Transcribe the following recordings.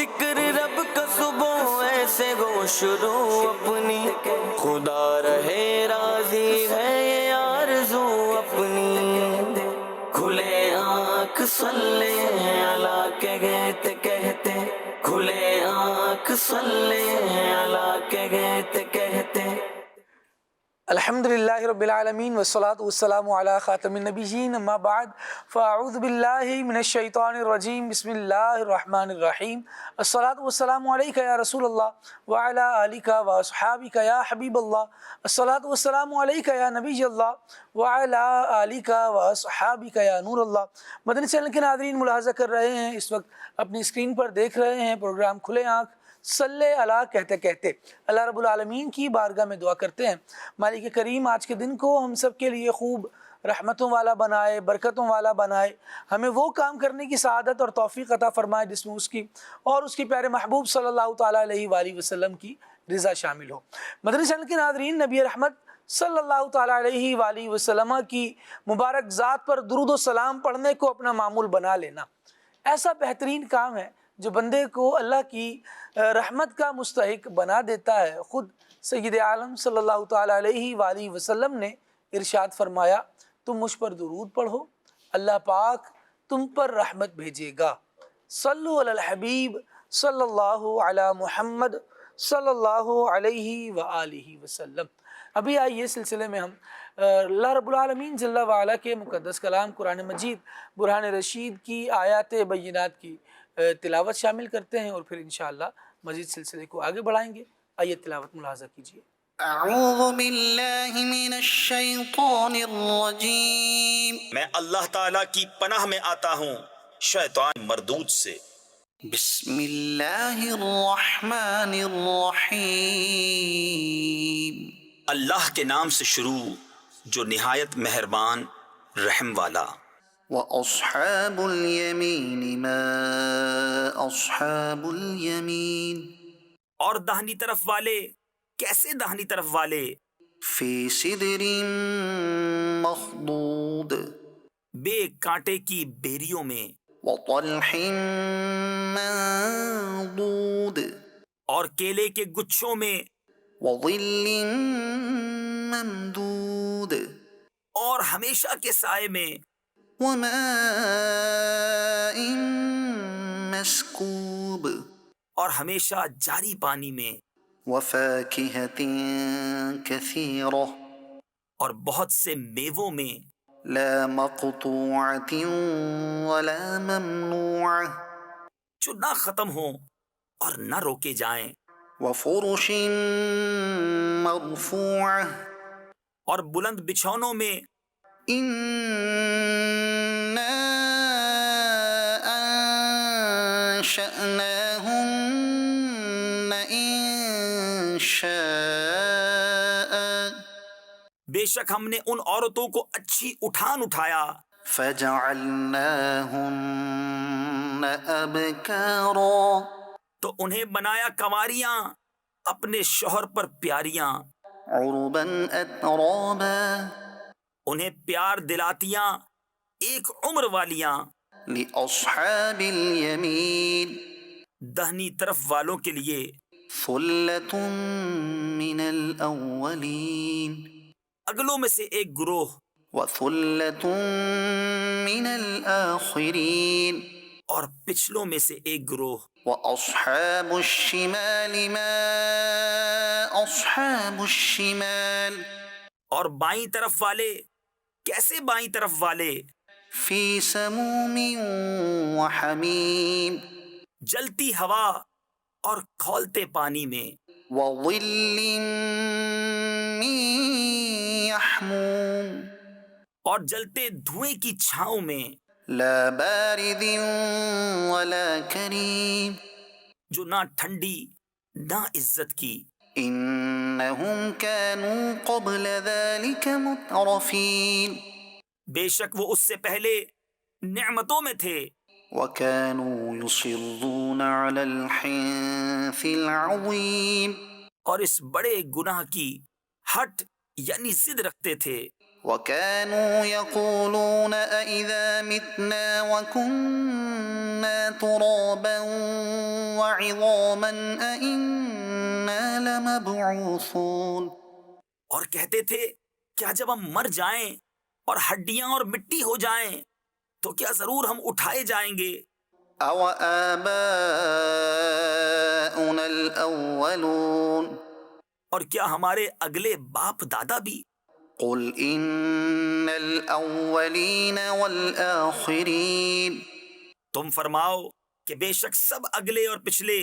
ذکر رب کا صبح ایسے گو شروع اپنی، خدا رہے راضی ہے یہ آرزو اپنی، کھلے آنکھ صلی اللہ کے گیت کہتے، کھلے آنکھ صلی اللہ کے گیت کہتے۔ الحمد للہ رب العالمین والصلاة والسلام علی خاتم النبیین، اما بعد فاعوذ باللہ من الشیطان الرجیم، بسم اللہ الرحمن الرحیم۔ الصلاة والسلام علیک یا رسول اللہ وعلی آلک واصحابک یا حبیب اللہ، الصلاة والسلام علیک یا نبی اللہ وعلی آلک واصحابک یا نور اللہ۔ مدنی چینل کے ناظرین ملاحظہ کر رہے ہیں، اس وقت اپنی اسکرین پر دیکھ رہے ہیں پروگرام کھلے آنکھ صلی اللہ کہتے کہتے۔ اللہ رب العالمین کی بارگاہ میں دعا کرتے ہیں مالک کریم آج کے دن کو ہم سب کے لیے خوب رحمتوں والا بنائے، برکتوں والا بنائے، ہمیں وہ کام کرنے کی سعادت اور توفیق عطا فرمائے جس میں اس کی اور اس کے پیارے محبوب صلی اللہ تعالیٰ علیہ وآلہ وسلم کی رضا شامل ہو۔ مدنی چینل کے ناظرین، نبی رحمت صلی اللہ تعالیٰ علیہ وآلہ وسلم کی مبارک ذات پر درود و سلام پڑھنے کو اپنا معمول بنا لینا ایسا بہترین کام ہے جو بندے کو اللہ کی رحمت کا مستحق بنا دیتا ہے۔ خود سید عالم صلی اللہ تعالیٰ علیہ وآلہ وسلم نے ارشاد فرمایا، تم مجھ پر درود پڑھو، اللہ پاک تم پر رحمت بھیجے گا۔ صلو علی الحبیب صلی اللہ علی محمد صلی اللہ علیہ وآلہ وسلم۔ ابھی آئیے سلسلے میں ہم اللہ رب العالمین جل وعلا کے مقدس کلام قرآن مجید برہان رشید کی آیات بینات کی تلاوت شامل کرتے ہیں اور پھر انشاءاللہ مزید سلسلے کو آگے بڑھائیں گے۔ آئیے تلاوت ملاحظہ کیجیے۔ اعوذ باللہ من الشیطان الرجیم، میں اللہ تعالیٰ کی پناہ میں آتا ہوں شیطان مردود سے۔ بسم اللہ الرحمن الرحیم، اللہ کے نام سے شروع جو نہایت مہربان رحم والا۔ وَأَصْحَابُ الْيَمِينِ مَا أَصْحَابُ الْيَمِينِ، اور داہنی طرف والے کیسے داہنی طرف والے، فِي سِدْرٍ مَخْضُودٍ، بے کانٹے کی بیریوں میں، وَطَلْحٍ مَنضُودٍ، اور کیلے کے گچھوں میں، وَظِلٍّ مَمْدُودٍ، اور ہمیشہ کے سائے میں، وَمَاءٍ مَسْكُوبٍ، اور ہمیشہ جاری پانی میں، وَفَاكِهَةٍ كَثِيرَةٍ، اور بہت سے میووں میں، لَا مَقْطُوعَةٍ وَلَا مَمْنُوعَةٍ، جو نہ ختم ہوں اور نہ روکے جائیں، وَفُرُشٍ مَرْفُوعَةٍ، اور بلند بچھونوں میں، إِنَّا أَنشَأْنَاهُنَّ إِنشَاءً، بے شک ہم نے ان عورتوں کو اچھی اٹھان اٹھایا، فَجَعَلْنَاهُنَّ أَبْكَارًا، تو انہیں بنایا کنواریاں اپنے شوہر پر پیاریاں، عُرُبًا أَتْرَابًا، انہیں پیار دلاتیاں ایک عمر والیاں، لِأَصْحَابِ الْيَمِينِ، دہنی طرف والوں کے لیے، ثُلَّةٌ مِّنَ الْأَوَّلِينَ، اگلوں میں سے ایک گروہ، وَثُلَّةٌ مِّنَ الْآخِرِينَ، اور پچھلوں میں سے ایک گروہ۔ وَأَصْحَابُ الشِّمَالِ مَا أَصْحَابُ الشِّمَالِ، اور بائیں طرف والے کیسے بائیں طرف والے، فِي سَمُومٍ وَحَمِيمٍ، جلتی ہوا اور کھولتے پانی میں، وَظِلٍّ مِّن يَحْمُومٍ، اور جلتے دھوئیں کی چھاؤں میں، لَا بَارِدٍ وَلَا كَرِيمٍ، جو نہ ٹھنڈی نہ عزت کی، إِنَّهُمْ كَانُوا قَبْلَ ذَلِكَ مُتْرَفِينَ، بے شک وہ اس سے پہلے نعمتوں میں تھے، وَكَانُوا يُصِرُّونَ عَلَى الْحِنثِ الْعَظِيمِ، اور اس بڑے گناہ کی ہٹ یعنی ضد رکھتے تھے، وَكَانُوا يَقُولُونَ أَإِذَا مِتْنَا وَكُنَّا تُرَابًا وعظاما أئنا لمبعوثون. اور کہتے تھے کیا جب ہم مر جائیں اور ہڈیاں اور مٹی ہو جائیں تو کیا ضرور ہم اٹھائے جائیں گے؟ أَوَآبَاؤُنَا الْأَوَّلُونَ. اور کیا ہمارے اگلے باپ دادا بھی؟ قُلْ إِنَّ الْأَوَّلِينَ وَالْآخِرِينَ. تم فرماؤ کہ بے شک سب اگلے اور پچھلے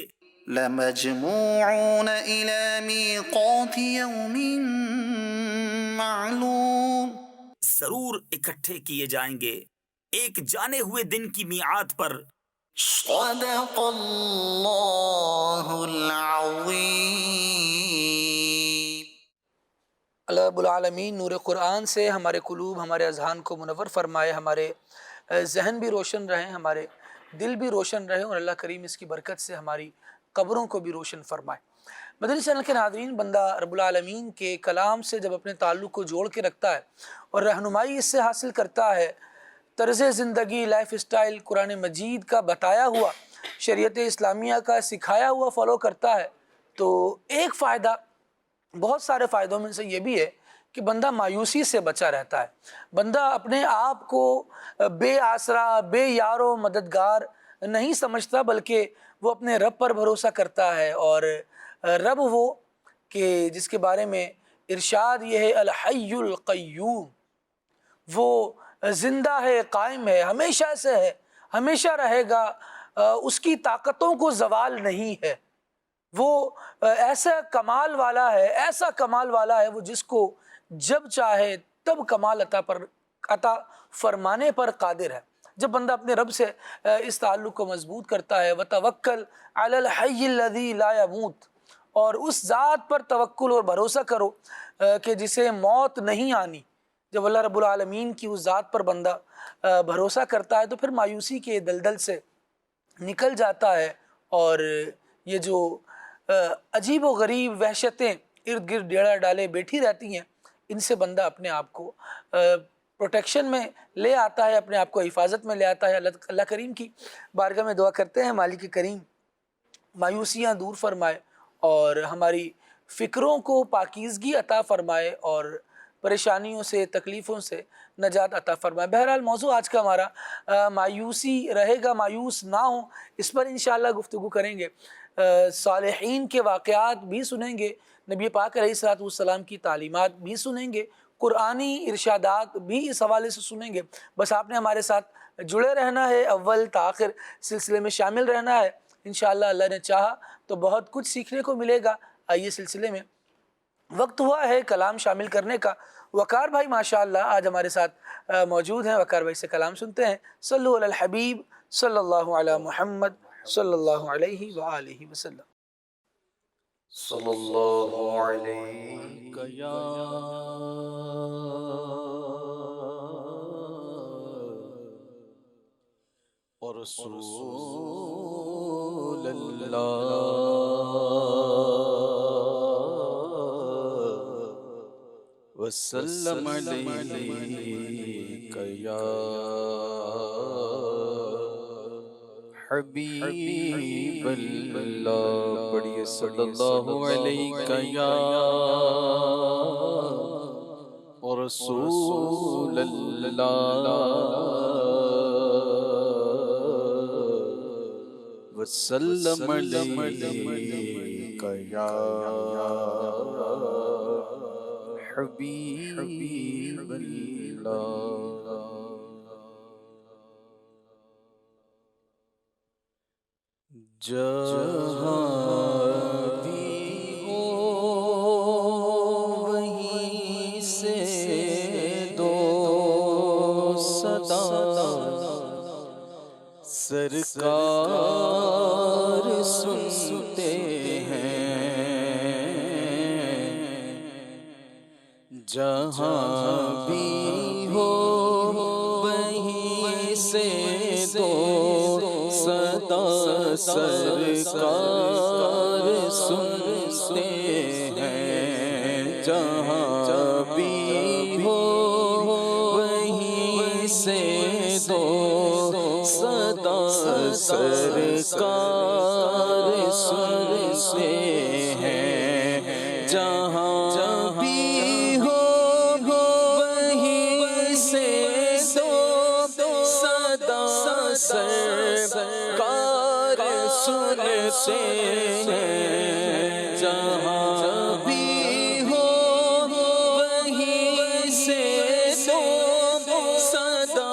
لَمَجْمُوعُونَ إِلَى مِيقَاتِ يَوْمٍ مَّعْلُومٍ. ضرور اکٹھے کیے جائیں گے ایک جانے ہوئے دن کی میعاد پر. صدق اللہ العظیم. اللہ رب العالمین نور قرآن سے ہمارے قلوب ہمارے اذہان کو منور فرمائے، ہمارے ذہن بھی روشن رہیں، ہمارے دل بھی روشن رہے، اور اللہ کریم اس کی برکت سے ہماری قبروں کو بھی روشن فرمائے. مدنی چینل کے ناظرین، بندہ رب العالمین کے کلام سے جب اپنے تعلق کو جوڑ کے رکھتا ہے اور رہنمائی اس سے حاصل کرتا ہے، طرز زندگی، لائف اسٹائل قرآن مجید کا بتایا ہوا، شریعت اسلامیہ کا سکھایا ہوا فالو کرتا ہے، تو ایک فائدہ، بہت سارے فائدوں میں سے یہ بھی ہے کہ بندہ مایوسی سے بچا رہتا ہے. بندہ اپنے آپ کو بے آسرا، بے یار و مددگار نہیں سمجھتا، بلکہ وہ اپنے رب پر بھروسہ کرتا ہے. اور رب وہ کہ جس کے بارے میں ارشاد یہ ہے الحی القیوم، وہ زندہ ہے، قائم ہے، ہمیشہ سے ہے، ہمیشہ رہے گا، اس کی طاقتوں کو زوال نہیں ہے. وہ ایسا کمال والا ہے، ایسا کمال والا ہے، وہ جس کو جب چاہے تب کمال عطا فرمانے پر قادر ہے. جب بندہ اپنے رب سے اس تعلق کو مضبوط کرتا ہے، وَتَوَكَّلْ عَلَى الْحَيِّ الَّذِي لَا يَمُوتُ، اور اس ذات پر توکل اور بھروسہ کرو کہ جسے موت نہیں آنی. جب اللہ رب العالمین کی اس ذات پر بندہ بھروسہ کرتا ہے تو پھر مایوسی کے دلدل سے نکل جاتا ہے، اور یہ جو عجیب و غریب وحشتیں ارد گرد ڈیرا ڈالے بیٹھی رہتی ہیں، ان سے بندہ اپنے آپ کو پروٹیکشن میں لے آتا ہے، اپنے آپ کو حفاظت میں لے آتا ہے. اللہ کریم کی بارگاہ میں دعا کرتے ہیں مالک کریم مایوسیاں دور فرمائے اور ہماری فکروں کو پاکیزگی عطا فرمائے اور پریشانیوں سے، تکلیفوں سے نجات عطا فرمائے. بہرحال موضوع آج کا ہمارا مایوسی رہے گا، مایوس نہ ہوں، اس پر انشاءاللہ گفتگو کریں گے. صالحین کے واقعات بھی سنیں گے، نبی پاک علیہ الصلوۃ والسلام کی تعلیمات بھی سنیں گے، قرآنی ارشادات بھی اس حوالے سے سنیں گے. بس آپ نے ہمارے ساتھ جڑے رہنا ہے، اول تا آخر سلسلے میں شامل رہنا ہے. انشاءاللہ اللہ نے چاہا تو بہت کچھ سیکھنے کو ملے گا. آئیے سلسلے میں وقت ہوا ہے کلام شامل کرنے کا. وقار بھائی ماشاءاللہ آج ہمارے ساتھ موجود ہیں. وقار بھائی سے کلام سنتے ہیں. صلو علی الحبیب صلی اللہ علی محمد صلی اللہ علیہ وآلہ وسلم. صلی اللہ علیہ یا رسول اللہ وسلم علیک یا حبیب اللہ. پڑھیے صلی اللہ علیک یا رسول اللہ وسلم علیک یا حبیب اللہ. جہاں بھی ہو وہیں سے دو صدا، سرکار سنتے ہیں. جہاں بھی ہو وہیں سے دو صدا، سرکار سنتے ہیں. جہاں بھی ہو وہیں سے دو صدا، سرکار سنتے ہیں جہاں بھی ہو وہیں سے دو صدا سرکار سنتے ہیں جہاں بھی ہو وہیں سے دو صدا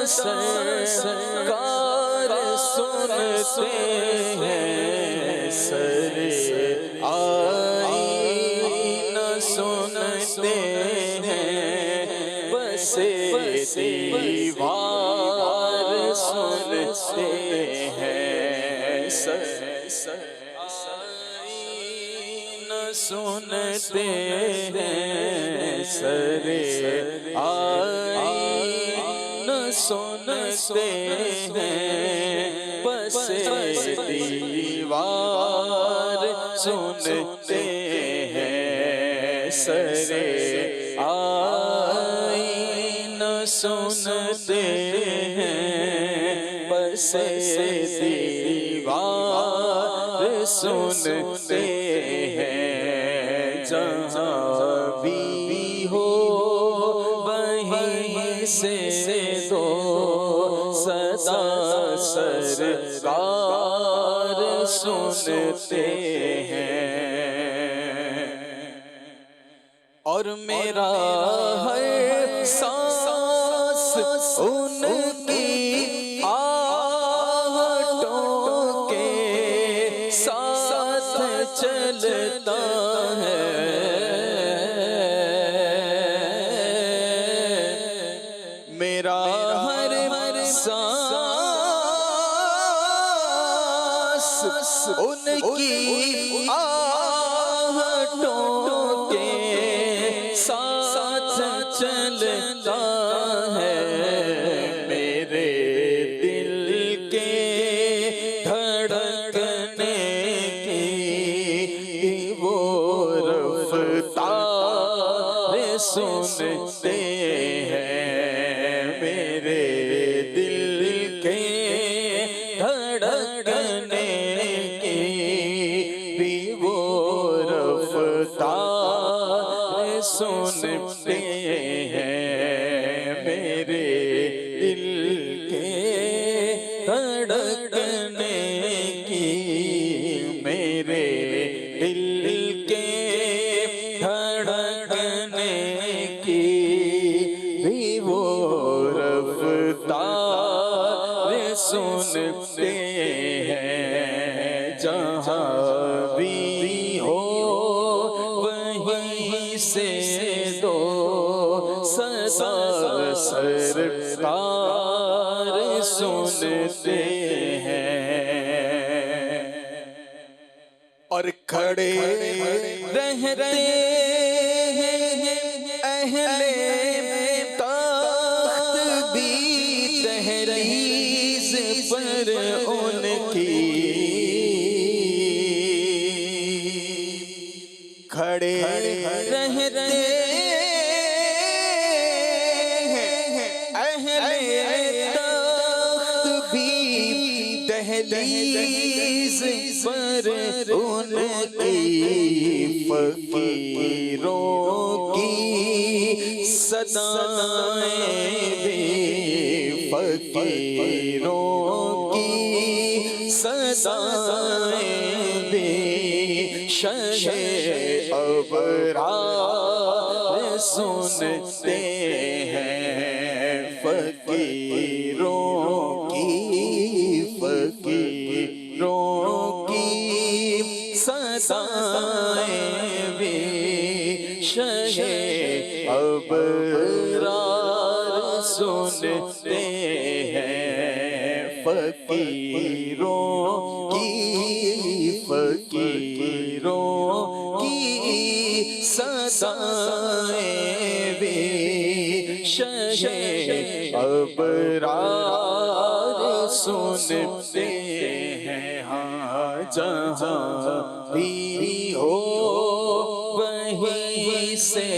سرکار سنتے ہیں سر آئینہ سنتے ہیں بس دیوار سنتے ہیں سر آئینہ سنتے ہیں سر آئینہ سنتے ہیں بس دیوار سنتے ہیں سر آئینہ سنتے ہیں بس دیوار سنتے ہیں جہاں بھی ہو وہیں سے دو صدا سرکار سنتے ہیں اور میرا ہر سانس ان کی آہٹوں کے ساتھ چلتا ہے میرا ہر سانس ان کی آہٹوں کے ساتھ چلتا ہے میرے دل کے دھڑکنے کی وہ رفتار سنتے ہیں میرے دل کے دھڑکنے کی بھی وہ رفتار سنتے ہیں میرے دل کے دھڑکنے کی میرے دل کے دھڑکنے کی بھی وہ رفتار سنتے ہیں جہاں بھی ہو وہیں سے دو صدا سرکار سنتے ہیں اور کھڑے رہتے ہیں اہل تخت بھی دہلیز پر ان کی کھڑے رہتے دہلیز پر ان کی فقیروں کی صدائیں بھی فقیروں کی صدائیں بھی شہ ابرار سنتے ہیں فقیروں کی فقیروں کی صدائیں بھی شہ ابرار سنتے ہیں فقیروں کی فقیروں کی صدائیں بھی شہ ابرار سنتے ہیں ہاں جہاں بھی ہو وہیں سے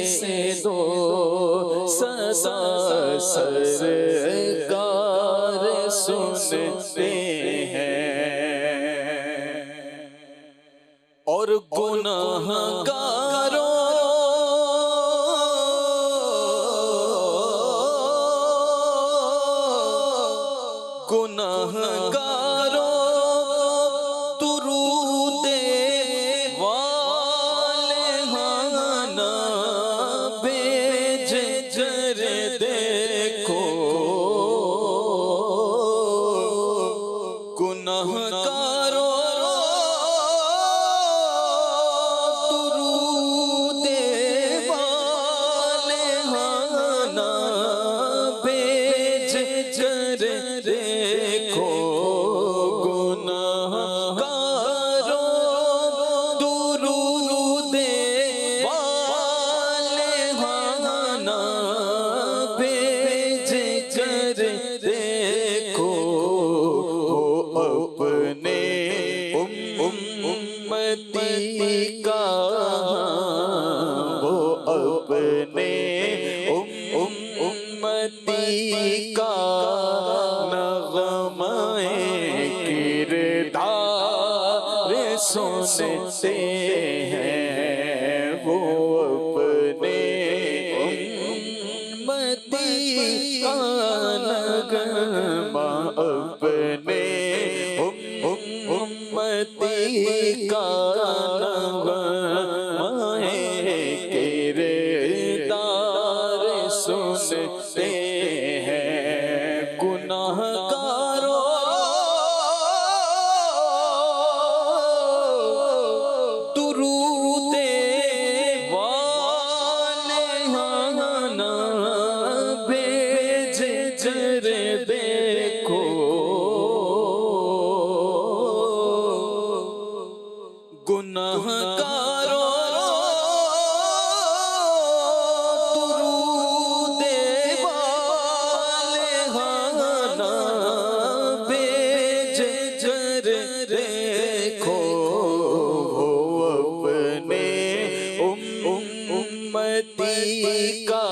دو صدا سرکار سنتے ہیں اور گناہگاروں درود والے ہانا بھیج جر دیکھو گناہگاروں درود والے ہانا بھیج جر دیکھو امتی کا وہ اپنے امتی کا نغمہ کردار سنتے ہیں وہ اپنے امتی کا نغمہ اپنے امتی کا نغمہ کردار سنتے ہیں گناہگاروں درود والے ہانا بھیج جر دیکھو گناہگاروں درود والے ہانا بھیج جر دیکھو وہ اپنے امتی کا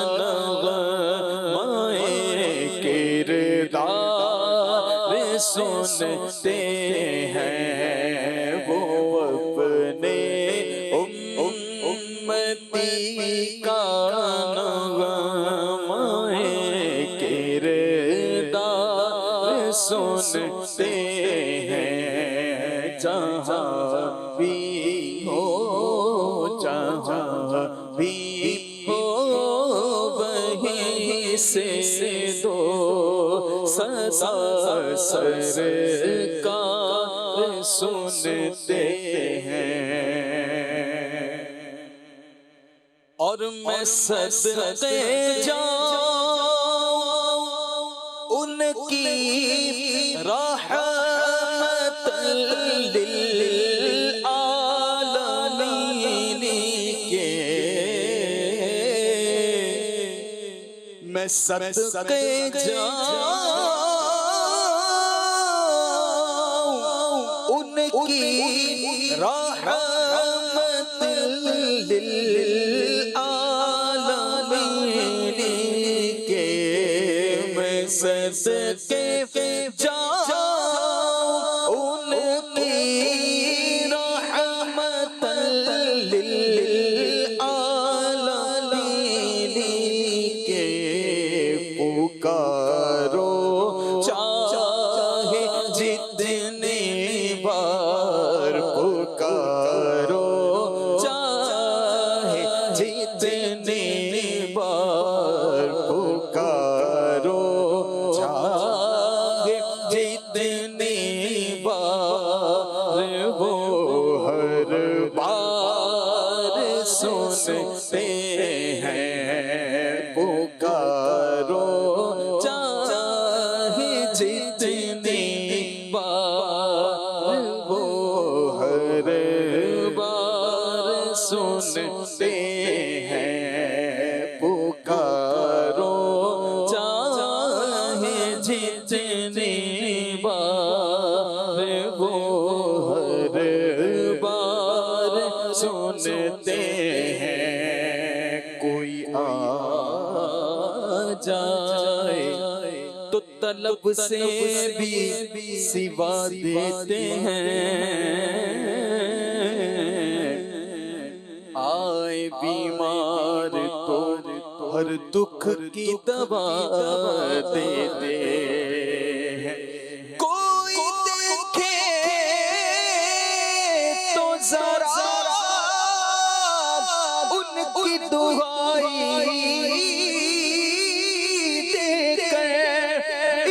نغمہ کردار سنتے ہیں وہ اپنے امتی کا نغمہ کردار سنتے ہیں جہاں بھی ہو وہیں سے دو سدا سرکار سنتے ہیں اور میں صدقے جاؤں ان کی رحمت للعالمین کے میں صدقے جاؤں ان کی رحمت للعالمین کے میں صدقے جاؤں ان کی رحمت للعالمین کے پکارو چاہے جتنی بار پکارو چاہے جتنی بار پکارو چاہے جتنی بار وہ ہر بار سنتے ہیں پکارو چاہے جتنی بار وہ ہر بار سنتے ہیں پکارو چاہے جتنی بار وہ ہر بار سنتے ہیں کوئی آ جائے تو طلب سے بھی سوا دیتے ہیں ہر دکھ کی دوا دیتے ہیں۔ کوئی دیکھے تو ذرا ان کی دعائی دے کر،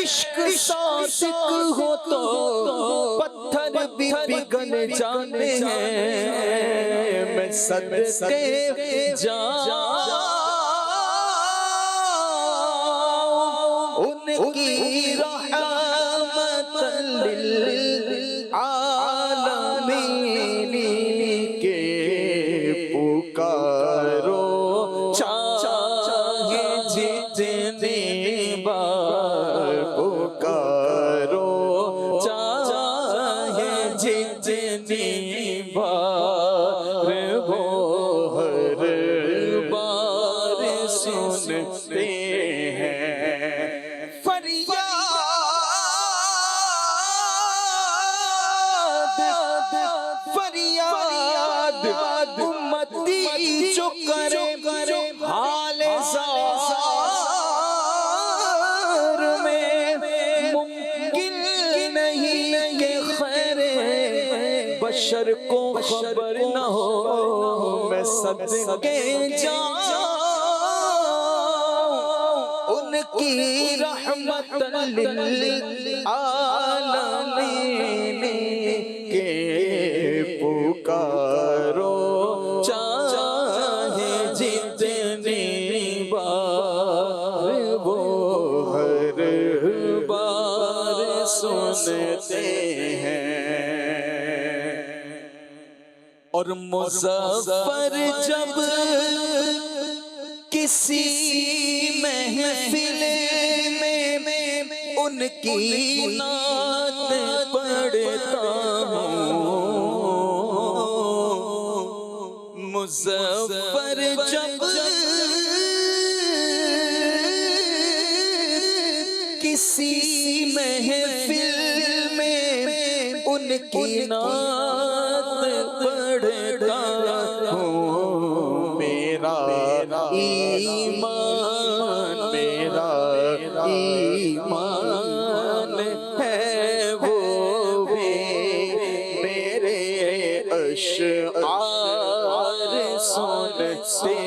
عشق صادق ہو تو پتھر بھی پگھل جاتے ہیں۔ میں صدقے جاؤں ان کی رحمت للعالمین کے پکارو، چاہے جتنی بار پکارو، چاہے جتنی بار، وہ ہر بار سنتے ہیں فریاد امتی جو کرے حال زار میں، ممکن نہیں کہ خیر بشر کو خبر نہ ہو۔ میں صدقے جاؤں ان کی رحمت للعالمین کے پکارو، چاہے جتنی بار، وہ ہر بار سنتے ہیں۔ اور مظفر جب کسی محفل میں ان کی نعت پڑھتا ہوں، مظفر جب کسی محفل میں ان کی نعت پڑھتا ہوں، میرا ایمان ہے وہ بھی میرے اشعار سنتے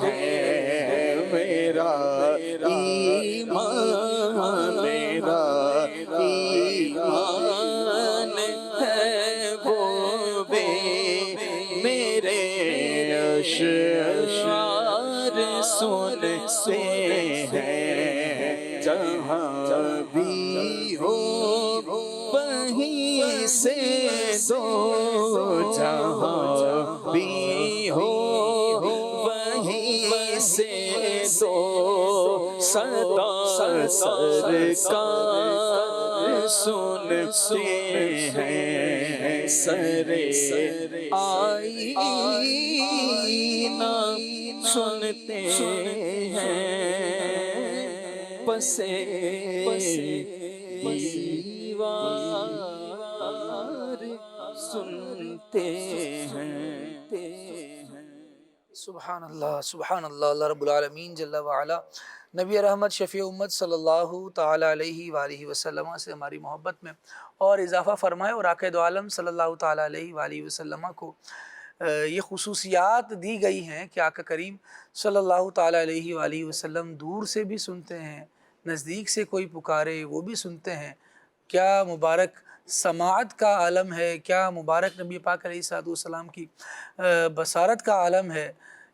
ہیں۔ میرا ایمان ہے وہ بھی میرے اشعار سنتے ہیں۔ جہاں بھی ہو وہیں سے دو، جہاں بھی ہو وہیں سے دو، صدا سرکار سنتے ہیں۔ سرے آئینہ سنتے ہیں، پسے دیوار سنتے ہیں۔ سبحان اللہ، سبحان اللہ۔ اللہ رب العالمین جل وعلا نبی رحمت شفیع امت صلی اللہ تعالیٰ علیہ وآلہ وسلم سے ہماری محبت میں اور اضافہ فرمائے، اور آقا دو عالم صلی اللہ تعالیٰ علیہ وآلہ وسلم کو یہ خصوصیات دی گئی ہیں کہ آقا کریم صلی اللہ تعالیٰ علیہ وآلہ وسلم دور سے بھی سنتے ہیں، نزدیک سے کوئی پکارے وہ بھی سنتے ہیں۔ کیا مبارک سماعت کا عالم ہے، کیا مبارک نبی پاک علیہ السلام کی بصارت کا عالم ہے۔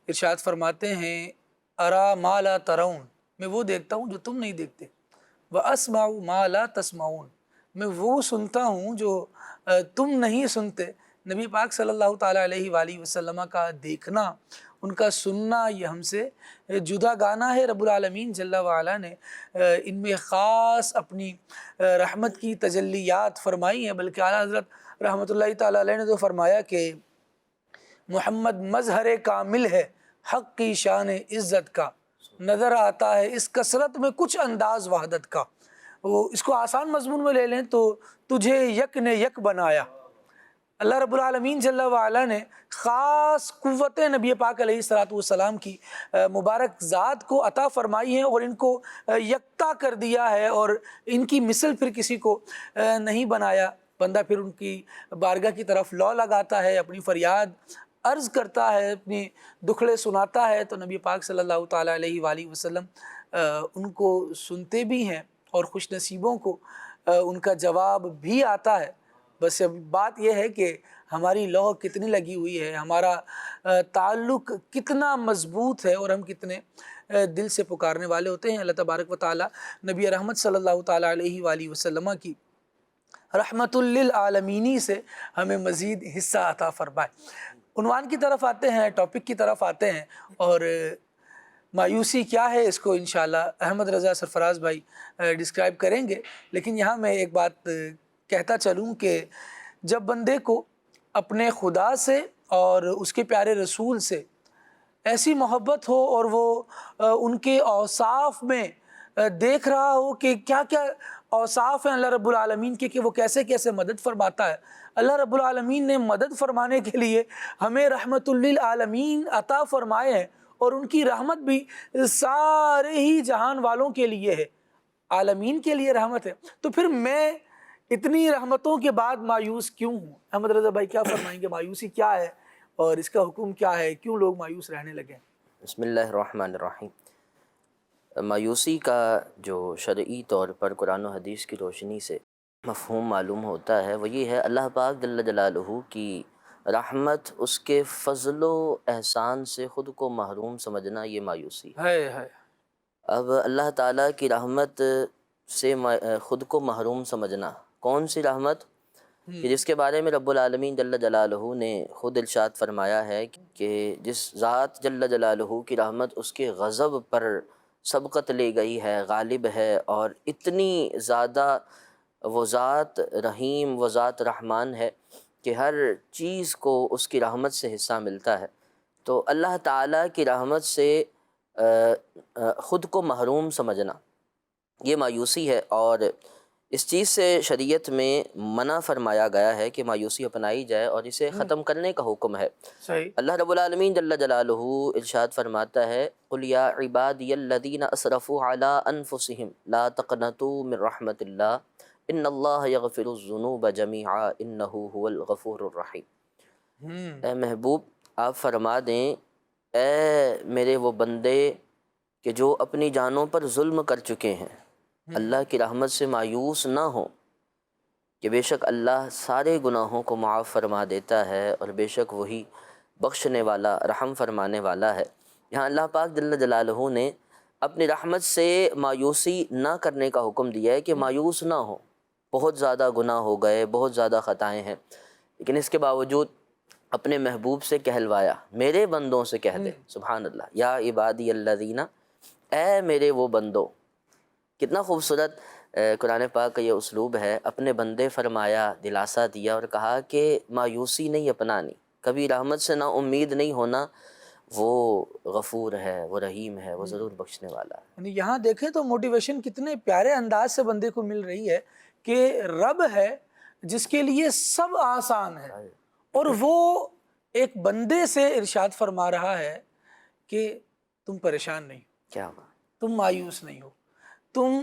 ارشاد فرماتے ہیں ارا ما لا ترون، میں وہ دیکھتا ہوں جو تم نہیں دیکھتے، واسمع ما لا تسمعون، میں وہ سنتا ہوں جو تم نہیں سنتے۔ نبی پاک صلی اللہ تعالیٰ علیہ وآلہ وسلم کا دیکھنا، ان کا سننا یہ ہم سے جدا گانا ہے۔ رب العالمین جل وعلا نے ان میں خاص اپنی رحمت کی تجلیات فرمائی ہیں، بلکہ اعلیٰ حضرت رحمۃ اللہ تعالیٰ علیہ نے تو فرمایا کہ محمد مظہر کامل ہے، حق کی شان عزت کا، نظر آتا ہے اس کثرت میں کچھ انداز وحدت کا۔ وہ اس کو آسان مضمون میں لے لیں تو تجھے یک نے یک بنایا، اللہ رب العالمین جل وعلا نے خاص قوت نبی پاک علیہ الصلوۃ والسلام کی مبارک ذات کو عطا فرمائی ہے اور ان کو یکتا کر دیا ہے اور ان کی مثل پھر کسی کو نہیں بنایا۔ بندہ پھر ان کی بارگاہ کی طرف لو لگاتا ہے، اپنی فریاد عرض کرتا ہے، اپنی دکھڑے سناتا ہے، تو نبی پاک صلی اللہ تعالیٰ علیہ وآلہ وسلم ان کو سنتے بھی ہیں اور خوش نصیبوں کو ان کا جواب بھی آتا ہے۔ بس اب بات یہ ہے کہ ہماری لو کتنی لگی ہوئی ہے، ہمارا تعلق کتنا مضبوط ہے اور ہم کتنے دل سے پکارنے والے ہوتے ہیں۔ اللہ تبارک و تعالیٰ نبی رحمت صلی اللہ تعالیٰ علیہ وآلہ وسلم کی رحمت للعالمینی سے ہمیں مزید حصہ عطا فرمائے۔ عنوان کی طرف آتے ہیں، ٹاپک کی طرف آتے ہیں، اور مایوسی کیا ہے اس کو انشاءاللہ احمد رضا سرفراز بھائی ڈسکرائب کریں گے، لیکن یہاں میں ایک بات کہتا چلوں کہ جب بندے کو اپنے خدا سے اور اس کے پیارے رسول سے ایسی محبت ہو اور وہ ان کے اوصاف میں دیکھ رہا ہو کہ کیا کیا اوصاف ہیں اللہ رب العالمین کے، کہ وہ کیسے کیسے مدد فرماتا ہے۔ اللہ رب العالمین نے مدد فرمانے کے لیے ہمیں رحمت للعالمین عطا فرمائے ہیں، اور ان کی رحمت بھی سارے ہی جہان والوں کے لیے ہے، عالمین کے لیے رحمت ہے۔ تو پھر میں اتنی رحمتوں کے بعد مایوس کیوں ہوں؟ احمد رضا بھائی کیا فرمائیں گے، مایوسی کیا ہے اور اس کا حکم کیا ہے، کیوں لوگ مایوس رہنے لگے؟ بسم اللہ الرحمن الرحیم۔ مایوسی کا جو شرعی طور پر قرآن و حدیث کی روشنی سے مفہوم معلوم ہوتا ہے وہ یہ ہے، اللہ پاک جل جلالہ کی رحمت، اس کے فضل و احسان سے خود کو محروم سمجھنا، یہ مایوسی ہے۔ اب اللہ تعالیٰ کی رحمت سے خود کو محروم سمجھنا، کون سی رحمت؟ کہ جس کے بارے میں رب العالمین جل جلالہ نے خود ارشاد فرمایا ہے کہ جس ذات جل جلالہ کی رحمت اس کے غضب پر سبقت لے گئی ہے، غالب ہے، اور اتنی زیادہ وہ ذات رحیم، وہ ذات رحمان ہے کہ ہر چیز کو اس کی رحمت سے حصہ ملتا ہے۔ تو اللہ تعالیٰ کی رحمت سے خود کو محروم سمجھنا یہ مایوسی ہے، اور اس چیز سے شریعت میں منع فرمایا گیا ہے کہ مایوسی اپنائی جائے اور اسے ختم کرنے کا حکم ہے۔ صحیح۔ اللہ رب العالمین جل جلالہ ارشاد فرماتا ہے، قُلْ يَا عِبَادِيَ الَّذِينَ أَسْرَفُوا عَلَىٰ أَنفُسِهِمْ لَا تَقْنَطُوا مِن رَحْمَةِ اللَّهِ إِنَّ اللَّهَ يَغْفِرُ الذُّنُوبَ جَمِيعًا إِنَّهُ هُوَ الْغَفُورُ الرَّحِيمُ۔ اے محبوب آپ فرما دیں، اے میرے وہ بندے کہ جو اپنی جانوں پر ظلم کر چکے ہیں، اللہ کی رحمت سے مایوس نہ ہوں، کہ بے شک اللہ سارے گناہوں کو معاف فرما دیتا ہے، اور بے شک وہی بخشنے والا، رحم فرمانے والا ہے۔ یہاں اللہ پاک جل جلالہ نے اپنی رحمت سے مایوسی نہ کرنے کا حکم دیا ہے کہ مایوس نہ ہو۔ بہت زیادہ گناہ ہو گئے، بہت زیادہ خطائیں ہیں، لیکن اس کے باوجود اپنے محبوب سے کہلوایا، میرے بندوں سے کہہ دے، سبحان اللہ، یا عبادی الذین، اے میرے وہ بندوں۔ کتنا خوبصورت قرآن پاک کا یہ اسلوب ہے، اپنے بندے فرمایا، دلاسا دیا اور کہا کہ مایوسی نہیں اپنانی، کبھی رحمت سے نا امید نہیں ہونا، وہ غفور ہے، وہ رحیم ہے، وہ ضرور بخشنے والا ہے۔ یعنی یہاں دیکھیں تو موٹیویشن کتنے پیارے انداز سے بندے کو مل رہی ہے کہ رب ہے جس کے لیے سب آسان ہے، اور وہ ایک بندے سے ارشاد فرما رہا ہے کہ تم پریشان نہیں، کیا ہوا؟ تم مایوس نہیں ہو، تم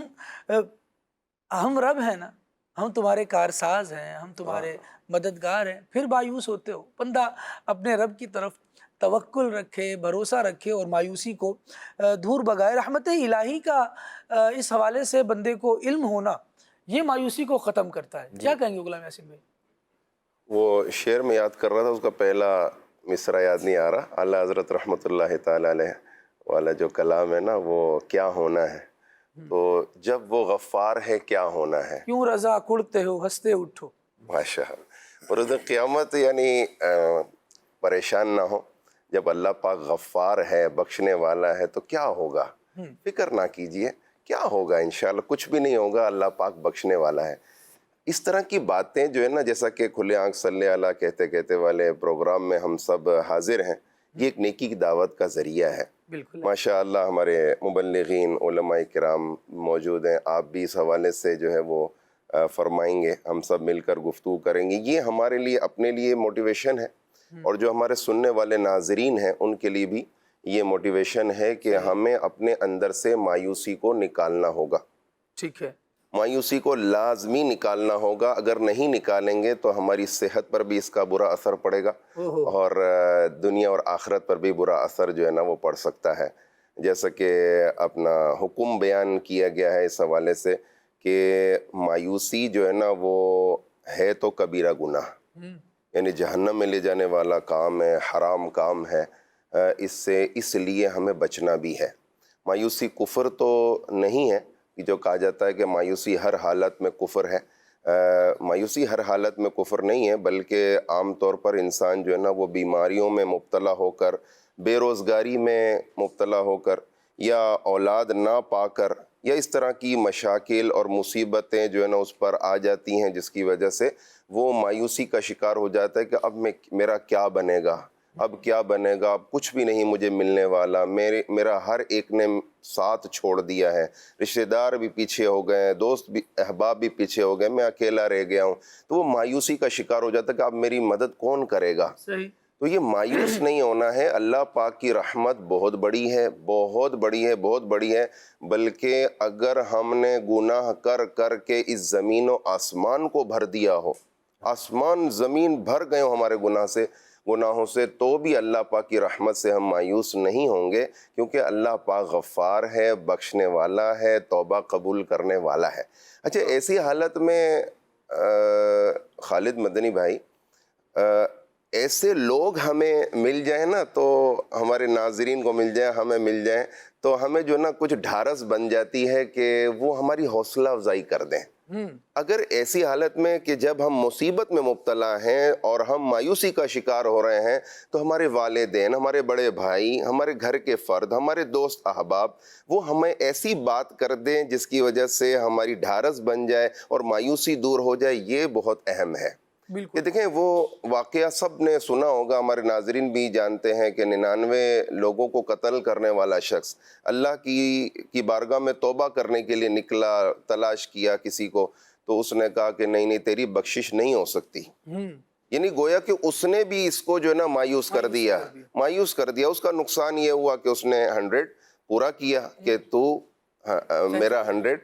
ہم رب ہیں نا، ہم تمہارے کارساز ہیں، ہم تمہارے مددگار ہیں، پھر مایوس ہوتے ہو؟ بندہ اپنے رب کی طرف توکل رکھے، بھروسہ رکھے اور مایوسی کو دور بگائے۔ رحمت الہی کا اس حوالے سے بندے کو علم ہونا یہ مایوسی کو ختم کرتا ہے۔ کیا کہیں گے غلام یاسین بھائی؟ وہ شعر میں یاد کر رہا تھا، اس کا پہلا مصرع یاد نہیں آ رہا، اعلیٰ حضرت رحمۃ اللہ تعالیٰ علیہ والا جو کلام ہے نا، وہ کیا ہونا ہے، تو جب وہ غفار ہے کیا ہونا ہے، کیوں رضا کڑتے ہو ہنستے اٹھو۔ ماشاء اللہ۔ اور اس دن قیامت یعنی پریشان نہ ہو، جب اللہ پاک غفار ہے، بخشنے والا ہے، تو کیا ہوگا، فکر نہ کیجئے، کیا ہوگا، انشاءاللہ کچھ بھی نہیں ہوگا، اللہ پاک بخشنے والا ہے۔ اس طرح کی باتیں جو ہے نا، جیسا کہ کھلے آنکھ صلی اللہ کہتے کہتے والے پروگرام میں ہم سب حاضر ہیں، یہ ایک نیکی کی دعوت کا ذریعہ ہے۔ بالکل ماشاءاللہ ہمارے مبلغین علماء کرام موجود ہیں، آپ بھی اس حوالے سے جو ہے وہ فرمائیں گے، ہم سب مل کر گفتگو کریں گے. یہ ہمارے لیے اپنے لیے موٹیویشن ہے، اور جو ہمارے سننے والے ناظرین ہیں ان کے لیے بھی یہ موٹیویشن ہے کہ ہمیں اپنے اندر سے مایوسی کو نکالنا ہوگا. ٹھیک ہے. مایوسی کو لازمی نکالنا ہوگا. اگر نہیں نکالیں گے تو ہماری صحت پر بھی اس کا برا اثر پڑے گا، اور دنیا اور آخرت پر بھی برا اثر جو ہے نا وہ پڑ سکتا ہے. جیسا کہ اپنا حکم بیان کیا گیا ہے اس حوالے سے کہ مایوسی جو ہے نا وہ ہے تو کبیرہ گناہ، یعنی جہنم میں لے جانے والا کام ہے، حرام کام ہے. اس لیے ہمیں بچنا بھی ہے. مایوسی کفر تو نہیں ہے کہ جو کہا جاتا ہے کہ مایوسی ہر حالت میں کفر ہے. مایوسی ہر حالت میں کفر نہیں ہے، بلکہ عام طور پر انسان جو ہے نا وہ بیماریوں میں مبتلا ہو کر، بے روزگاری میں مبتلا ہو کر، یا اولاد نہ پا کر، یا اس طرح کی مشاکل اور مصیبتیں جو ہے نا اس پر آ جاتی ہیں، جس کی وجہ سے وہ مایوسی کا شکار ہو جاتا ہے کہ اب میرا کیا بنے گا، اب کیا بنے گا، اب کچھ بھی نہیں مجھے ملنے والا، میرا ہر ایک نے ساتھ چھوڑ دیا ہے، رشتہ دار بھی پیچھے ہو گئے ہیں، دوست بھی، احباب بھی پیچھے ہو گئے، میں اکیلا رہ گیا ہوں. تو وہ مایوسی کا شکار ہو جاتا ہے کہ اب میری مدد کون کرے گا. صحیح. تو یہ مایوس نہیں ہونا ہے. اللہ پاک کی رحمت بہت بڑی ہے، بہت بڑی ہے، بہت بڑی ہے. بلکہ اگر ہم نے گناہ کر کر کے اس زمین و آسمان کو بھر دیا ہو، آسمان زمین بھر گئے ہو ہمارے گناہوں سے، تو بھی اللہ پاک کی رحمت سے ہم مایوس نہیں ہوں گے، کیونکہ اللہ پاک غفار ہے، بخشنے والا ہے، توبہ قبول کرنے والا ہے. اچھا، ایسی حالت میں خالد مدنی بھائی، ایسے لوگ ہمیں مل جائیں نا، تو ہمارے ناظرین کو مل جائیں، ہمیں مل جائیں، تو ہمیں جو نا کچھ ڈھارس بن جاتی ہے کہ وہ ہماری حوصلہ افزائی کر دیں. اگر ایسی حالت میں کہ جب ہم مصیبت میں مبتلا ہیں اور ہم مایوسی کا شکار ہو رہے ہیں، تو ہمارے والدین، ہمارے بڑے بھائی، ہمارے گھر کے فرد، ہمارے دوست احباب، وہ ہمیں ایسی بات کر دیں جس کی وجہ سے ہماری ڈھارس بن جائے اور مایوسی دور ہو جائے، یہ بہت اہم ہے. کہ دیکھیں، وہ واقعہ سب نے سنا ہوگا، ہمارے ناظرین بھی جانتے ہیں کہ 99 لوگوں کو قتل کرنے والا شخص اللہ کی بارگاہ میں توبہ کرنے کے لیے نکلا، تلاش کیا کسی کو، تو اس نے کہا کہ نہیں، تیری بخشش نہیں ہو سکتی. یعنی گویا کہ اس نے بھی اس کو جو ہے نا مایوس کر دیا. اس کا نقصان یہ ہوا کہ اس نے 100 پورا کیا کہ تو میرا 100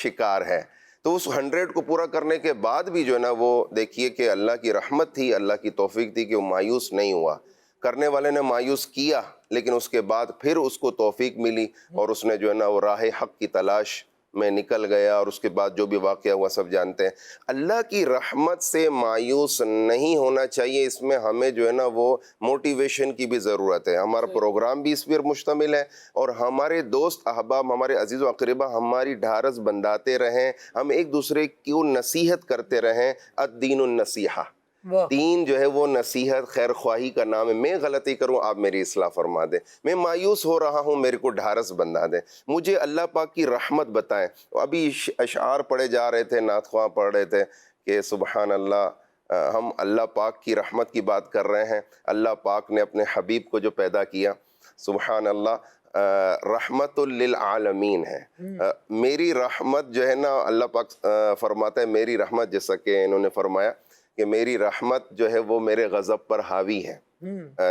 شکار ہے. تو اس 100 کو پورا کرنے کے بعد بھی جو ہے نا وہ دیکھیے کہ اللہ کی رحمت تھی، اللہ کی توفیق تھی کہ وہ مایوس نہیں ہوا. کرنے والے نے مایوس کیا، لیکن اس کے بعد پھر اس کو توفیق ملی، اور اس نے جو ہے نا وہ راہ حق کی تلاش میں نکل گیا، اور اس کے بعد جو بھی واقعہ ہوا سب جانتے ہیں. اللہ کی رحمت سے مایوس نہیں ہونا چاہیے. اس میں ہمیں جو ہے نا وہ موٹیویشن کی بھی ضرورت ہے. ہمارا پروگرام بھی اس پر مشتمل ہے، اور ہمارے دوست احباب، ہمارے عزیز و اقربا ہماری ڈھارس بندھاتے رہیں، ہم ایک دوسرے کی نصیحت کرتے رہیں. الدین النصیحہ، دین جو ہے وہ نصیحت، خیر خواہی کا نام ہے. میں غلطی کروں، آپ میری اصلاح فرما دیں. میں مایوس ہو رہا ہوں، میرے کو ڈھارس بندھا دیں. مجھے اللہ پاک کی رحمت بتائیں. ابھی اشعار پڑھے جا رہے تھے، نعت خواہ پڑھ رہے تھے کہ سبحان اللہ، ہم اللہ پاک کی رحمت کی بات کر رہے ہیں. اللہ پاک نے اپنے حبیب کو جو پیدا کیا، سبحان اللہ، رحمت للعالمین ہے. میری رحمت جو ہے نا، اللہ پاک فرماتا ہے میری رحمت، جیسا کہ انہوں نے فرمایا کہ میری رحمت جو ہے وہ میرے غضب پر حاوی ہے،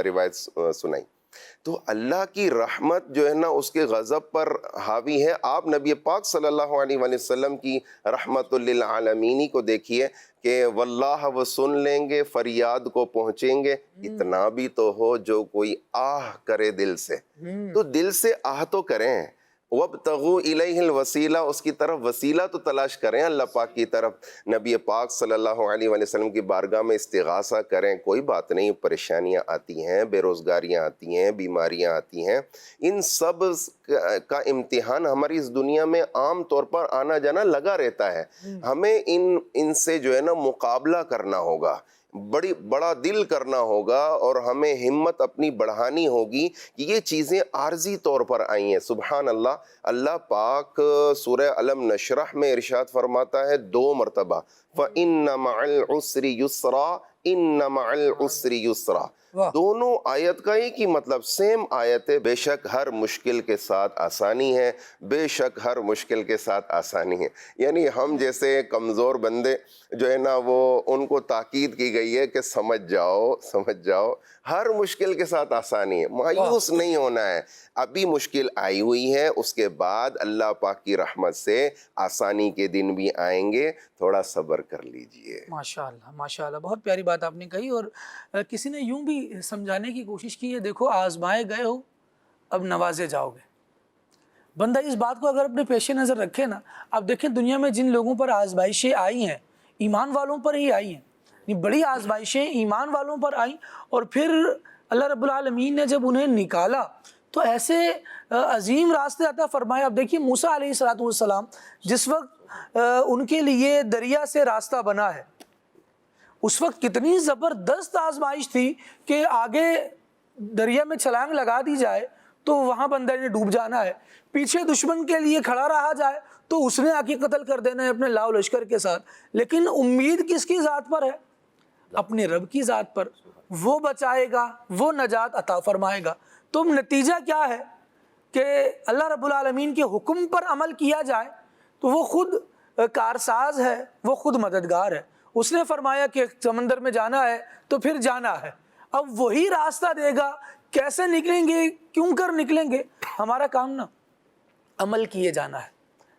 روایت سنائی. تو اللہ کی رحمت جو ہے نا اس کے غضب پر حاوی ہے. آپ نبی پاک صلی اللہ علیہ وآلہ وسلم کی رحمت للعالمینی کو دیکھیے کہ واللہ وہ سن لیں گے، فریاد کو پہنچیں گے. اتنا بھی تو ہو جو کوئی آہ کرے دل سے، تو دل سے آہ تو کریں. وَابْتَغُوا إِلَيْهِ الْوَسِيلَةَ، اس کی طرف وسیلہ تو تلاش کریں اللہ پاک کی طرف. نبی پاک صلی اللہ علیہ وآلہ وسلم کی بارگاہ میں استغاثہ کریں. کوئی بات نہیں، پریشانیاں آتی ہیں، بے روزگاریاں آتی ہیں، بیماریاں آتی ہیں، ان سب کا امتحان ہماری اس دنیا میں عام طور پر آنا جانا لگا رہتا ہے. ہمیں ان سے جو ہے نا مقابلہ کرنا ہوگا، بڑا دل کرنا ہوگا، اور ہمیں ہمت اپنی بڑھانی ہوگی کہ یہ چیزیں عارضی طور پر آئی ہیں. سبحان اللہ، اللہ پاک سورہ الم نشرح میں ارشاد فرماتا ہے 2 مرتبہ، فَإِنَّ مَعَ الْعُسْرِ يُسْرًا ان مع العسر یسرا. دونوں آیت کا ایک ہی مطلب، سیم آیت ہے. بے شک ہر مشکل کے ساتھ آسانی ہے، بے شک ہر مشکل کے ساتھ آسانی ہے. یعنی ہم جیسے کمزور بندے جو ہے نا، وہ ان کو تاکید کی گئی ہے کہ سمجھ جاؤ، سمجھ جاؤ، ہر مشکل کے ساتھ آسانی ہے. مایوس نہیں ہونا ہے. ابھی مشکل آئی ہوئی ہے، اس کے بعد اللہ پاک کی رحمت سے آسانی کے دن بھی آئیں گے. تھوڑا صبر کر لیجئے. ماشاءاللہ ماشاءاللہ، بہت پیاری بات آپ نے کہی. اور کسی نے یوں بھی سمجھانے کی کوشش کی ہے، دیکھو آزمائے گئے ہو اب نوازے جاؤ گے. بندہ اس بات کو اگر اپنے پیش نظر رکھے نا، اب دیکھیں دنیا میں جن لوگوں پر آزمائشیں آئی ہیں، ایمان والوں پر ہی آئی ہیں. یہ بڑی آزمائشیں ایمان والوں پر آئیں، اور پھر اللہ رب العالمین نے جب انہیں نکالا تو ایسے عظیم راستے عطا فرمائے. اب دیکھیے موسیٰ علیہ السلام جس وقت ان کے لیے دریا سے راستہ بنا ہے، اس وقت کتنی زبردست آزمائش تھی کہ آگے دریا میں چھلانگ لگا دی جائے تو وہاں بندے نے ڈوب جانا ہے، پیچھے دشمن کے لیے کھڑا رہا جائے تو اس نے آ کے قتل کر دینا ہے اپنے لاؤ لشکر کے ساتھ. لیکن امید کس کی ذات پر ہے؟ اپنے رب کی ذات پر. وہ بچائے گا، وہ نجات عطا فرمائے گا. تو نتیجہ کیا ہے کہ اللہ رب العالمین کے حکم پر عمل کیا جائے تو وہ خود کارساز ہے، وہ خود مددگار ہے. اس نے فرمایا کہ سمندر میں جانا ہے تو پھر جانا ہے. اب وہی راستہ دے گا. کیسے نکلیں گے، کیوں کر نکلیں گے؟ ہمارا کام نا عمل کیے جانا ہے.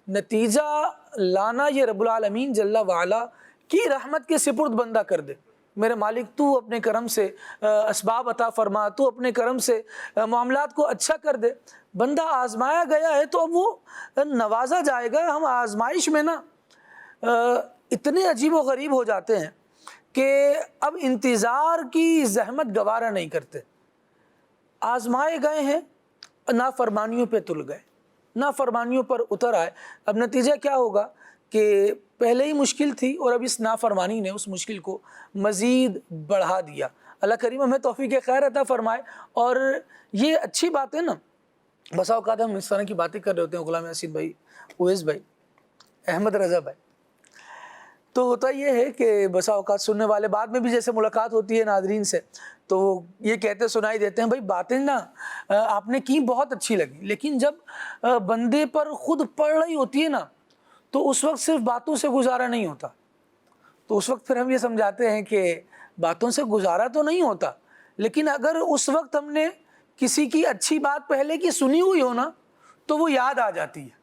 نتیجہ لانا یہ رب العالمین جل وعلا کی رحمت کے سپرد بندہ کر دے. میرے مالک تو اپنے کرم سے اسباب عطا فرما، تو اپنے کرم سے معاملات کو اچھا کر دے. بندہ آزمایا گیا ہے تو اب وہ نوازا جائے گا. ہم آزمائش میں نا اتنے عجیب و غریب ہو جاتے ہیں کہ اب انتظار کی زحمت گوارا نہیں کرتے. آزمائے گئے ہیں، نافرمانیوں پہ تل گئے، نافرمانیوں پر اتر آئے. اب نتیجہ کیا ہوگا کہ پہلے ہی مشکل تھی اور اب اس نافرمانی نے اس مشکل کو مزید بڑھا دیا. اللہ کریم ہمیں توفیق خیر عطا فرمائے. اور یہ اچھی بات ہے نا. بسا اوقات ہم اس طرح کی باتیں کر رہے ہوتے ہیں، غلام یاسین بھائی، اویس بھائی، احمد رضا بھائی، تو ہوتا یہ ہے کہ بسا اوقات سننے والے بعد میں بھی جیسے ملاقات ہوتی ہے ناظرین سے تو وہ یہ کہتے سنائی دیتے ہیں، بھائی باتیں نا آپ نے کی بہت اچھی لگی، لیکن جب بندے پر خود پڑ رہی ہوتی ہے نا تو اس وقت صرف باتوں سے گزارا نہیں ہوتا. تو اس وقت پھر ہم یہ سمجھاتے ہیں کہ باتوں سے گزارا تو نہیں ہوتا، لیکن اگر اس وقت ہم نے کسی کی اچھی بات پہلے کی سنی ہوئی ہو نا تو وہ یاد آ جاتی ہے.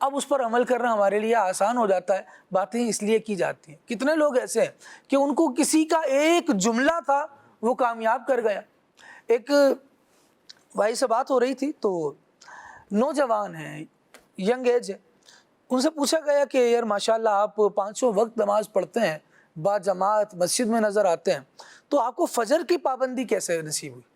اب اس پر عمل کرنا ہمارے لیے آسان ہو جاتا ہے. باتیں اس لیے کی جاتی ہیں. کتنے لوگ ایسے ہیں کہ ان کو کسی کا ایک جملہ تھا وہ کامیاب کر گیا. ایک بھائی سے بات ہو رہی تھی تو نوجوان ہیں، ینگ ایج ہے. ان سے پوچھا گیا کہ یار ماشاءاللہ آپ 5 وقت نماز پڑھتے ہیں، با جماعت مسجد میں نظر آتے ہیں، تو آپ کو فجر کی پابندی کیسے نصیب ہوئی؟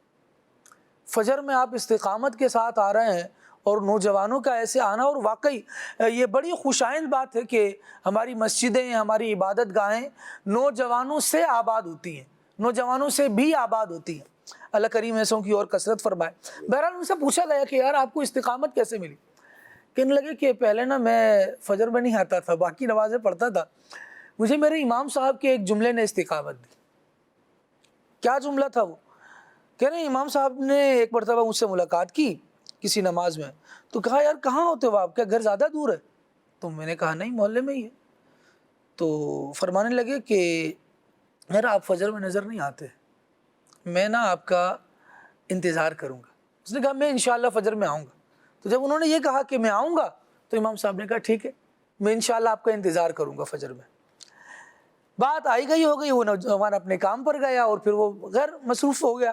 فجر میں آپ استقامت کے ساتھ آ رہے ہیں اور نوجوانوں کا ایسے آنا. اور واقعی یہ بڑی خوشائند بات ہے کہ ہماری مسجدیں، ہماری عبادت گاہیں نوجوانوں سے آباد ہوتی ہیں، نوجوانوں سے بھی آباد ہوتی ہیں. اللہ کریم ایسوں کی اور کثرت فرمائے. بہرحال ان سے پوچھا گیا کہ یار آپ کو استقامت کیسے ملی؟ کہنے لگے کہ پہلے نا میں فجر میں نہیں آتا تھا، باقی نمازیں پڑھتا تھا، مجھے میرے امام صاحب کے ایک جملے نے استقامت دی. کیا جملہ تھا وہ؟ کہہ رہے ہیں امام صاحب نے ایک مرتبہ مجھ سے ملاقات کی کسی نماز میں، تو کہا یار کہاں ہوتے ہو آپ، کیا گھر زیادہ دور ہے؟ تو میں نے کہا نہیں، محلے میں ہی ہے. تو فرمانے لگے کہ یار آپ فجر میں نظر نہیں آتے، میں نا آپ کا انتظار کروں گا. اس نے کہا میں انشاءاللہ فجر میں آؤں گا. تو جب انہوں نے یہ کہا کہ میں آؤں گا تو امام صاحب نے کہا ٹھیک ہے، میں انشاءاللہ آپ کا انتظار کروں گا فجر میں. بات آئی گئی ہو گئی، وہ نوجوان اپنے کام پر گیا اور پھر وہ غیر مصروف ہو گیا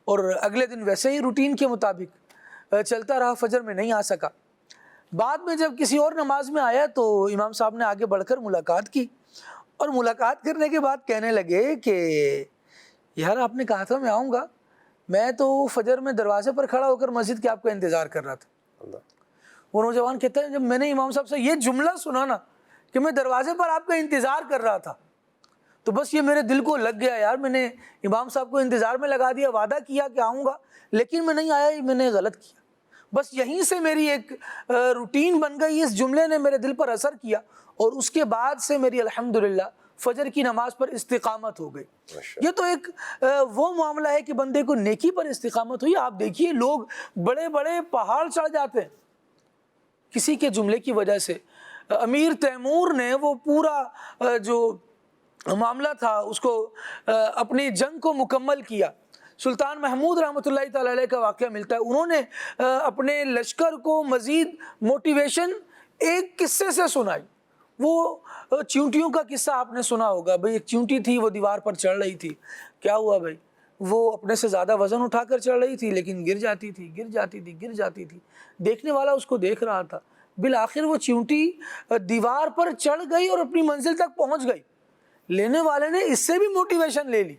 اور اگلے دن ویسے ہی روٹین کے مطابق چلتا رہا، فجر میں نہیں آ سکا. بعد میں جب کسی اور نماز میں آیا تو امام صاحب نے آگے بڑھ کر ملاقات کی اور ملاقات کرنے کے بعد کہنے لگے کہ یار آپ نے کہا تھا میں آؤں گا، میں تو فجر میں دروازے پر کھڑا ہو کر مسجد کے آپ کا انتظار کر رہا تھا. وہ نوجوان کہتا ہے جب میں نے امام صاحب سے یہ جملہ سنا نا کہ میں دروازے پر آپ کا انتظار کر رہا تھا تو بس یہ میرے دل کو لگ گیا، یار میں نے امام صاحب کو انتظار میں لگا دیا، وعدہ کیا کہ آؤں گا لیکن میں نہیں آیا، میں نے غلط کیا. بس یہیں سے میری ایک روٹین بن گئی، اس جملے نے میرے دل پر اثر کیا اور اس کے بعد سے میری الحمدللہ فجر کی نماز پر استقامت ہو گئی. یہ تو ایک وہ معاملہ ہے کہ بندے کو نیکی پر استقامت ہوئی. آپ دیکھیے لوگ بڑے بڑے پہاڑ چڑھ جاتے ہیں کسی کے جملے کی وجہ سے. امیر تیمور نے وہ پورا جو معاملہ تھا اس کو اپنی جنگ کو مکمل کیا. سلطان محمود رحمۃ اللہ تعالی علیہ کا واقعہ ملتا ہے. انہوں نے اپنے لشکر کو مزید موٹیویشن ایک قصے سے سنائی. وہ چیونٹیوں کا قصہ آپ نے سنا ہوگا. بھئی ایک چیونٹی تھی, وہ دیوار پر چڑھ رہی تھی. کیا ہوا بھائی؟ وہ اپنے سے زیادہ وزن اٹھا کر چڑھ رہی تھی لیکن گر جاتی تھی. دیکھنے والا اس کو دیکھ رہا تھا. بالآخر وہ چیونٹی دیوار پر چڑھ گئی اور اپنی منزل تک پہنچ گئی. لینے والے نے اس سے بھی موٹیویشن لے لی,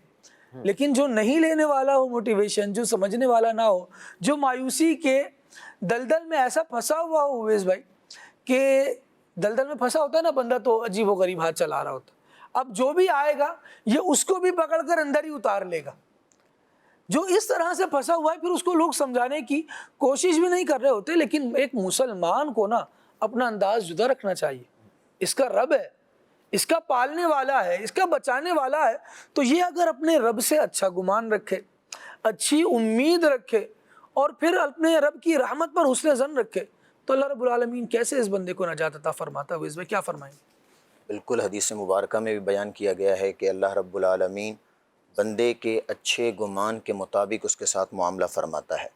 لیکن جو نہیں لینے والا ہو موٹیویشن, جو سمجھنے والا نہ ہو, جو مایوسی کے دلدل میں ایسا پھنسا ہوا ہو اویس بھائی کہ دلدل میں پھنسا ہوتا ہے نا بندہ, تو عجیب و غریب ہاتھ چلا رہا ہوتا. اب جو بھی آئے گا یہ اس کو بھی پکڑ کر اندر ہی اتار لے گا. جو اس طرح سے پھنسا ہوا ہے پھر اس کو لوگ سمجھانے کی کوشش بھی نہیں کر رہے ہوتے. لیکن ایک مسلمان کو نا اپنا انداز جدا رکھنا چاہیے. اس کا رب ہے, اس کا پالنے والا ہے, اس کا بچانے والا ہے. تو یہ اگر اپنے رب سے اچھا گمان رکھے, اچھی امید رکھے اور پھر اپنے رب کی رحمت پر حسن ظن رکھے, تو اللہ رب العالمین کیسے اس بندے کو نجات عطا فرماتا ہے. اس میں کیا فرمائیں؟ بالکل حدیث مبارکہ میں بھی بیان کیا گیا ہے کہ اللہ رب العالمین بندے کے اچھے گمان کے مطابق اس کے ساتھ معاملہ فرماتا ہے.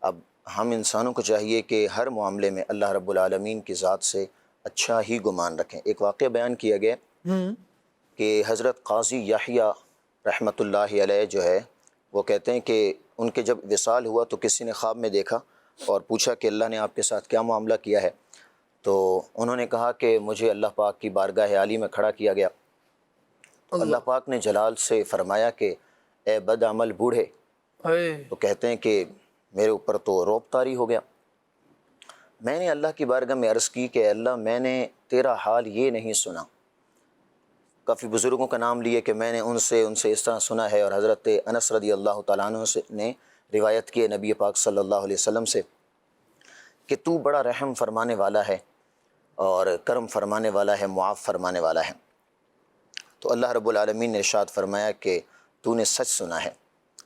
اب ہم انسانوں کو چاہیے کہ ہر معاملے میں اللہ رب العالمین کی ذات سے اچھا ہی گمان رکھیں. ایک واقعہ بیان کیا گیا کہ حضرت قاضی یحییٰ رحمۃ اللہ علیہ جو ہے وہ کہتے ہیں کہ ان کے جب وصال ہوا تو کسی نے خواب میں دیکھا اور پوچھا کہ اللہ نے آپ کے ساتھ کیا معاملہ کیا ہے. تو انہوں نے کہا کہ مجھے اللہ پاک کی بارگاہ عالی میں کھڑا کیا گیا. تو اللہ پاک نے جلال سے فرمایا کہ اے بد عمل بوڑھے. تو کہتے ہیں کہ میرے اوپر تو روب طاری ہو گیا. میں نے اللہ کی بارگاہ میں عرض کی کہ اللہ میں نے تیرا حال یہ نہیں سنا. کافی بزرگوں کا نام لیے کہ میں نے ان سے اس طرح سنا ہے, اور حضرت انس رضی اللہ تعالیٰ عنہ سے نے روایت کی نبی پاک صلی اللہ علیہ وسلم سے کہ تو بڑا رحم فرمانے والا ہے اور کرم فرمانے والا ہے, معاف فرمانے والا ہے. تو اللہ رب العالمین نے ارشاد فرمایا کہ تو نے سچ سنا ہے,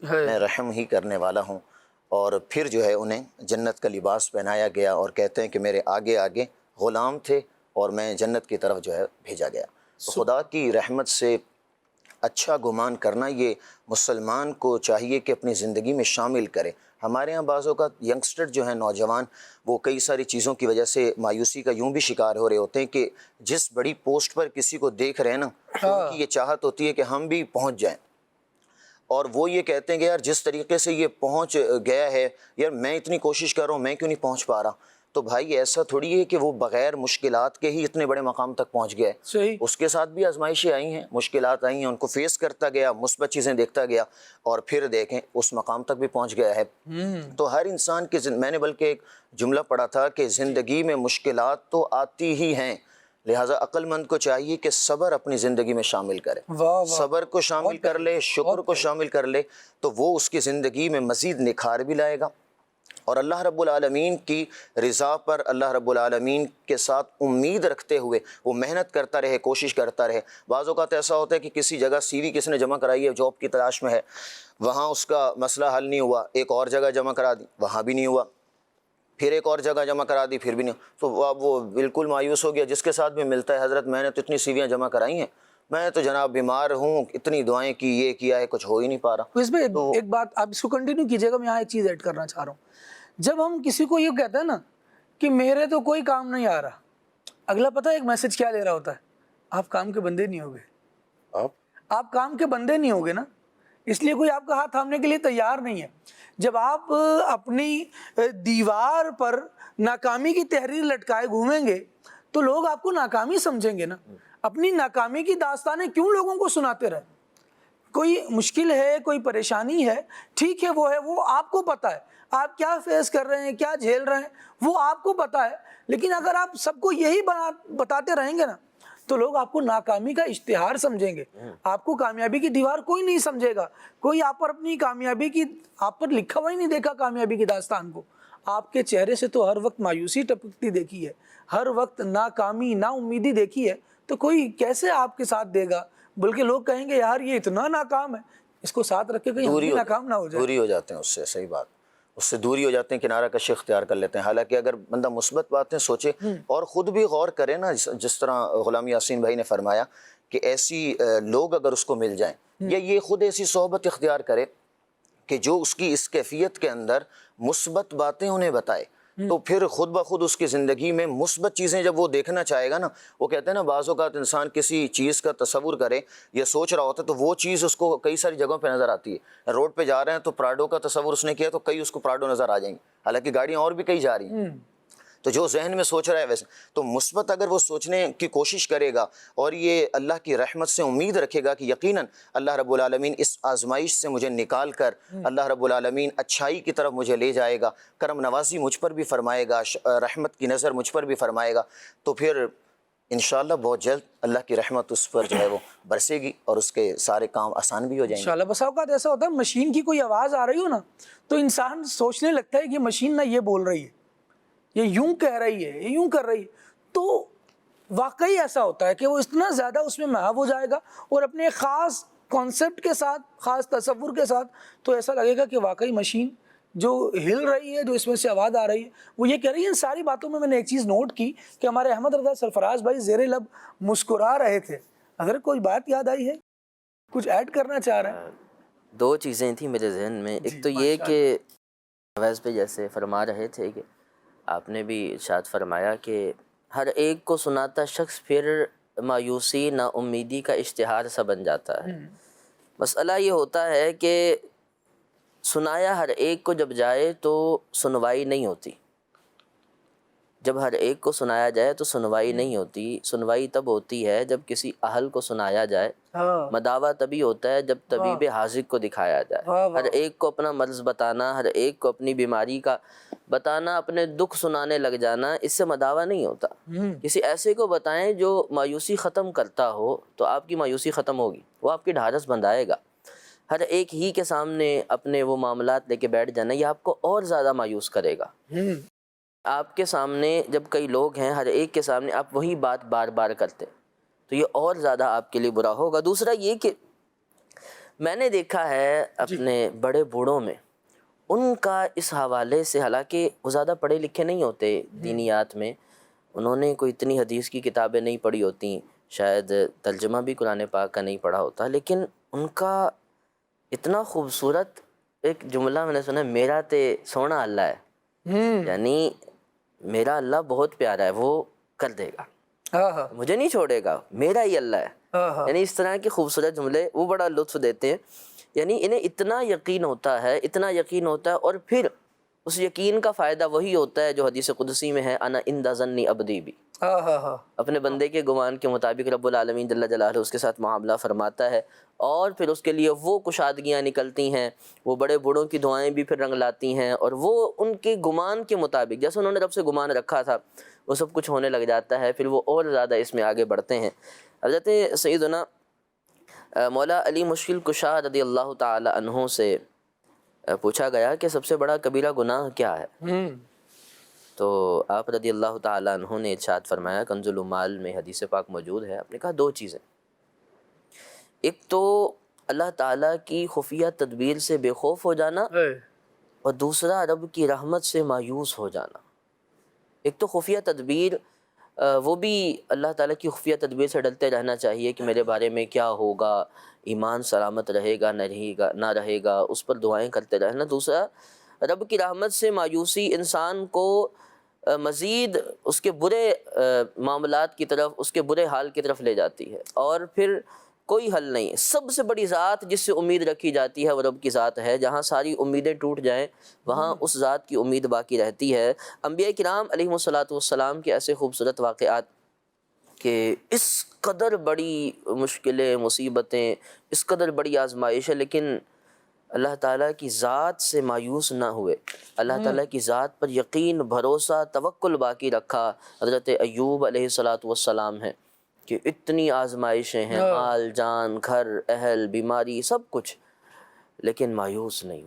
میں رحم ہی کرنے والا ہوں. اور پھر جو ہے انہیں جنت کا لباس پہنایا گیا اور کہتے ہیں کہ میرے آگے آگے غلام تھے اور میں جنت کی طرف جو ہے بھیجا گیا. تو خدا کی رحمت سے اچھا گمان کرنا یہ مسلمان کو چاہیے کہ اپنی زندگی میں شامل کرے. ہمارے ہاں بعضوں کا ینگسٹر جو ہیں نوجوان, وہ کئی ساری چیزوں کی وجہ سے مایوسی کا یوں بھی شکار ہو رہے ہوتے ہیں کہ جس بڑی پوسٹ پر کسی کو دیکھ رہے ہیں نا, ان کی یہ چاہت ہوتی ہے کہ ہم بھی پہنچ جائیں, اور وہ یہ کہتے ہیں کہ یار جس طریقے سے یہ پہنچ گیا ہے یار میں اتنی کوشش کر رہا ہوں, میں کیوں نہیں پہنچ پا رہا. تو بھائی ایسا تھوڑی ہے کہ وہ بغیر مشکلات کے ہی اتنے بڑے مقام تک پہنچ گیا ہے. صحیح. اس کے ساتھ بھی آزمائشیں آئی ہیں, مشکلات آئی ہیں, ان کو فیس کرتا گیا, مثبت چیزیں دیکھتا گیا, اور پھر دیکھیں اس مقام تک بھی پہنچ گیا ہے. تو ہر انسان کے میں نے بلکہ ایک جملہ پڑھا تھا کہ زندگی میں مشکلات تو آتی ہی ہیں, لہٰذا عقل مند کو چاہیے کہ صبر اپنی زندگی میں شامل کرے. صبر کو شامل کر لے, شکر کو شامل کر لے, تو وہ اس کی زندگی میں مزید نکھار بھی لائے گا. اور اللہ رب العالمین کی رضا پر, اللہ رب العالمین کے ساتھ امید رکھتے ہوئے وہ محنت کرتا رہے, کوشش کرتا رہے. بعض اوقات ایسا ہوتا ہے کہ کسی جگہ سی وی کسی نے جمع کرائی ہے, جاب کی تلاش میں ہے, وہاں اس کا مسئلہ حل نہیں ہوا, ایک اور جگہ جمع کرا دی, وہاں بھی نہیں ہوا, پھر ایک اور جگہ جمع کرا دی, پھر بھی نہیں. تو اب وہ بالکل مایوس ہو گیا. جس کے ساتھ بھی ملتا ہے, حضرت میں نے تو اتنی سیویاں جمع کرائی ہیں, میں تو جناب بیمار ہوں, اتنی دعائیں کی, یہ کیا ہے, کچھ ہو ہی نہیں پا رہا. اس میں ایک بات آپ اس کو کنٹینیو کیجیے گا, میں یہاں ایک چیز ایڈ کرنا چاہ رہا ہوں. جب ہم کسی کو یہ کہتے ہیں نا کہ میرے تو کوئی کام نہیں آ رہا, اگلا پتہ ایک میسج کیا لے رہا ہوتا ہے, آپ کام کے بندے نہیں ہوگے. آپ کام کے بندے نہیں ہوگے نا, اس لیے کوئی آپ کا ہاتھ تھامنے کے لیے تیار نہیں ہے. جب آپ اپنی دیوار پر ناکامی کی تحریر لٹکائے گھومیں گے تو لوگ آپ کو ناکامی سمجھیں گے نا. اپنی ناکامی کی داستانیں کیوں لوگوں کو سناتے رہے؟ کوئی مشکل ہے, کوئی پریشانی ہے, ٹھیک ہے, وہ آپ کو پتہ ہے, آپ کیا فیس کر رہے ہیں, کیا جھیل رہے ہیں, وہ آپ کو پتہ ہے. لیکن اگر آپ سب کو یہی بتاتے رہیں گے نا تو لوگ آپ کو ناکامی کا اشتہار سمجھیں گے, آپ کو کامیابی کی دیوار کوئی نہیں سمجھے گا. کوئی آپ پر اپنی کامیابی کی, آپ پر لکھا ہوا ہی نہیں دیکھا کامیابی کی داستان کو. آپ کے چہرے سے تو ہر وقت مایوسی ٹپکتی دیکھی ہے, ہر وقت ناکامی, نا امیدی دیکھی ہے, تو کوئی کیسے آپ کے ساتھ دے گا بلکہ لوگ کہیں گے یار یہ اتنا ناکام ہے، اس کو ساتھ رکھ کے کہیں ہم بھی ناکام نہ ہو جائے. دوری ہو جاتے ہیں اس سے، صحیح بات، اس سے دوری ہو جاتے ہیں، کنارہ کشی اختیار کر لیتے ہیں. حالانکہ اگر بندہ مثبت باتیں سوچے اور خود بھی غور کرے نا، جس طرح غلام یاسین بھائی نے فرمایا کہ ایسی لوگ اگر اس کو مل جائیں یا یہ خود ایسی صحبت اختیار کرے کہ جو اس کی اس کیفیت کے اندر مثبت باتیں انہیں بتائے، تو پھر خود بخود اس کی زندگی میں مثبت چیزیں جب وہ دیکھنا چاہے گا نا، وہ کہتے ہیں نا بعض اوقات انسان کسی چیز کا تصور کرے یا سوچ رہا ہوتا ہے تو وہ چیز اس کو کئی ساری جگہوں پہ نظر آتی ہے. روڈ پہ جا رہے ہیں تو پراڈو کا تصور اس نے کیا تو کئی اس کو پراڈو نظر آ جائیں گی، حالانکہ گاڑیاں اور بھی کئی جا رہی ہیں. تو جو ذہن میں سوچ رہا ہے ویسے تو مثبت اگر وہ سوچنے کی کوشش کرے گا اور یہ اللہ کی رحمت سے امید رکھے گا کہ یقیناً اللہ رب العالمین اس آزمائش سے مجھے نکال کر اللہ رب العالمین اچھائی کی طرف مجھے لے جائے گا، کرم نوازی مجھ پر بھی فرمائے گا، رحمت کی نظر مجھ پر بھی فرمائے گا، تو پھر انشاءاللہ بہت جلد اللہ کی رحمت اس پر جو ہے وہ برسے گی اور اس کے سارے کام آسان بھی ہو جائیں گے. انشاءاللہ. بس اوقات ایسا ہوتا ہے مشین کی کوئی آواز آ رہی ہو نا تو انسان سوچنے لگتا ہے کہ مشین نہ یہ بول رہی ہے، یہ یوں کہہ رہی ہے، یہ یوں کر رہی ہے. تو واقعی ایسا ہوتا ہے کہ وہ اتنا زیادہ اس میں محو ہو جائے گا اور اپنے خاص کانسیپٹ کے ساتھ، خاص تصور کے ساتھ، تو ایسا لگے گا کہ واقعی مشین جو ہل رہی ہے، جو اس میں سے آواز آ رہی ہے وہ یہ کہہ رہی ہے. ان ساری باتوں میں نے ایک چیز نوٹ کی کہ ہمارے احمد رضا سرفراز بھائی زیر لب مسکرا رہے تھے. اگر کوئی بات یاد آئی ہے، کچھ ایڈ کرنا چاہ رہے ہیں؟ دو چیزیں تھیں میرے ذہن میں. ایک تو یہ کہ ویس پہ جیسے فرما رہے تھے کہ آپ نے بھی ارشاد فرمایا کہ ہر ایک کو سناتا شخص پھر مایوسی نا امیدی کا اشتہار سا بن جاتا ہے. مسئلہ یہ ہوتا ہے کہ سنایا ہر ایک کو جب جائے تو سنوائی نہیں ہوتی. جب ہر ایک کو سنایا جائے تو سنوائی نہیں ہوتی. سنوائی تب ہوتی ہے جب کسی اہل کو سنایا جائے. مداوع تبھی ہوتا ہے جب طبیب حاذق کو دکھایا جائے. ہر ایک کو اپنا مرض بتانا، ہر ایک کو اپنی بیماری کا بتانا، اپنے دکھ سنانے لگ جانا، اس سے مداوع نہیں ہوتا. کسی ایسے کو بتائیں جو مایوسی ختم کرتا ہو تو آپ کی مایوسی ختم ہوگی، وہ آپ کی ڈھارس بندھائے گا. ہر ایک ہی کے سامنے اپنے وہ معاملات لے کے بیٹھ جانا، یہ آپ کو اور زیادہ مایوس کرے گا. آپ کے سامنے جب کئی لوگ ہیں، ہر ایک کے سامنے آپ وہی بات بار بار کرتے تو یہ اور زیادہ آپ کے لیے برا ہوگا. دوسرا یہ کہ میں نے دیکھا ہے اپنے بڑے بوڑھوں میں، ان کا اس حوالے سے، حالانکہ وہ زیادہ پڑھے لکھے نہیں ہوتے دینیات میں، انہوں نے کوئی اتنی حدیث کی کتابیں نہیں پڑھی ہوتی، شاید ترجمہ بھی قرآن پاک کا نہیں پڑھا ہوتا، لیکن ان کا اتنا خوبصورت ایک جملہ میں نے سنا ہے، میرا تے سونا اللہ ہے. یعنی میرا اللہ بہت پیارا ہے، وہ کر دے گا، مجھے نہیں چھوڑے گا، میرا ہی اللہ ہے. یعنی اس طرح کے خوبصورت جملے وہ بڑا لطف دیتے ہیں. یعنی انہیں اتنا یقین ہوتا ہے، اتنا یقین ہوتا ہے، اور پھر اس یقین کا فائدہ وہی ہوتا ہے جو حدیث قدسی میں ہے، انا عند ظن عبدی بی. اپنے بندے کے گمان کے مطابق رب العالمین جل جلالہ اس کے ساتھ معاملہ فرماتا ہے، اور پھر اس کے لیے وہ کشادگیاں نکلتی ہیں، وہ بڑے بوڑھوں کی دعائیں بھی پھر رنگ لاتی ہیں، اور وہ ان کے گمان کے مطابق جیسے انہوں نے رب سے گمان رکھا تھا وہ سب کچھ ہونے لگ جاتا ہے. پھر وہ اور زیادہ اس میں آگے بڑھتے ہیں. حضرت سیدنا مولا علی مشکل کشا رضی اللہ تعالی عنہ سے پوچھا گیا کہ سب سے بڑا کبیرہ گناہ کیا ہے؟ تو آپ رضی اللہ تعالی عنہ نے ارشاد فرمایا، کنز العمال میں حدیث پاک موجود ہے، آپ نے کہا دو چیزیں، ایک تو اللہ تعالیٰ کی خفیہ تدبیر سے بے خوف ہو جانا، اور دوسرا رب کی رحمت سے مایوس ہو جانا. ایک تو خفیہ تدبیر، وہ بھی اللہ تعالیٰ کی خفیہ تدبیر سے ڈرتے رہنا چاہیے کہ میرے بارے میں کیا ہوگا، ایمان سلامت رہے گا نہ رہے گا، اس پر دعائیں کرتے رہنا. دوسرا رب کی رحمت سے مایوسی انسان کو مزید اس کے برے معاملات کی طرف، اس کے برے حال کی طرف لے جاتی ہے، اور پھر کوئی حل نہیں. سب سے بڑی ذات جس سے امید رکھی جاتی ہے وہ رب کی ذات ہے. جہاں ساری امیدیں ٹوٹ جائیں وہاں اس ذات کی امید باقی رہتی ہے. انبیاء کرام علیہم الصلاۃ والسلام کے ایسے خوبصورت واقعات کہ اس قدر بڑی مشکلیں، مصیبتیں، اس قدر بڑی آزمائش ہے، لیکن اللہ تعالیٰ کی ذات سے مایوس نہ ہوئے، اللہ تعالیٰ کی ذات پر یقین، بھروسہ، توکل باقی رکھا. حضرت ایوب علیہ الصلاۃ والسلام ہیں کہ اتنی آزمائشیں ہیں، مال، جان، گھر، اہل، بیماری، سب کچھ، لیکن مایوس نہیں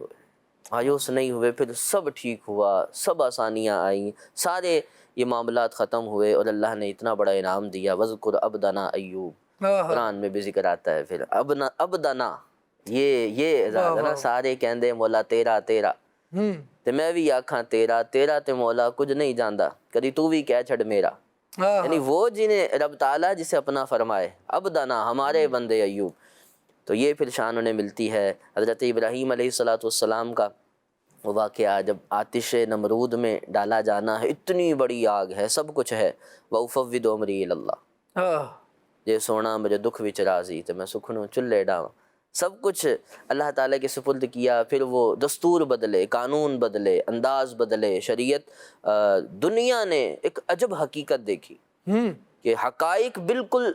ہوئے. پھر سب ٹھیک ہوا، سب آسانیاں آئیں، سارے یہ معاملات ختم ہوئے، اور اللہ نے اتنا بڑا انعام دیا. وَاذْكُرْ عَبْدَنَا ایوب قرآن میں بھی ذکر آتا ہے. پھر ابدنا یہ اعزاز ہے نا, سارے کہندے مولا تیرا تیرا تے میں بھی آکھاں تیرا تیرا تے مولا کچھ نہیں جاندا, کدی تو بھی کہہ چھڑ میرا. یعنی وہ جنہیں رب تعالیٰ جسے اپنا فرمائے, ابدنا ہمارے بندے ایوب. تو یہ پھر شان انہیں ملتی ہے. حضرت ابراہیم علیہ السلام کا وہ واقعہ, جب آتش نمرود میں ڈالا جانا ہے, اتنی بڑی آگ ہے, سب کچھ ہے, وَأُفَوِّضُ أَمْرِي إِلَى اللَّهِ, جے سونا مجھے دکھ وچ راضی تے میں سکھنوں چلے ڈاواں. سب کچھ اللہ تعالیٰ کے سپرد کیا. پھر وہ دستور بدلے, قانون بدلے, انداز بدلے, شریعت. دنیا نے ایک عجب حقیقت دیکھی کہ حقائق بالکل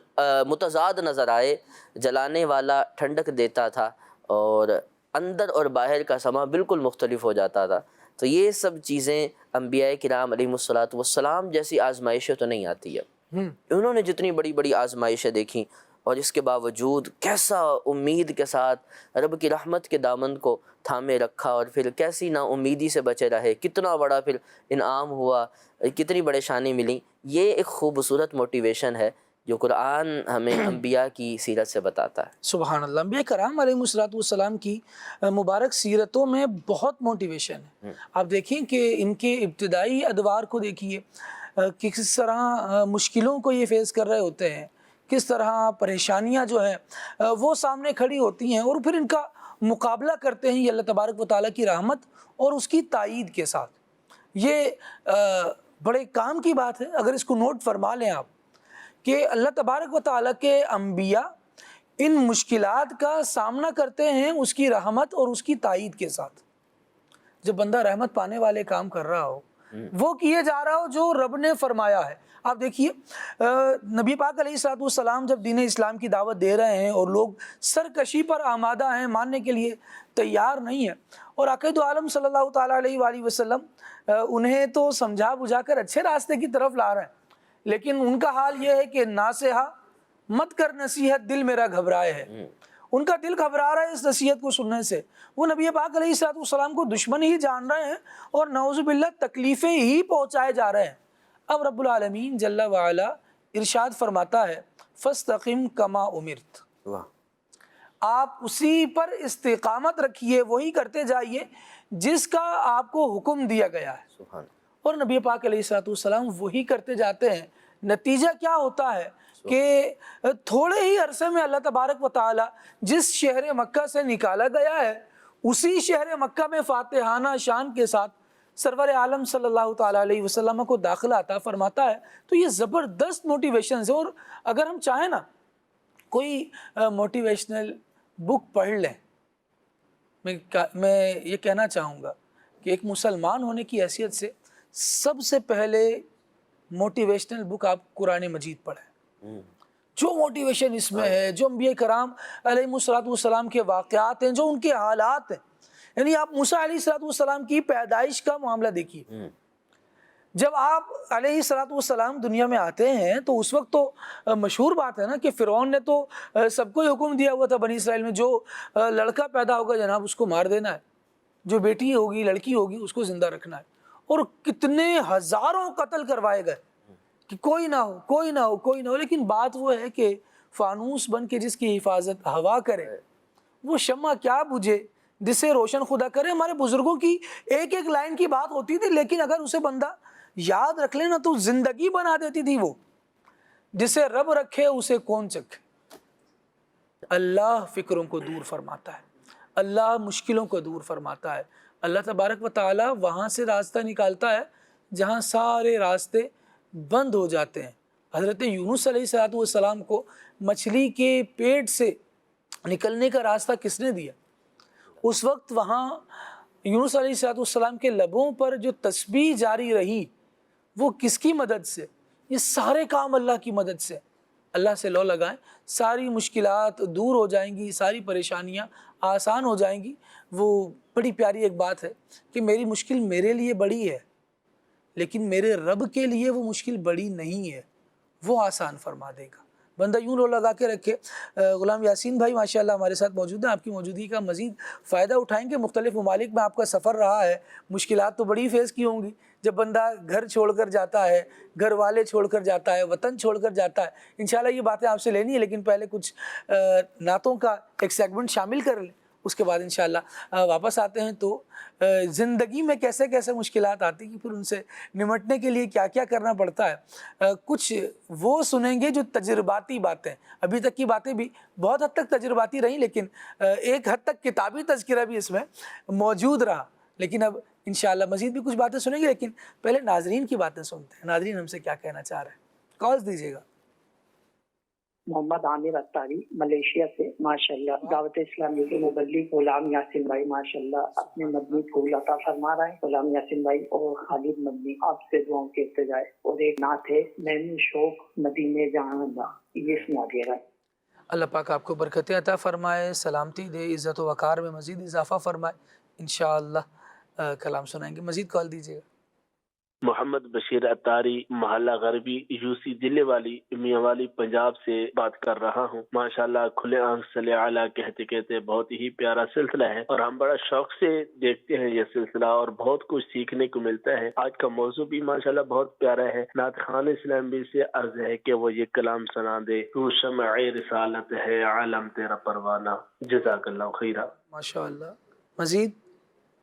متضاد نظر آئے. جلانے والا ٹھنڈک دیتا تھا اور اندر اور باہر کا سما بالکل مختلف ہو جاتا تھا. تو یہ سب چیزیں انبیاء کرام علیہ الصلوۃ جیسی آزمائشیں تو نہیں آتی ہے. انہوں نے جتنی بڑی بڑی آزمائشیں دیکھیں اور اس کے باوجود کیسا امید کے ساتھ رب کی رحمت کے دامن کو تھامے رکھا, اور پھر کیسی نا امیدی سے بچے رہے, کتنا بڑا پھر انعام ہوا, کتنی بڑے شانیں ملیں. یہ ایک خوبصورت موٹیویشن ہے جو قرآن ہمیں انبیاء کی سیرت سے بتاتا ہے. سبحان اللہ. انبیاء کرام علیہ السلام کی مبارک سیرتوں میں بہت موٹیویشن ہے. آپ دیکھیں کہ ان کے ابتدائی ادوار کو دیکھیے کہ کس طرح مشکلوں کو یہ فیس کر رہے ہوتے ہیں, کس طرح پریشانیاں جو ہیں وہ سامنے کھڑی ہوتی ہیں, اور پھر ان کا مقابلہ کرتے ہیں یہ اللہ تبارک و تعالیٰ کی رحمت اور اس کی تائید کے ساتھ. یہ بڑے کام کی بات ہے. اگر اس کو نوٹ فرما لیں آپ کہ اللہ تبارک و تعالیٰ کے انبیاء ان مشکلات کا سامنا کرتے ہیں اس کی رحمت اور اس کی تائید کے ساتھ. جب بندہ رحمت پانے والے کام کر رہا ہو, وہ کیے جا رہا ہو جو رب نے فرمایا ہے. آپ دیکھیے نبی پاک علیہ السلام جب دین اسلام کی دعوت دے رہے ہیں اور لوگ سرکشی پر آمادہ ہیں, ماننے کے لیے تیار نہیں ہیں, اور عقید عالم صلی اللہ تعالیٰ علیہ وآلہ وسلم انہیں تو سمجھا بجھا کر اچھے راستے کی طرف لا رہے ہیں, لیکن ان کا حال یہ ہے کہ ناصحہ مت کر نصیحت, دل میرا گھبرائے ہے. ان کا دل گھبرا رہا ہے اس نصیحت کو سننے سے. وہ نبی پاک علیہ السلام کو دشمن ہی جان رہے ہیں اور نعوذ باللہ تکلیفیں ہی پہنچائے جا رہے ہیں. اب رب العالمین جل وعلا ارشاد فرماتا ہے فاستقم کما امرت, آپ اسی پر استقامت رکھیے, وہی کرتے جائیے جس کا آپ کو حکم دیا گیا ہے. اور نبی پاک علیہ السلام وہی کرتے جاتے ہیں. نتیجہ کیا ہوتا ہے کہ تھوڑے ہی عرصے میں اللہ تبارک و تعالی جس شہر مکہ سے نکالا گیا ہے اسی شہر مکہ میں فاتحانہ شان کے ساتھ سرور عالم صلی اللہ تعالیٰ علیہ وسلم کو داخلہ عطا فرماتا ہے. تو یہ زبردست موٹیویشنز ہیں. اور اگر ہم چاہیں نا کوئی موٹیویشنل بک پڑھ لیں, میں یہ کہنا چاہوں گا کہ ایک مسلمان ہونے کی حیثیت سے سب سے پہلے موٹیویشنل بک آپ قرآن مجید پڑھیں. جو موٹیویشن اس میں ہے, جو انبیاء کرام علیہ السلام کے واقعات ہیں, جو ان کے حالات ہیں. یعنی آپ موسیٰ علیہ السلام کی پیدائش کا معاملہ دیکھیے. جب آپ علیہ السلام دنیا میں آتے ہیں تو اس وقت تو مشہور بات ہے نا کہ فرعون نے تو سب کو حکم دیا ہوا تھا بنی اسرائیل میں, جو لڑکا پیدا ہوگا جناب اس کو مار دینا ہے, جو بیٹی ہوگی لڑکی ہوگی اس کو زندہ رکھنا ہے. اور کتنے ہزاروں قتل کروائے گئے کہ کوئی نہ ہو کوئی نہ ہو کوئی نہ ہو. لیکن بات وہ ہے کہ فانوس بن کے جس کی حفاظت ہوا کرے وہ شمع کیا بجھے جس سے روشن خدا کرے. ہمارے بزرگوں کی ایک ایک لائن کی بات ہوتی تھی, لیکن اگر اسے بندہ یاد رکھ لینا تو زندگی بنا دیتی تھی. وہ جسے رب رکھے اسے کون چکھے. اللہ فکروں کو دور فرماتا ہے, اللہ مشکلوں کو دور فرماتا ہے. اللہ تبارک و تعالی وہاں سے راستہ نکالتا ہے جہاں سارے راستے بند ہو جاتے ہیں. حضرت یونس علیہ السلام کو مچھلی کے پیٹ سے نکلنے کا راستہ کس نے دیا؟ اس وقت وہاں یونس علیہ السلام کے لبوں پر جو تسبیح جاری رہی وہ کس کی مدد سے؟ یہ سارے کام اللہ کی مدد سے. اللہ سے لو لگائیں, ساری مشکلات دور ہو جائیں گی, ساری پریشانیاں آسان ہو جائیں گی. وہ بڑی پیاری ایک بات ہے کہ میری مشکل میرے لیے بڑی ہے لیکن میرے رب کے لیے وہ مشکل بڑی نہیں ہے, وہ آسان فرما دے گا. بندہ یوں رو لگا کے رکھے۔ غلام یاسین بھائی ماشاءاللہ ہمارے ساتھ موجود ہیں، آپ کی موجودگی کا مزید فائدہ اٹھائیں گے۔ مختلف ممالک میں آپ کا سفر رہا ہے، مشکلات تو بڑی فیس کی ہوں گی جب بندہ گھر چھوڑ کر جاتا ہے، گھر والے چھوڑ کر جاتا ہے، وطن چھوڑ کر جاتا ہے۔ انشاءاللہ یہ باتیں آپ سے لینی ہے، لیکن پہلے کچھ نعتوں کا ایک سیگمنٹ شامل کر لیں، اس کے بعد انشاءاللہ واپس آتے ہیں۔ تو زندگی میں کیسے کیسے مشکلات آتی ہیں، پھر ان سے نمٹنے کے لیے کیا کیا کرنا پڑتا ہے، کچھ وہ سنیں گے جو تجرباتی باتیں، ابھی تک کی باتیں بھی بہت حد تک تجرباتی رہیں، لیکن ایک حد تک کتابی تذکرہ بھی اس میں موجود رہا۔ لیکن اب انشاءاللہ مزید بھی کچھ باتیں سنیں گے، لیکن پہلے ناظرین کی باتیں سنتے ہیں۔ ناظرین ہم سے کیا کہنا چاہ رہے ہیں، کالز دیجیے گا۔ محمد عامر اتاری ملیشیا سے، ماشاءاللہ دعوت اسلامی کے مبلغ غلام یاسین بھائی ماشاءاللہ اپنے مدنی پھول عطا فرما رہے ہیں۔ غلام یاسین بھائی اور خالد مدنی آپ سے دعاؤں کے ارتجاء، اور ایک نعت ہے میں شوق مدینے جہاں دا، یہ سنا دے رہا ہے۔ اللہ پاک آپ کو برکتیں عطا فرمائے، سلامتی دے، عزت و وقار میں مزید اضافہ فرمائے۔ انشاءاللہ کلام سنائیں گے، مزید کال دیجیے گا۔ محمد بشیر اتاری محلہ غربی یوسی ضلع والی میاں والی پنجاب سے بات کر رہا ہوں۔ ماشاءاللہ کھلے آنکھ صلی اعلیٰ کہتے کہتے بہت ہی پیارا سلسلہ ہے، اور ہم بڑا شوق سے دیکھتے ہیں یہ سلسلہ، اور بہت کچھ سیکھنے کو ملتا ہے۔ آج کا موضوع بھی ماشاءاللہ بہت پیارا ہے۔ نعت خوان اسلام بھی سے عرض ہے کہ وہ یہ کلام سنا دے، تو شمع رسالت ہے عالم تیرا پروانہ۔ جزاک اللہ خیرہ۔ ماشاءاللہ مزید۔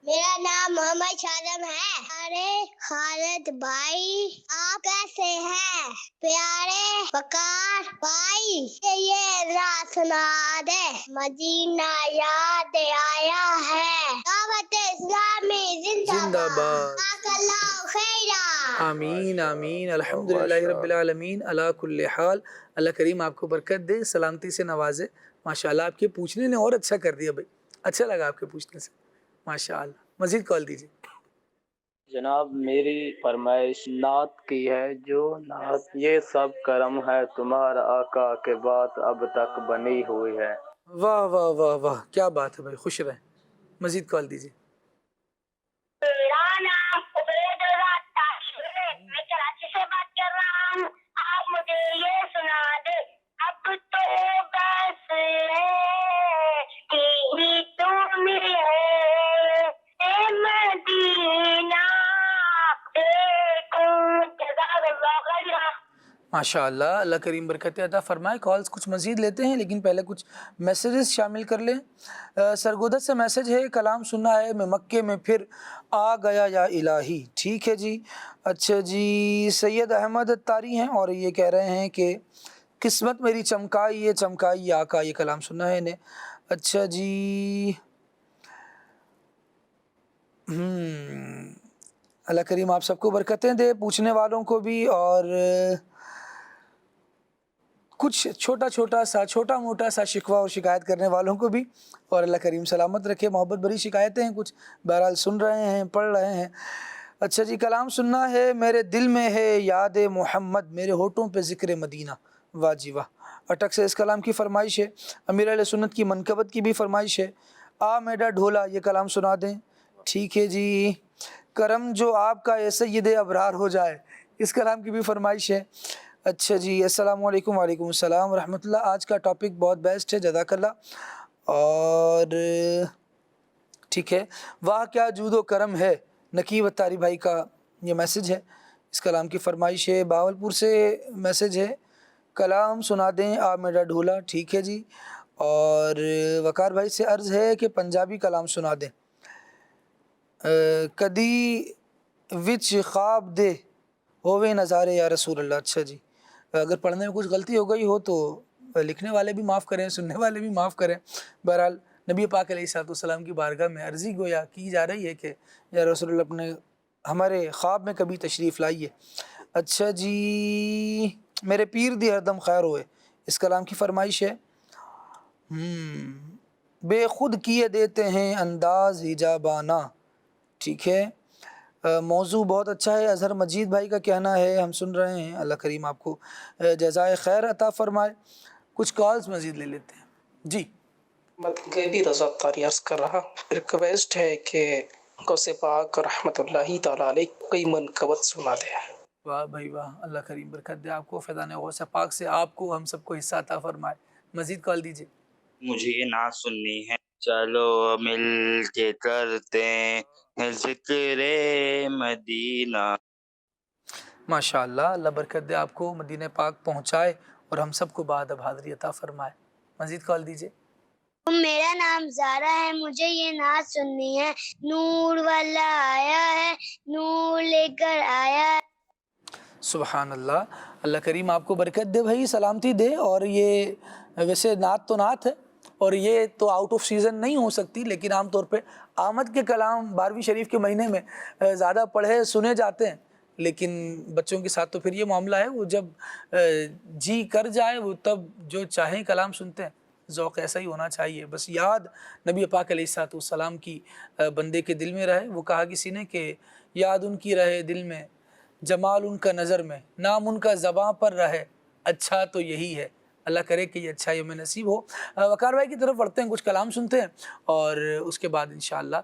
میرا نام محمد شادم ہے۔ ارے خالد بھائی آپ کیسے ہیں؟ پیارے وقار بھائی یہ رات سنا دے، مدینہ یاد آیا ہے، دعوت اسلامی زندہ باد، جزاک اللہ خیرہ۔ آمین آمین، الحمدللہ رب العالمین علی کل حال۔ اللہ کریم آپ کو برکت دے، سلامتی سے نوازے۔ ماشاءاللہ آپ کے پوچھنے نے اور اچھا کر دیا بھائی، اچھا لگا آپ کے پوچھنے سے، ماشاءاللہ۔ مزید کال دیجیے۔ جناب میری فرمائش نعت کی ہے، جو نعت یہ سب کرم ہے تمہارا آقا کے بات اب تک بنی ہوئی ہے۔ واہ واہ واہ واہ، کیا بات ہے بھائی، خوش رہیں۔ مزید کال دیجیے۔ میرا نام عبید اللہ تاشر ہے، میں کراچی سے بات کر رہا ہوں۔ آپ مجھے یہ سنا دے، اب تو بس ہے تیری تم ہے اے مدینہ دیکھوں، جزاک اللہ خیرہ۔ ماشاءاللہ، اللہ کریم برکت عطا فرمائے۔ کالز کچھ مزید لیتے ہیں، لیکن پہلے کچھ میسیجز شامل کر لیں۔ سرگودت سے میسیج ہے، کلام سننا ہے میں مکے میں پھر آ گیا یا الہی۔ ٹھیک ہے جی، اچھا جی۔ سید احمد اتاری ہیں اور یہ کہہ رہے ہیں کہ قسمت میری چمکائی ہے چمکائی آقا، یہ کلام سننا ہے انہیں۔ اچھا جی، اللہ کریم آپ سب کو برکتیں دے، پوچھنے والوں کو بھی، اور کچھ چھوٹا موٹا سا شکوہ اور شکایت کرنے والوں کو بھی، اور اللہ کریم سلامت رکھے۔ محبت بھری شکایتیں ہیں کچھ، بہرحال سن رہے ہیں، پڑھ رہے ہیں۔ اچھا جی، کلام سننا ہے میرے دل میں ہے یاد محمد، میرے ہونٹوں پہ ذکر مدینہ۔ واہ جی واہ، اٹک سے اس کلام کی فرمائش ہے۔ امیر علیہ سنت کی منقبت کی بھی فرمائش ہے۔ آ میڈا ڈھولا، یہ کلام سنا دیں۔ ٹھیک ہے جی۔ کرم جو آپ کا اے سید ابرار ہو جائے، اس کلام کی بھی فرمائش ہے۔ اچھا جی، السلام علیکم۔ وعلیکم السلام ورحمۃ اللہ۔ آج کا ٹاپک بہت بیسٹ ہے، جزاک اللہ۔ اور ٹھیک ہے، واہ کیا جود و کرم ہے، نقیب اتاری بھائی کا یہ میسج ہے، اس کلام کی فرمائش ہے۔ باولپور سے میسج ہے، کلام سنا دیں آ میرا ڈھولا۔ ٹھیک ہے جی۔ اور وقار بھائی سے عرض ہے کہ پنجابی کلام سنا دیں، کدی وچ خواب دے ہووے نظارے یا رسول اللہ۔ اچھا جی، اگر پڑھنے میں کچھ غلطی ہو گئی ہو تو لکھنے والے بھی معاف کریں، سننے والے بھی معاف کریں۔ بہرحال نبی پاک علیہ السلام کی بارگاہ میں عرضی گویا کی جا رہی ہے کہ یا رسول اللہ اپنے ہمارے خواب میں کبھی تشریف لائیے۔ اچھا جی، میرے پیر دی ہردم خیر ہوئے، اس کلام کی فرمائش ہے۔ بے خود کیے دیتے ہیں انداز حجابانہ۔ ٹھیک ہے، موضوع بہت اچھا ہے، اظہر مجید بھائی کا کہنا ہے، ہم سن رہے ہیں، اللہ کریم آپ کو جزائے خیر عطا فرمائے۔ کچھ کالز مزید لے لیتے ہیں جی۔ غیبی رضا تاری عرض کر رہا، ریکویسٹ ہے کہ غوث پاک رحمۃ اللہ تعالیٰ علیہ کئی منقبت سنا دے۔ واہ بھائی واہ، اللہ کریم برکت دے آپ کو، فیضان غوث پاک سے آپ کو ہم سب کو حصہ عطا فرمائے۔ مزید کال دیجیے۔ مجھے یہ نعت سننی ہے، چلو مل کے کرتے ہیں ذکر مدینہ۔ ماشاء اللہ، اللہ برکت دے آپ کو، مدینہ پاک پہنچائے اور ہم سب کو بعد اب حاضری عطا فرمائے۔ مزید کال دیجیے۔ میرا نام زارا ہے، مجھے یہ نعت سننی ہے، نور والا آیا ہے، نور لے کر آیا ہے۔ سبحان اللہ، اللہ کریم آپ کو برکت دے بھائی، سلامتی دے۔ اور یہ ویسے نعت تو نعت ہے، اور یہ تو آؤٹ آف سیزن نہیں ہو سکتی، لیکن عام طور پہ آمد کے کلام 12ویں شریف کے مہینے میں زیادہ پڑھے سنے جاتے ہیں، لیکن بچوں کے ساتھ تو پھر یہ معاملہ ہے، وہ جب جی کر جائے وہ تب جو چاہیں کلام سنتے ہیں۔ ذوق ایسا ہی ہونا چاہیے، بس یاد نبی پاک علیہ السلام کی بندے کے دل میں رہے۔ وہ کہا کسی نے کہ یاد ان کی رہے دل میں، جمال ان کا نظر میں، نام ان کا زباں پر رہے، اچھا تو یہی ہے۔ اللہ کرے کہ یہ اچھا یوم نصیب ہو۔ وقار بھائی کی طرف بڑھتے ہیں، کچھ کلام سنتے ہیں، اور اس کے بعد انشاءاللہ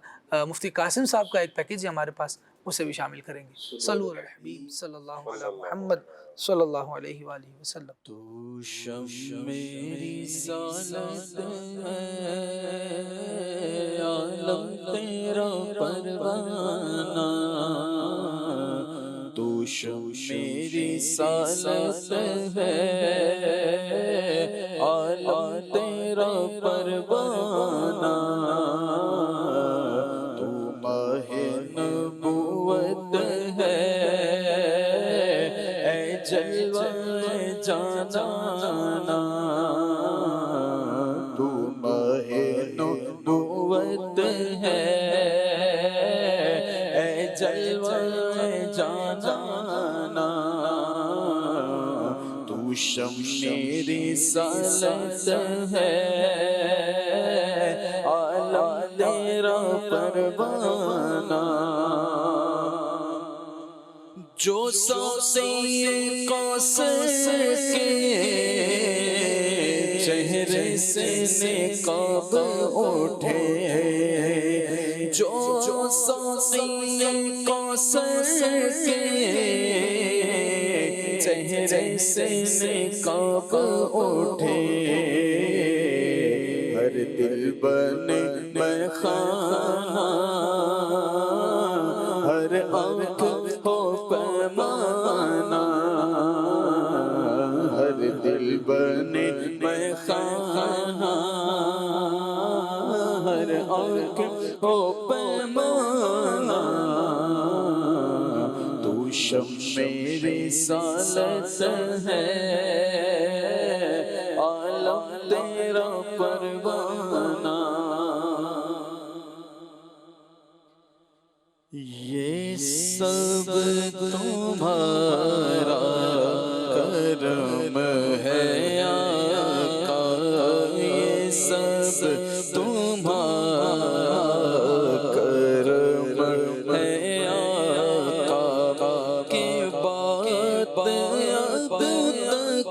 مفتی قاسم صاحب کا ایک پیکیج ہے ہمارے پاس، اسے بھی شامل کریں گے۔ صلو علی الحبیب صلی اللہ علیہ محمد صلی اللہ علیہ وآلہ وسلم۔ تو شم میری رسالت ہے، عالم تیرا پروانہ، تو شم میری رسالت ہے، عالم تیرا پروانہ، تو ماہ نبوت ہے، اے جلوہ جانانا، تو ماہ نبوت ہے، اے جلوہ جانانا، تو شم میری رسالت ہے، عالم تیرا پروانہ، جو سوسے قوسر کے چہرے سے نقاب اٹھے، جو سوسے قوسر کے چہرے سے نقاب اٹھے، ہر دل بنے میں خانہ، ہر آنکھ ہو پیمانہ، ہر دل بنے میں خانہ، ہر آنکھ ہو پیمانہ، تو شم میری رسالت ہے، عالم تیرا پروانہ، یہ سب تمہارا کرم ہے آقا، یہ سب تمہارا کرم ہے آقا، کہ بات اب تک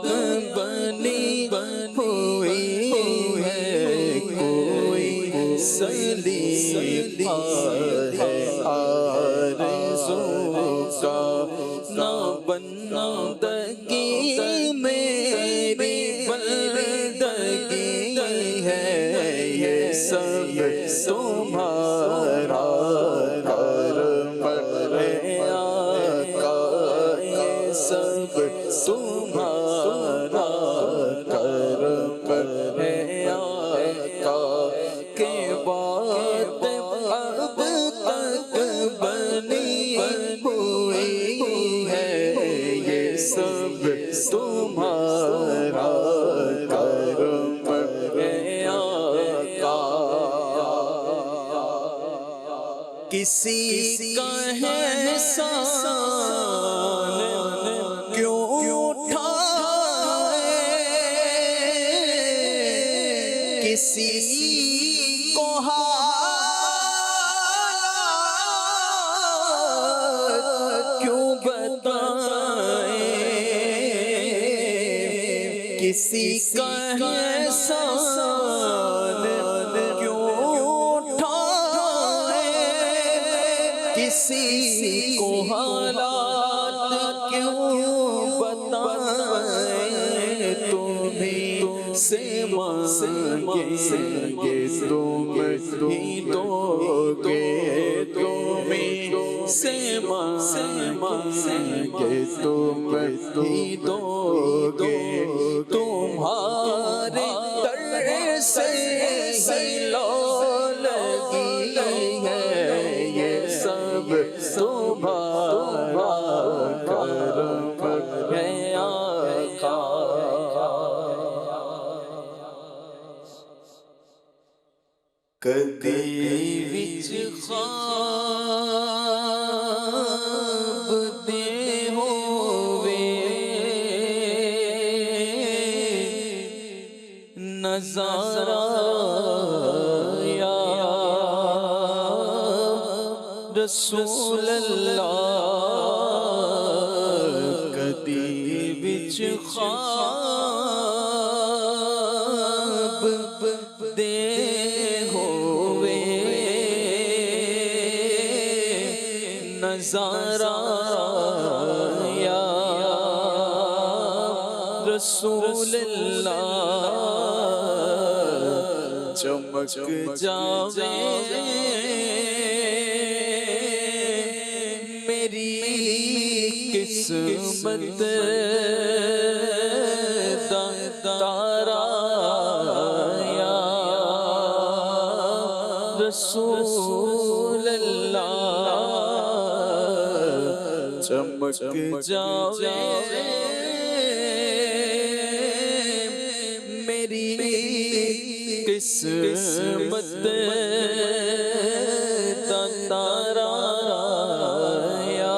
بنی ہوئی ہے، کوئی سلیقہ ہے آرزو کا، نہ بندگی میری بندگی ہے، یہ سب تمہارا کرم ہے آقا، یہ سب تمہارا کرم ہے آقا، کہ بات اب تک بنی ہوئی ہے، یہ سب تمہارا کرم ہے آقا، کسی کا احسان کیوں اٹھائے، کسی کو کیوں بتائے، کسی کا احسان کیوں اٹھائے، کسی کو حالات کیوں بتائیں تمہیں سے مانگیں گے تم ہی دو گے تمہیں سے مانگیں گے تم ہی دو گے تمہارے در سے ہی لو لگی ہے یہ سب تمہارا کرم ہے آقا کدی وچ خواب دے ہووے نظارہ یا رسول اللہ کدی وچ خواب دے ہووے نظارہ یا رسول اللہ چمک جاوے میری قسمت تارا یا رسول اللہ چمک جاوے میری قسمت تارا یا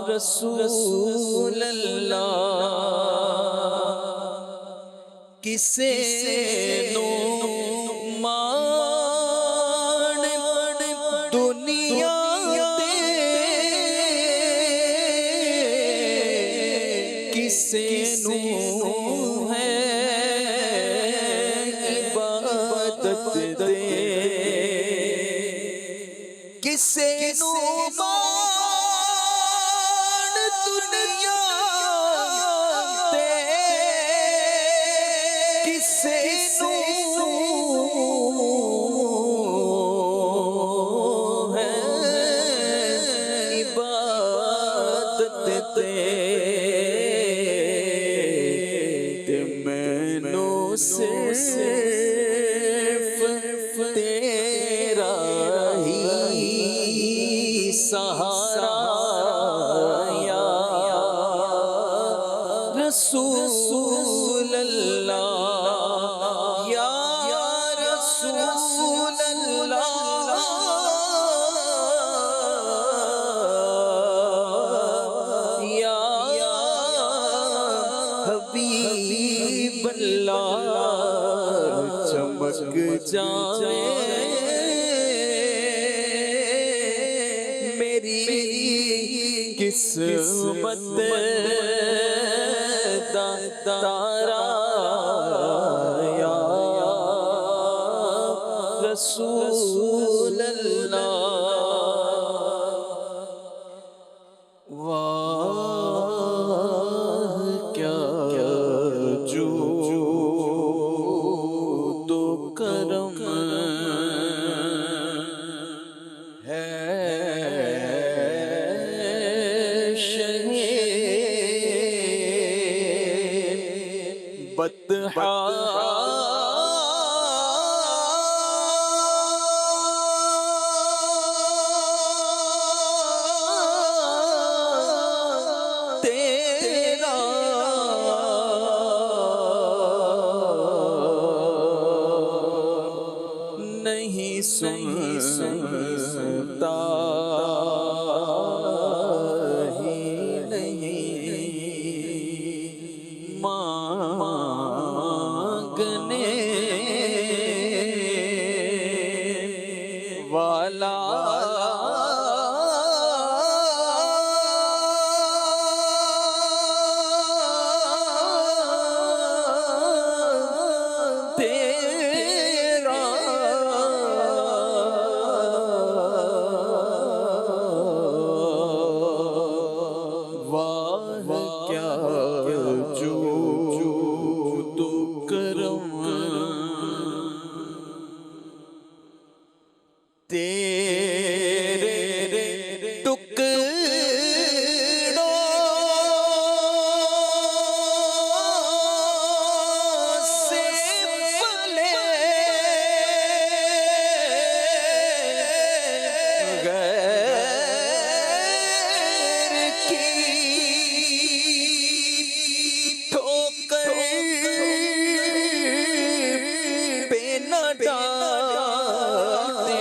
رسول اللہ کسے نو مان دنیا تے کسے نو ہے عبادت دے کسے نو مان دنیا تے کسے نو ہے عبادت تے مینو صرف تیرا ہی سہارا یا رسول اللہ یا رسول اللہ یا حبیب اللہ چمک جاوے میری قسمت تارا یا رسول اللہ واہ کیا جود و کرم ہے بطحا تیرا نہیں سنتا ہی نہیں مانگنے والا تیرا تیرے ٹکڑوں سے پلے غیر کی ٹھوکر پہ نہ ڈالتے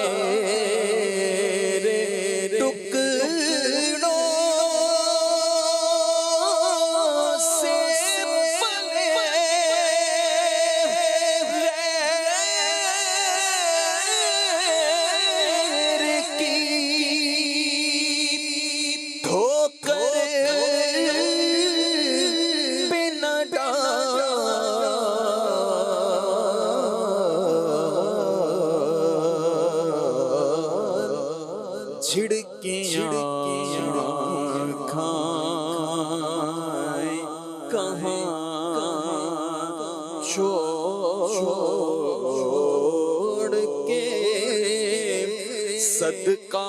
چھڑکیاں کھائیں کہاں چھوڑ کے صدقہ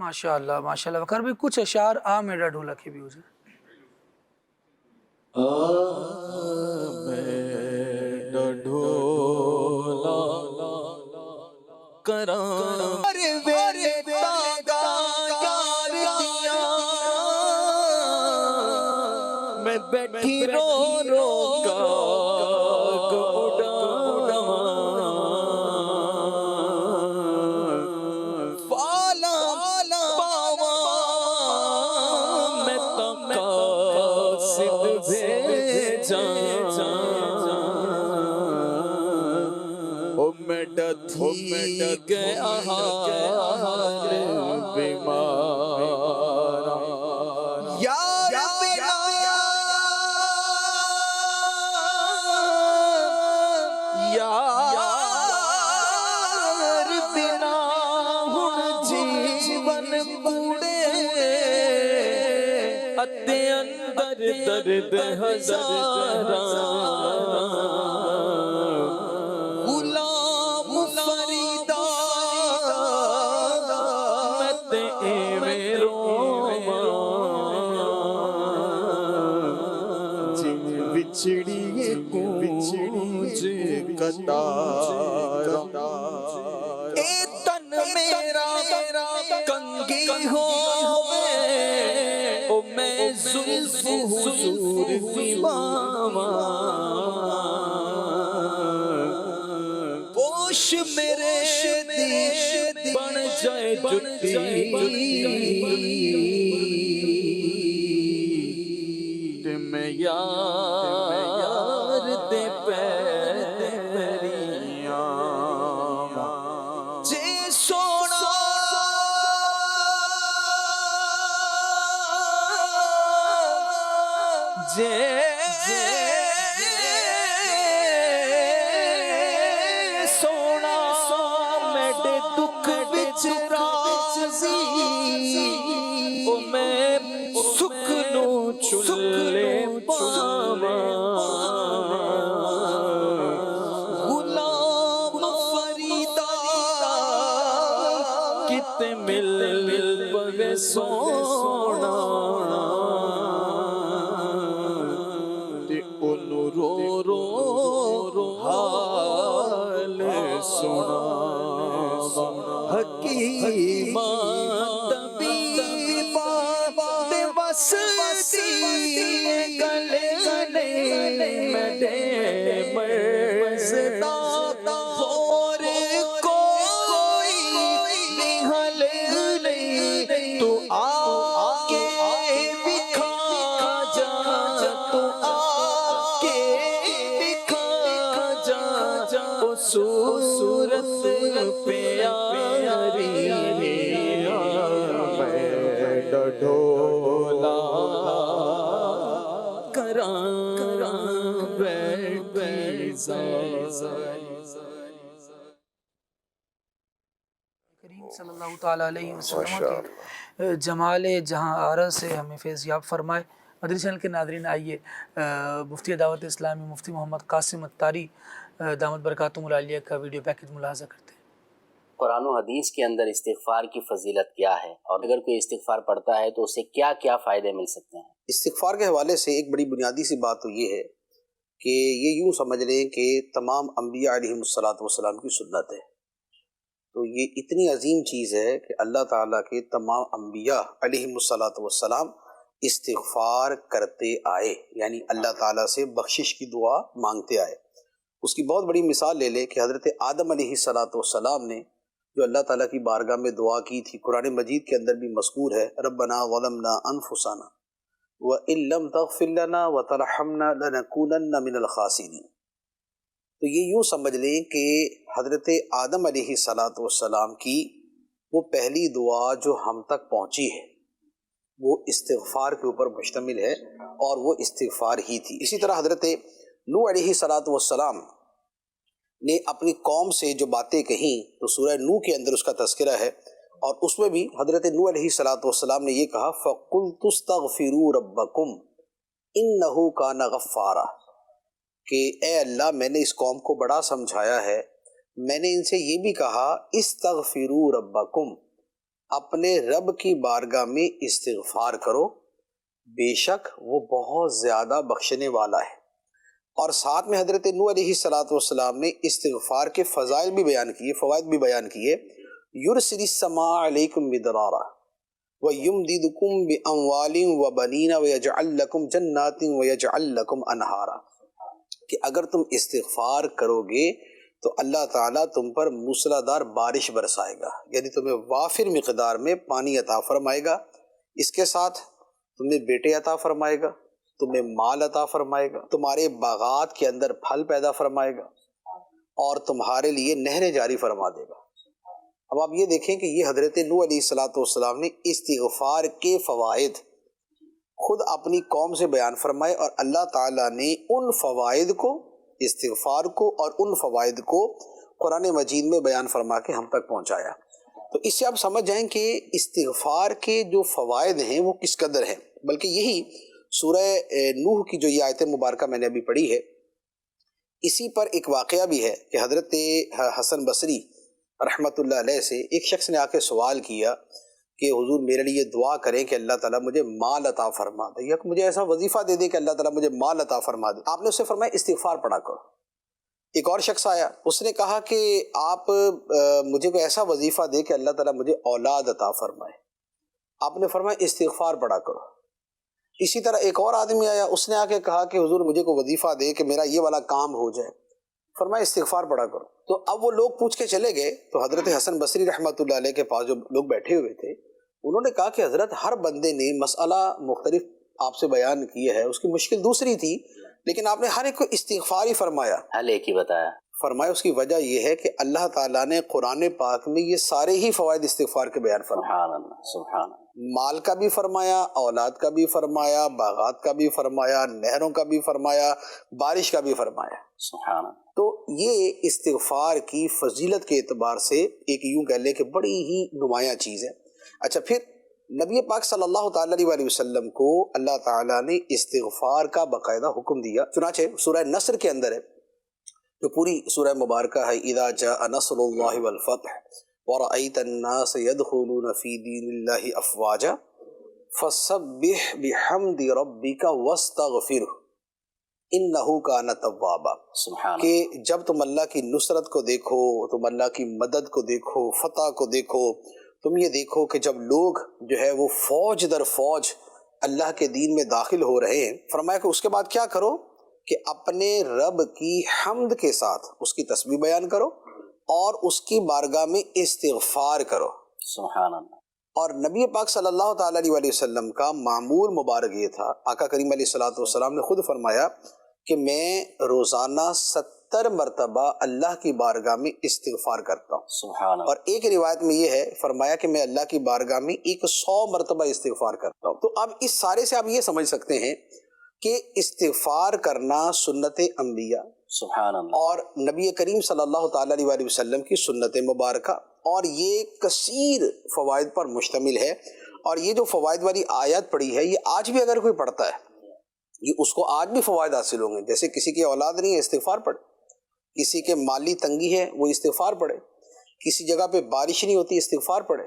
ماشاءاللہ ماشاءاللہ وقار بھی کچھ اشعار آ میرا ڈھولک کے بھی ہو جائے میرا ڈھولا کراں میں بیٹھی رو رو کا گیا بیمار یار بنا ہن جیون کوڑے اتے اندر درد ہزاراں بچڑیے گونج قطار اے تن میرا کنگی ہوئے او میں زلف حضور دی ماما پوش میرے دی بن جائے جتی میں یار دے پیریاں جے سونا جے سونا میرے دکھ وچ راضی او میں سکھ نو چلے غلام فریدا کتے مل پوے سونا تے اونوں رو رو حال سنا حکیماں طبیباں تے وستی گلے میرے مرزدہ اور کوئی نہل نہیں تو آکے بکھا جا تو آکے بکھا جا او صورت پیاری میرا ڈھولا کراں کریم صلی اللہ تعالیٰ علیہ وسلم کے جمال جہاں عارض سے ہمیں فیض یاب فرمائے۔ مدنی چینل کے ناظرین، آئیے مفتی دعوت اسلامی مفتی محمد قاسم اتاری دامت برکاتہم العالیہ کا ویڈیو پیکج ملاحظہ کرتے ہیں۔ قرآن و حدیث کے اندر استغفار کی فضیلت کیا ہے، اور اگر کوئی استغفار پڑھتا ہے تو اسے کیا کیا فائدے مل سکتے ہیں؟ استغفار کے حوالے سے ایک بڑی بنیادی سی بات تو یہ ہے کہ یہ یوں سمجھ لیں کہ تمام انبیاء علیہم الصلاۃ کی سنت ہے۔ تو یہ اتنی عظیم چیز ہے کہ اللہ تعالیٰ کے تمام انبیاء علیہم الصلاۃ استغفار کرتے آئے، یعنی اللہ تعالیٰ سے بخشش کی دعا مانگتے آئے۔ اس کی بہت بڑی مثال لے لیں کہ حضرت آدم علیہ السلام نے جو اللہ تعالیٰ کی بارگاہ میں دعا کی تھی، قرآن مجید کے اندر بھی مذکور ہے، ربنا ظلمنا انفسنا وَإِن لَّمْ تَغْفِرْ لَنَا وَتَرْحَمْنَا لَنَكُونَنَّ مِنَ الْخَاسِرِينَ۔ تو یہ یوں سمجھ لیں کہ حضرت آدم علیہ السلام کی وہ پہلی دعا جو ہم تک پہنچی ہے وہ استغفار کے اوپر مشتمل ہے، اور وہ استغفار ہی تھی۔ اسی طرح حضرت نوح علیہ السلام نے اپنی قوم سے جو باتیں کہیں تو سورہ نوح کے اندر اس کا تذکرہ ہے، اور اس میں بھی حضرت نوح علیہ السلام نے یہ کہا فَقُلْتُ اسْتَغْفِرُوا رَبَّكُمْ إِنَّهُ كَانَ غَفَّارًا، کہ اے اللہ میں نے اس قوم کو بڑا سمجھایا ہے، میں نے ان سے یہ بھی کہا استغفروا ربکم، اپنے رب کی بارگاہ میں استغفار کرو، بے شک وہ بہت زیادہ بخشنے والا ہے۔ اور ساتھ میں حضرت نوح علیہ السلام نے استغفار کے فضائل بھی بیان کیے، فوائد بھی بیان کیے، یرسل السماء علیکم مدرارا ویمددکم باموال وبنین ویجعل لکم جنات ویجعل لکم انہارا، کہ اگر تم استغفار کرو گے تو اللہ تعالیٰ تم پر موسلادھار بارش برسائے گا، یعنی تمہیں وافر مقدار میں پانی عطا فرمائے گا، اس کے ساتھ تمہیں بیٹے عطا فرمائے گا، تمہیں مال عطا فرمائے گا، تمہارے باغات کے اندر پھل پیدا فرمائے گا، اور تمہارے لیے نہریں جاری فرما دے گا۔ اب آپ یہ دیکھیں کہ یہ حضرت نوح علیہ السلام نے استغفار کے فوائد خود اپنی قوم سے بیان فرمائے، اور اللہ تعالیٰ نے ان فوائد کو، استغفار کو اور ان فوائد کو قرآن مجید میں بیان فرما کے ہم تک پہنچایا۔ تو اس سے آپ سمجھ جائیں کہ استغفار کے جو فوائد ہیں وہ کس قدر ہیں، بلکہ یہی سورہ نوح کی جو یہ آیت مبارکہ میں نے ابھی پڑھی ہے، اسی پر ایک واقعہ بھی ہے کہ حضرت حسن بصری رحمۃ اللہ علیہ سے ایک شخص نے آ کے سوال کیا کہ حضور میرے لیے دعا کریں کہ اللہ تعالیٰ مجھے مال عطا فرما دے، یا مجھے ایسا وظیفہ دے دے کہ اللہ تعالیٰ مجھے مال عطا فرما دے۔ آپ نے اس سے فرمایا استغفار پڑھا کرو۔ ایک اور شخص آیا، اس نے کہا کہ آپ مجھے کوئی ایسا وظیفہ دے کہ اللہ تعالیٰ مجھے اولاد عطا فرمائے۔ آپ نے فرمایا استغفار پڑھا کرو۔ اسی طرح ایک اور آدمی آیا، اس نے آ کے کہا کہ حضور مجھے کوئی وظیفہ دے کہ میرا یہ والا کام ہو جائے، فرمایا استغفار پڑھا کرو۔ تو اب وہ لوگ پوچھ کے چلے گئے، تو حضرت حسن بصری رحمۃ اللہ علیہ کے پاس جو لوگ بیٹھے ہوئے تھے انہوں نے کہا کہ حضرت ہر بندے نے مسئلہ مختلف آپ سے بیان کیا ہے، اس کی مشکل دوسری تھی، لیکن آپ نے ہر ایک کو استغفار ہی فرمایا، حل ایک ہی بتایا۔ فرمایا اس کی وجہ یہ ہے کہ اللہ تعالیٰ نے قرآن پاک میں یہ سارے ہی فوائد استغفار کے بیان فرمائے۔ سبحان اللہ، سبحان اللہ۔ مال کا بھی فرمایا، اولاد کا بھی فرمایا، باغات کا بھی فرمایا، نہروں کا بھی فرمایا، بارش کا بھی فرمایا۔ سبحان اللہ۔ تو یہ استغفار کی فضیلت کے اعتبار سے ایک یوں کہہ لیں کہ بڑی ہی نمایاں چیز ہے۔ اچھا، پھر نبی پاک صلی اللہ تعالیٰ علیہ وسلم کو اللہ تعالیٰ نے استغفار کا باقاعدہ حکم دیا، چنانچہ سورہ نصر کے اندر ہے، جو پوری سورہ مبارکہ ہے، اذا جاء نصر اللہ والفتح ورأیت الناس يدخلون فی دین اللہ افواجا فسبح بحمد ربک واستغفرہ انہ کان توابا۔ کہ جب تم اللہ کی نصرت کو دیکھو، تم اللہ کی مدد کو دیکھو، فتح کو دیکھو، تم یہ دیکھو کہ جب لوگ جو ہے وہ فوج در فوج اللہ کے دین میں داخل ہو رہے ہیں، فرمایا کہ اس کے بعد کیا کرو کہ اپنے رب کی حمد کے ساتھ اس کی تسبیح بیان کرو اور اس کی بارگاہ میں استغفار کرو۔ سبحان اللہ۔ اور نبی پاک صلی اللہ تعالیٰ علیہ وسلم کا معمول مبارک یہ تھا، آقا کریم علیہ السلام نے خود فرمایا کہ میں روزانہ 70 مرتبہ اللہ کی بارگاہ میں استغفار کرتا ہوں۔ سبحان اللہ۔ اور ایک روایت میں یہ ہے، فرمایا کہ میں اللہ کی بارگاہ میں 100 مرتبہ استغفار کرتا ہوں۔ تو اب اس سارے سے آپ یہ سمجھ سکتے ہیں کہ استغفار کرنا سنت انبیاء، سبحان اللہ. اور نبی کریم صلی اللہ تعالیٰ علیہ وسلم کی سنت مبارکہ، اور یہ کثیر فوائد پر مشتمل ہے. اور یہ جو فوائد والی آیات پڑھی ہے، یہ آج بھی اگر کوئی پڑھتا ہے یہ اس کو آج بھی فوائد حاصل ہوں گے. جیسے کسی کی اولاد نہیں ہے، استغفار پڑھے. کسی کے مالی تنگی ہے، وہ استغفار پڑھے. کسی جگہ پہ بارش نہیں ہوتی، استغفار پڑھے.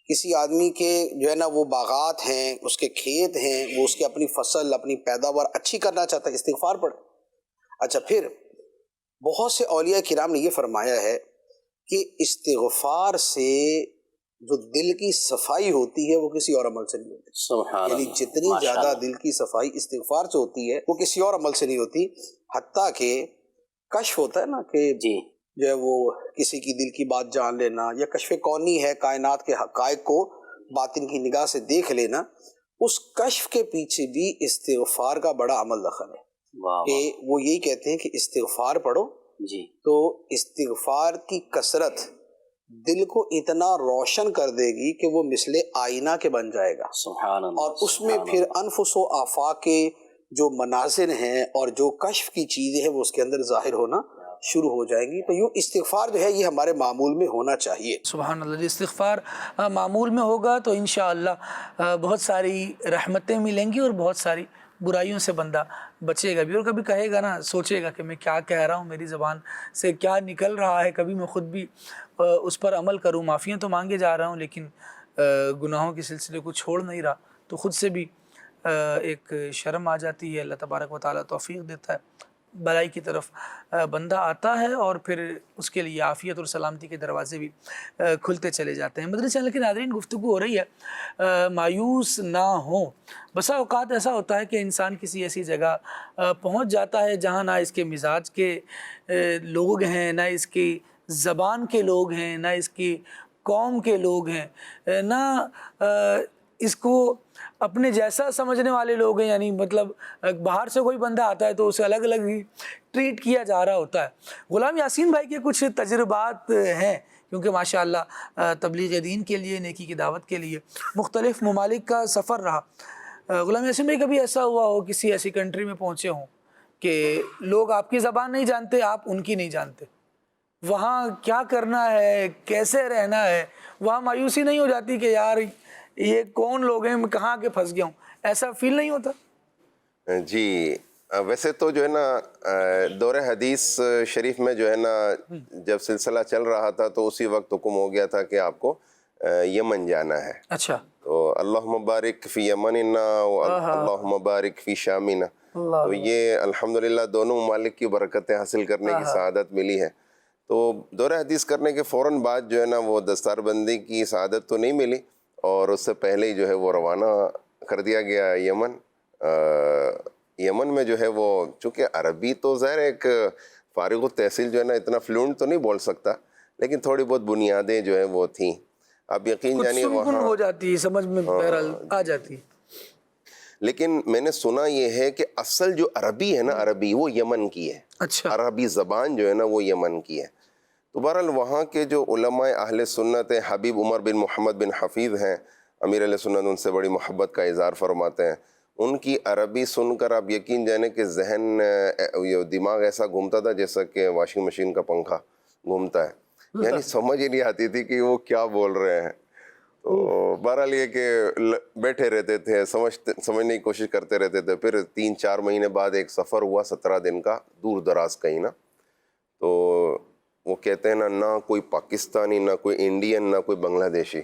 کسی آدمی کے جو ہے نا وہ باغات ہیں، اس کے کھیت ہیں، وہ اس کی اپنی فصل اپنی پیداوار اچھی کرنا چاہتا ہے، استغفار پڑھے. اچھا، پھر بہت سے اولیاء کرام نے یہ فرمایا ہے کہ استغفار سے جو دل کی صفائی ہوتی ہے وہ کسی اور عمل سے نہیں ہوتی. سبحان یعنی اللہ. جتنی زیادہ دل کی صفائی استغفار سے ہوتی ہے وہ کسی اور عمل سے نہیں ہوتی. حتیٰ کہ کشف ہوتا ہے نا کہ جی جو ہے وہ کسی کی دل کی بات جان لینا، یا کشف کونی ہے، کائنات کے حقائق کو باطن کی نگاہ سے دیکھ لینا، اس کشف کے پیچھے بھی استغفار کا بڑا عمل دخل ہے. کہ وہ یہی کہتے ہیں کہ استغفار پڑھو. جی. تو استغفار کی کثرت دل کو اتنا روشن کر دے گی کہ وہ مثل آئینہ کے بن جائے گا. سبحان اللہ. اور اس میں پھر انفس و آفاق کے جو مناظر ہیں اور جو کشف کی چیزیں ہیں وہ اس کے اندر ظاہر ہونا شروع ہو جائیں گی. تو یوں استغفار جو ہے یہ ہمارے معمول میں ہونا چاہیے. سبحان اللہ. جی، استغفار معمول میں ہوگا تو انشاءاللہ بہت ساری رحمتیں ملیں گی اور بہت ساری برائیوں سے بندہ بچے گا بھی. اور کبھی کہے گا نا، سوچے گا کہ میں کیا کہہ رہا ہوں، میری زبان سے کیا نکل رہا ہے. کبھی میں خود بھی اس پر عمل کروں. معافیاں تو مانگے جا رہا ہوں لیکن گناہوں کے سلسلے کو چھوڑ نہیں رہا، تو خود سے بھی ایک شرم آ جاتی ہے. اللہ تبارک و تعالیٰ توفیق دیتا ہے، بھلائی کی طرف بندہ آتا ہے اور پھر اس کے لیے عافیت اور سلامتی کے دروازے بھی کھلتے چلے جاتے ہیں. مدنی چینل کے ناظرین، گفتگو ہو رہی ہے مایوس نہ ہوں. بسا اوقات ایسا ہوتا ہے کہ انسان کسی ایسی جگہ پہنچ جاتا ہے جہاں نہ اس کے مزاج کے لوگ ہیں، نہ اس کی زبان کے لوگ ہیں، نہ اس کی قوم کے لوگ ہیں، نہ اس کو اپنے جیسا سمجھنے والے لوگ ہیں. یعنی مطلب باہر سے کوئی بندہ آتا ہے تو اسے الگ الگ ہی ٹریٹ کیا جا رہا ہوتا ہے. غلام یاسین بھائی کے کچھ تجربات ہیں، کیونکہ ماشاءاللہ تبلیغ دین کے لیے، نیکی کی دعوت کے لیے مختلف ممالک کا سفر رہا. غلام یاسین بھائی، کبھی ایسا ہوا ہو کسی ایسی کنٹری میں پہنچے ہوں کہ لوگ آپ کی زبان نہیں جانتے، آپ ان کی نہیں جانتے، وہاں کیا کرنا ہے، کیسے رہنا ہے، وہاں مایوسی نہیں ہو جاتی کہ یار یہ کون لوگ ہیں، میں کہاں کے پھنس گیا ہوں؟ ایسا فیل نہیں ہوتا؟ جی، ویسے تو جو ہے نا دور حدیث شریف میں جو ہے نا جب سلسلہ چل رہا تھا تو اسی وقت حکم ہو گیا تھا کہ آپ کو یمن جانا ہے. اچھا. تو اللہم بارک فی یمننا و اللہم بارک فی شامنا. تو یہ الحمدللہ دونوں ممالک کی برکتیں حاصل کرنے کی سعادت ملی ہے. تو دور حدیث کرنے کے فوراً بعد جو ہے نا وہ دستار بندی کی سعادت تو نہیں ملی، اور اس سے پہلے ہی جو ہے وہ روانہ کر دیا گیا یمن. یمن میں جو ہے وہ چونکہ عربی تو ظاہر ایک فارغ التحصیل جو ہے نا اتنا فلوئنٹ تو نہیں بول سکتا، لیکن تھوڑی بہت بنیادیں جو ہیں وہ تھیں. آپ یقین جانیے وہاں ہو جاتی، سمجھ میں بہرحال آ جاتی. لیکن میں نے سنا یہ ہے کہ اصل جو عربی ہے نا، عربی وہ یمن کی ہے. اچھا. عربی زبان جو ہے نا وہ یمن کی ہے. تو بہرحال وہاں کے جو علماء اہل سنت ہیں، حبیب عمر بن محمد بن حفیظ ہیں، امیر علیہ سنت ان سے بڑی محبت کا اظہار فرماتے ہیں. ان کی عربی سن کر آپ یقین جانے کہ ذہن دماغ ایسا گھومتا تھا جیسا کہ واشنگ مشین کا پنکھا گھومتا ہے. یعنی سمجھ ہی نہیں آتی تھی کہ وہ کیا بول رہے ہیں. تو بہرحال یہ کہ بیٹھے رہتے تھے، سمجھنے کی کوشش کرتے رہتے تھے. پھر 3-4 مہینے بعد ایک سفر ہوا 17 دن کا، دور دراز کہیں نا. تو وہ کہتے ہیں نہ کوئی پاکستانی، نہ کوئی انڈین، نہ کوئی بنگلہ دیشی،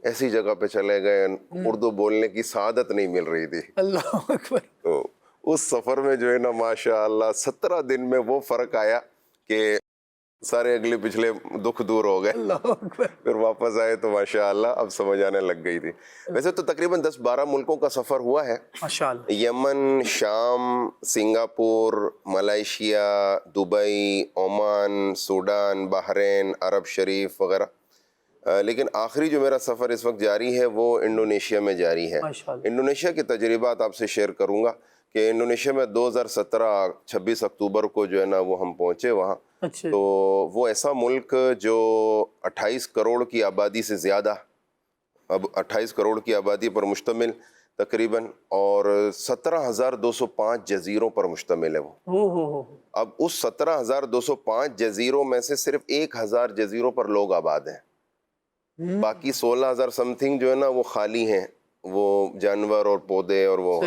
ایسی جگہ پہ چلے گئے. اردو بولنے کی سعادت نہیں مل رہی تھی. اللہ اکبر. تو اس سفر میں جو ہے نا ماشاءاللہ 17 دن میں وہ فرق آیا کہ سارے اگلے پچھلے دکھ دور ہو گئے. اللہ اکبر. پھر واپس آئے تو ماشاءاللہ اب سمجھ آنے لگ گئی تھی. ویسے تو تقریباً 10-12 ملکوں کا سفر ہوا ہے. ماشاءاللہ. یمن، شام، Singapore, Malaysia, Dubai, Oman, Sudan, Bahrain, عرب شریف وغیرہ. لیکن آخری جو میرا سفر اس وقت جاری ہے وہ انڈونیشیا میں جاری ہے. انڈونیشیا کے تجربات آپ سے شیئر کروں گا کہ انڈونیشیا میں 2017 26 اکتوبر کو جو ہے نا وہ ہم پہنچے وہاں. تو وہ ایسا ملک جو 28 کروڑ کی آبادی سے زیادہ، اب 28 کروڑ کی آبادی پر مشتمل، تقریباً، اور 17,205 جزیروں پر مشتمل ہے وہ۔ اب اس 17,205 جزیروں میں سے صرف 1,000 جزیروں پر لوگ آباد ہیں، باقی 16,000 سم تھنگ جو ہے نا وہ خالی ہیں، وہ جانور اور پودے اور وہ۔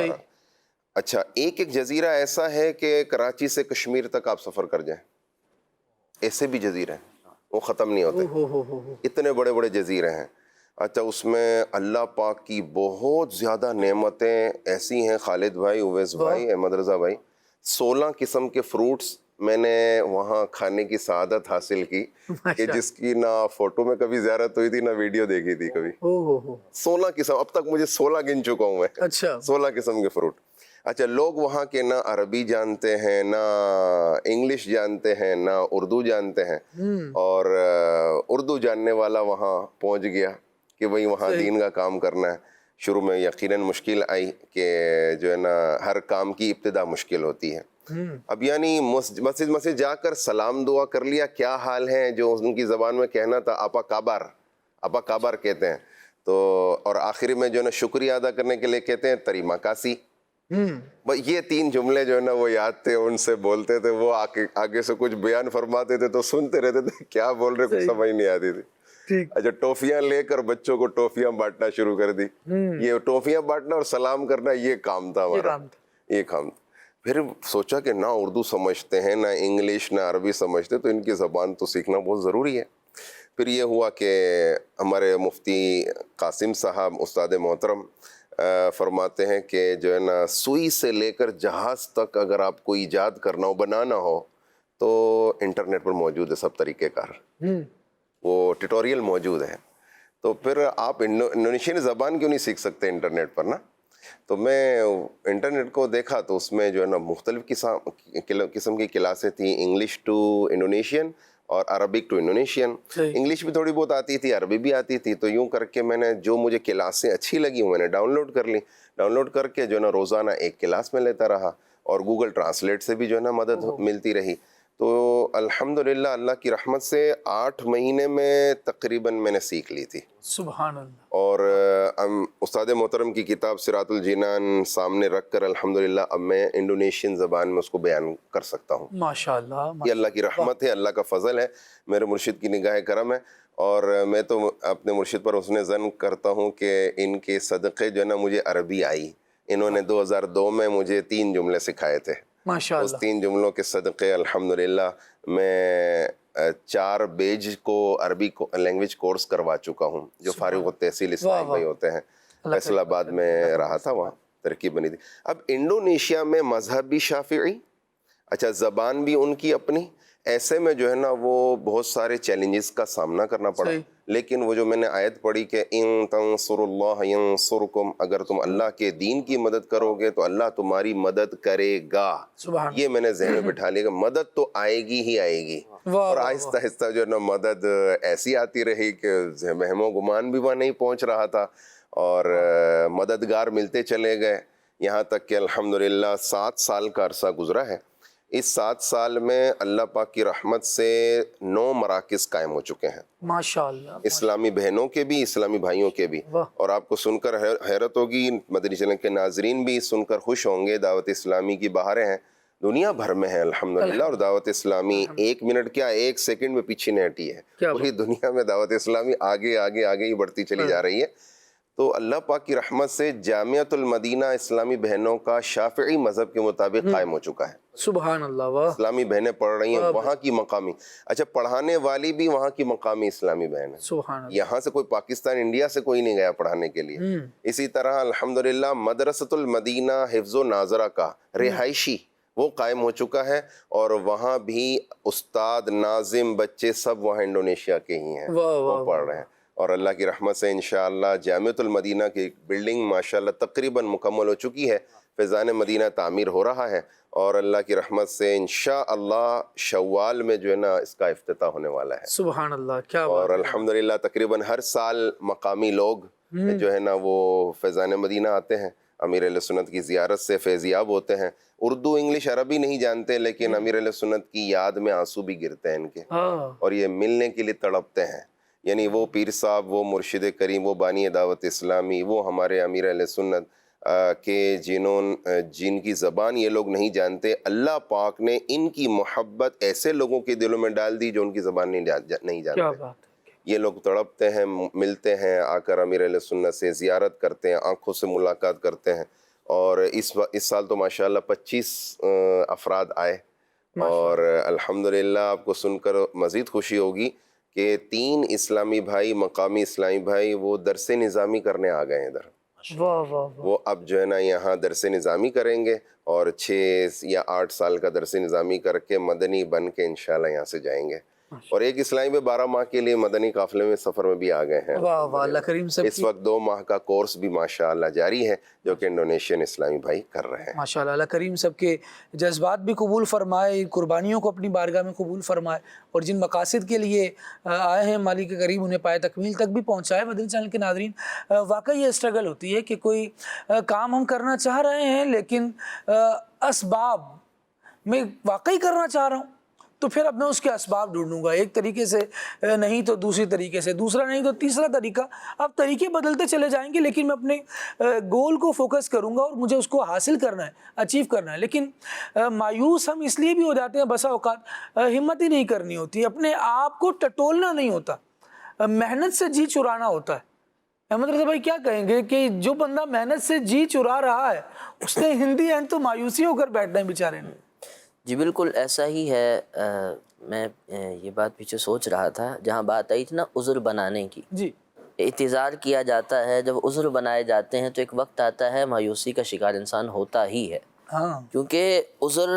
اچھا، ایک جزیرہ ایسا ہے کہ کراچی سے کشمیر تک آپ سفر کر جائیں، ایسے بھی جزیرے ہیں، وہ ختم نہیں ہوتے، اتنے بڑے بڑے جزیرے ہیں۔ اچھا، اس میں اللہ پاک کی بہت زیادہ نعمتیں ایسی ہیں خالد بھائی، اویس بھائی، احمد رضا بھائی، 16 قسم کے فروٹس میں نے وہاں کھانے کی سعادت حاصل کی کہ جس کی نہ فوٹو میں کبھی زیارت ہوئی تھی نہ ویڈیو دیکھی تھی کبھی۔ 16 قسم، اب تک مجھے 16 گن چکا ہوں میں، 16 قسم کے فروٹ۔ اچھا، لوگ وہاں کے نہ عربی جانتے ہیں، نہ انگلش جانتے ہیں، نہ اردو جانتے ہیں، اور اردو جاننے والا وہاں پہنچ گیا کہ بھئی وہاں دین کا کام کرنا ہے۔ شروع میں یقیناً مشکل آئی کہ جو ہے نا ہر کام کی ابتدا مشکل ہوتی ہے۔ اب یعنی مسجد جا کر سلام دعا کر لیا، کیا حال ہے، جو ان کی زبان میں کہنا تھا آپا کابار، آپا کابار کہتے ہیں، تو اور آخری میں جو ہے نا شکریہ ادا کرنے کے لیے کہتے ہیں تریما کاسی۔ یہ 3 جملے جو ہے نا وہ یاد تھے، ان سے بولتے تھے، وہ آگے سے کچھ بیان فرماتے تھے تو سنتے رہتے تھے، کیا بول رہے کچھ سمجھ نہیں آتی تھی۔ اچھا، ٹوفیاں لے کر بچوں کو ٹوفیاں بانٹنا شروع کر دی، یہ ٹوفیاں بانٹنا اور سلام کرنا یہ کام تھا ہمارا، یہ کام تھا۔ پھر سوچا کہ نہ اردو سمجھتے ہیں، نہ انگلش، نہ عربی سمجھتے، تو ان کی زبان تو سیکھنا بہت ضروری ہے۔ پھر یہ ہوا کہ ہمارے مفتی قاسم صاحب استاد محترم فرماتے ہیں کہ جو ہے نا سوئی سے لے کر جہاز تک اگر آپ کو ایجاد کرنا ہو، بنانا ہو، تو انٹرنیٹ پر موجود ہے سب طریقہ کار، وہ ٹیٹوریل موجود ہے۔ تو پھر آپ انڈونیشین زبان کیوں نہیں سیکھ سکتے انٹرنیٹ پر نا؟ تو میں انٹرنیٹ کو دیکھا تو اس میں جو ہے نا مختلف قسم کی کلاسیں تھیں، انگلش ٹو انڈونیشین اور عربک ٹو انڈونیشین۔ انگلش بھی تھوڑی بہت آتی تھی، عربی بھی آتی تھی، تو یوں کر کے میں نے جو مجھے کلاسیں اچھی لگی میں نے ڈاؤن لوڈ کر لی، ڈاؤن لوڈ کر کے جو ہے نا روزانہ ایک کلاس میں لیتا رہا، اور گوگل ٹرانسلیٹ سے بھی جو ہے نا مدد ملتی رہی۔ تو الحمدللہ اللہ کی رحمت سے 8 مہینے میں تقریباً میں نے سیکھ لی تھی، سبحان اللہ۔ اور استاد محترم کی کتاب صراط الجنان سامنے رکھ کر الحمدللہ اب میں انڈونیشین زبان میں اس کو بیان کر سکتا ہوں۔ ماشاءاللہ، یہ اللہ کی رحمت ہے، اللہ کا فضل ہے، میرے مرشد کی نگاہ کرم ہے، اور میں تو اپنے مرشد پر حسن ظن کرتا ہوں کہ ان کے صدقے جو ہے نا مجھے عربی آئی۔ انہوں نے 2002 میں مجھے 3 جملے سکھائے تھے، اس 3 جملوں کے صدقے الحمدللہ میں 4 بیج کو عربی لینگویج کورس کروا چکا ہوں، جو فارغ التحصیل اسماعیل بھائی ہوتے ہیں، فیصل آباد میں رہا تھا، وہاں ترکیب بنی تھی۔ اب انڈونیشیا میں مذہب بھی شافعی، اچھا زبان بھی ان کی اپنی، ایسے میں جو ہے نا وہ بہت سارے چیلنجز کا سامنا کرنا پڑا، لیکن وہ جو میں نے آیت پڑھی کہ ان تنصروا اللہ ینصرکم، اگر تم اللہ کے دین کی مدد کرو گے تو اللہ تمہاری مدد کرے گا، یہ میں نے ذہن میں بٹھا لیا کہ مدد تو آئے گی ہی آئے گی، اور آہستہ آہستہ جو ہے نا مدد ایسی آتی رہی کہ وہم و گمان بھی وہاں نہیں پہنچ رہا تھا، اور مددگار ملتے چلے گئے، یہاں تک کہ الحمدللہ 7 سال کا عرصہ گزرا ہے۔ اس 7 سال میں اللہ پاک کی رحمت سے 9 مراکز قائم ہو چکے ہیں، ماشاءاللہ، اسلامی بہنوں کے بھی، اسلامی بھائیوں کے بھی، اور آپ کو سن کر حیرت ہوگی، مدنی چینل کے ناظرین بھی سن کر خوش ہوں گے، دعوت اسلامی کی بہاریں ہیں دنیا بھر میں ہیں الحمدللہ، اور دعوت اسلامی 1 منٹ کیا 1 سیکنڈ میں پیچھے نہیں ہٹی ہے، پوری دنیا میں دعوت اسلامی آگے آگے آگے ہی بڑھتی چلی جا رہی ہے۔ تو اللہ پاک کی رحمت سے جامعۃ المدینہ اسلامی بہنوں کا شافعی مذہب کے مطابق قائم ہو چکا ہے، سبحان اللہ، واہ، اسلامی بہنیں پڑھ رہی ہیں، وہاں کی مقامی، اچھا پڑھانے والی بھی وہاں کی مقامی اسلامی بہن ہے، سبحان اللہ، یہاں سے کوئی پاکستان انڈیا سے کوئی نہیں گیا پڑھانے کے لیے۔ اسی طرح الحمدللہ مدرسۃ المدینہ حفظ و ناظرہ کا رہائشی وہ قائم ہو چکا ہے، اور وہاں بھی استاد، ناظم، بچے سب وہاں انڈونیشیا کے ہی ہیں، وہ پڑھ رہے ہیں، اور اللہ کی رحمت سے انشاءاللہ جامعۃ المدینہ کی بلڈنگ ماشاءاللہ تقریباً مکمل ہو چکی ہے، فیضان مدینہ تعمیر ہو رہا ہے، اور اللہ کی رحمت سے انشاءاللہ شوال میں جو ہے نا اس کا افتتاح ہونے والا ہے، سبحان اللہ، کیا بات، اور الحمدللہ تقریباً ہر سال مقامی لوگ جو ہے نا وہ فیضان مدینہ آتے ہیں، امیر اہل سنت کی زیارت سے فیضیاب ہوتے ہیں، اردو انگلش عربی نہیں جانتے، لیکن امیر اہل سنت کی یاد میں آنسو بھی گرتے ہیں ان کے، اور یہ ملنے کے لیے تڑپتے ہیں، یعنی وہ پیر صاحب، وہ مرشد کریم، وہ بانی دعوت اسلامی، وہ ہمارے امیر اہل سنت، کہ جن کی زبان یہ لوگ نہیں جانتے، اللہ پاک نے ان کی محبت ایسے لوگوں کے دلوں میں ڈال دی جو ان کی زبان نہیں جانتے. کیا بات ہے. یہ لوگ تڑپتے ہیں، ملتے ہیں، آ کر امیر اہل سنت سے زیارت کرتے ہیں، آنکھوں سے ملاقات کرتے ہیں. اور اس سال تو ماشاءاللہ 25 افراد آئے، اور الحمدللہ آپ کو سن کر مزید خوشی ہوگی کہ 3 اسلامی بھائی، مقامی اسلامی بھائی، وہ درس نظامی کرنے آ گئے ہیں ادھر. وہ اب جو ہے نا یہاں درس نظامی کریں گے، اور 6 یا 8 سال کا درس نظامی کر کے مدنی بن کے انشاءاللہ یہاں سے جائیں گے. اور ایک اسلامی میں 12 ماہ کے لیے مدنی قافلے میں سفر میں بھی آ گئے ہیں. واہ واہ، اللہ کریم سب اس وقت 2 ماہ کا کورس بھی ماشاءاللہ جاری ہے جو کہ انڈونیشین اسلامی بھائی کر رہے ہیں. ماشاءاللہ، اللہ کریم سب کے جذبات بھی قبول فرمائے، قربانیوں کو اپنی بارگاہ میں قبول فرمائے، اور جن مقاصد کے لیے آئے ہیں مالک کے قریب انہیں پائے تکمیل تک بھی پہنچائے. مدنی چینل کے ناظرین، واقعی یہ اسٹرگل ہوتی ہے کہ کوئی کام ہم کرنا چاہ رہے ہیں لیکن اسباب میں واقعی کرنا چاہ رہا ہوں، تو پھر اب میں اس کے اسباب ڈھونڈوں گا، ایک طریقے سے نہیں تو دوسری طریقے سے، دوسرا نہیں تو تیسرا طریقہ. اب طریقے بدلتے چلے جائیں گے لیکن میں اپنے گول کو فوکس کروں گا اور مجھے اس کو حاصل کرنا ہے، اچیو کرنا ہے. لیکن مایوس ہم اس لیے بھی ہو جاتے ہیں، بسا اوقات ہمت ہی نہیں کرنی ہوتی، اپنے آپ کو ٹٹولنا نہیں ہوتا، محنت سے جی چرانا ہوتا ہے. احمد رضا بھائی کیا کہیں گے کہ جو بندہ محنت سے جی چرا رہا ہے اس نے ہندی اینڈ تو مایوسی ہو کر بیٹھنا ہے بیچارے نے. جی بالکل ایسا ہی ہے. میں یہ بات پیچھے سوچ رہا تھا جہاں بات آئی تھی نا عذر بنانے کی. جی، اعتذار کیا جاتا ہے، جب عذر بنائے جاتے ہیں تو ایک وقت آتا ہے مایوسی کا شکار انسان ہوتا ہی ہے. ہاں، کیونکہ عذر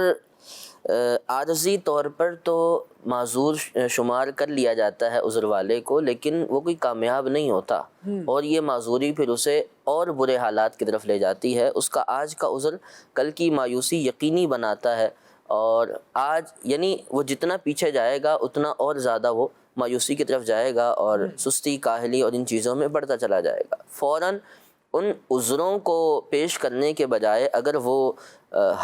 عارضی طور پر تو معذور شمار کر لیا جاتا ہے عذر والے کو، لیکن وہ کوئی کامیاب نہیں ہوتا، اور یہ معذوری پھر اسے اور برے حالات کی طرف لے جاتی ہے. اس کا آج کا عذر کل کی مایوسی یقینی بناتا ہے، اور آج یعنی وہ جتنا پیچھے جائے گا اتنا اور زیادہ وہ مایوسی کی طرف جائے گا، اور سستی، کاہلی اور ان چیزوں میں بڑھتا چلا جائے گا. فوراً ان عذروں کو پیش کرنے کے بجائے اگر وہ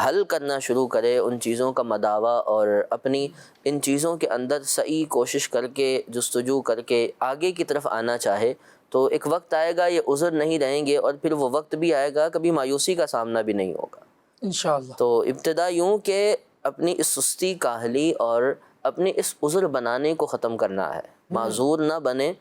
حل کرنا شروع کرے ان چیزوں کا مداوع، اور اپنی ان چیزوں کے اندر صحیح کوشش کر کے جستجو کر کے آگے کی طرف آنا چاہے، تو ایک وقت آئے گا یہ عذر نہیں رہیں گے، اور پھر وہ وقت بھی آئے گا کبھی مایوسی کا سامنا بھی نہیں ہوگا انشاءاللہ. تو ابتدا یوں کہ اپنی اس سستی، کاہلی اور اپنی اس عذر بنانے کو ختم کرنا ہے. معذور نہ بنے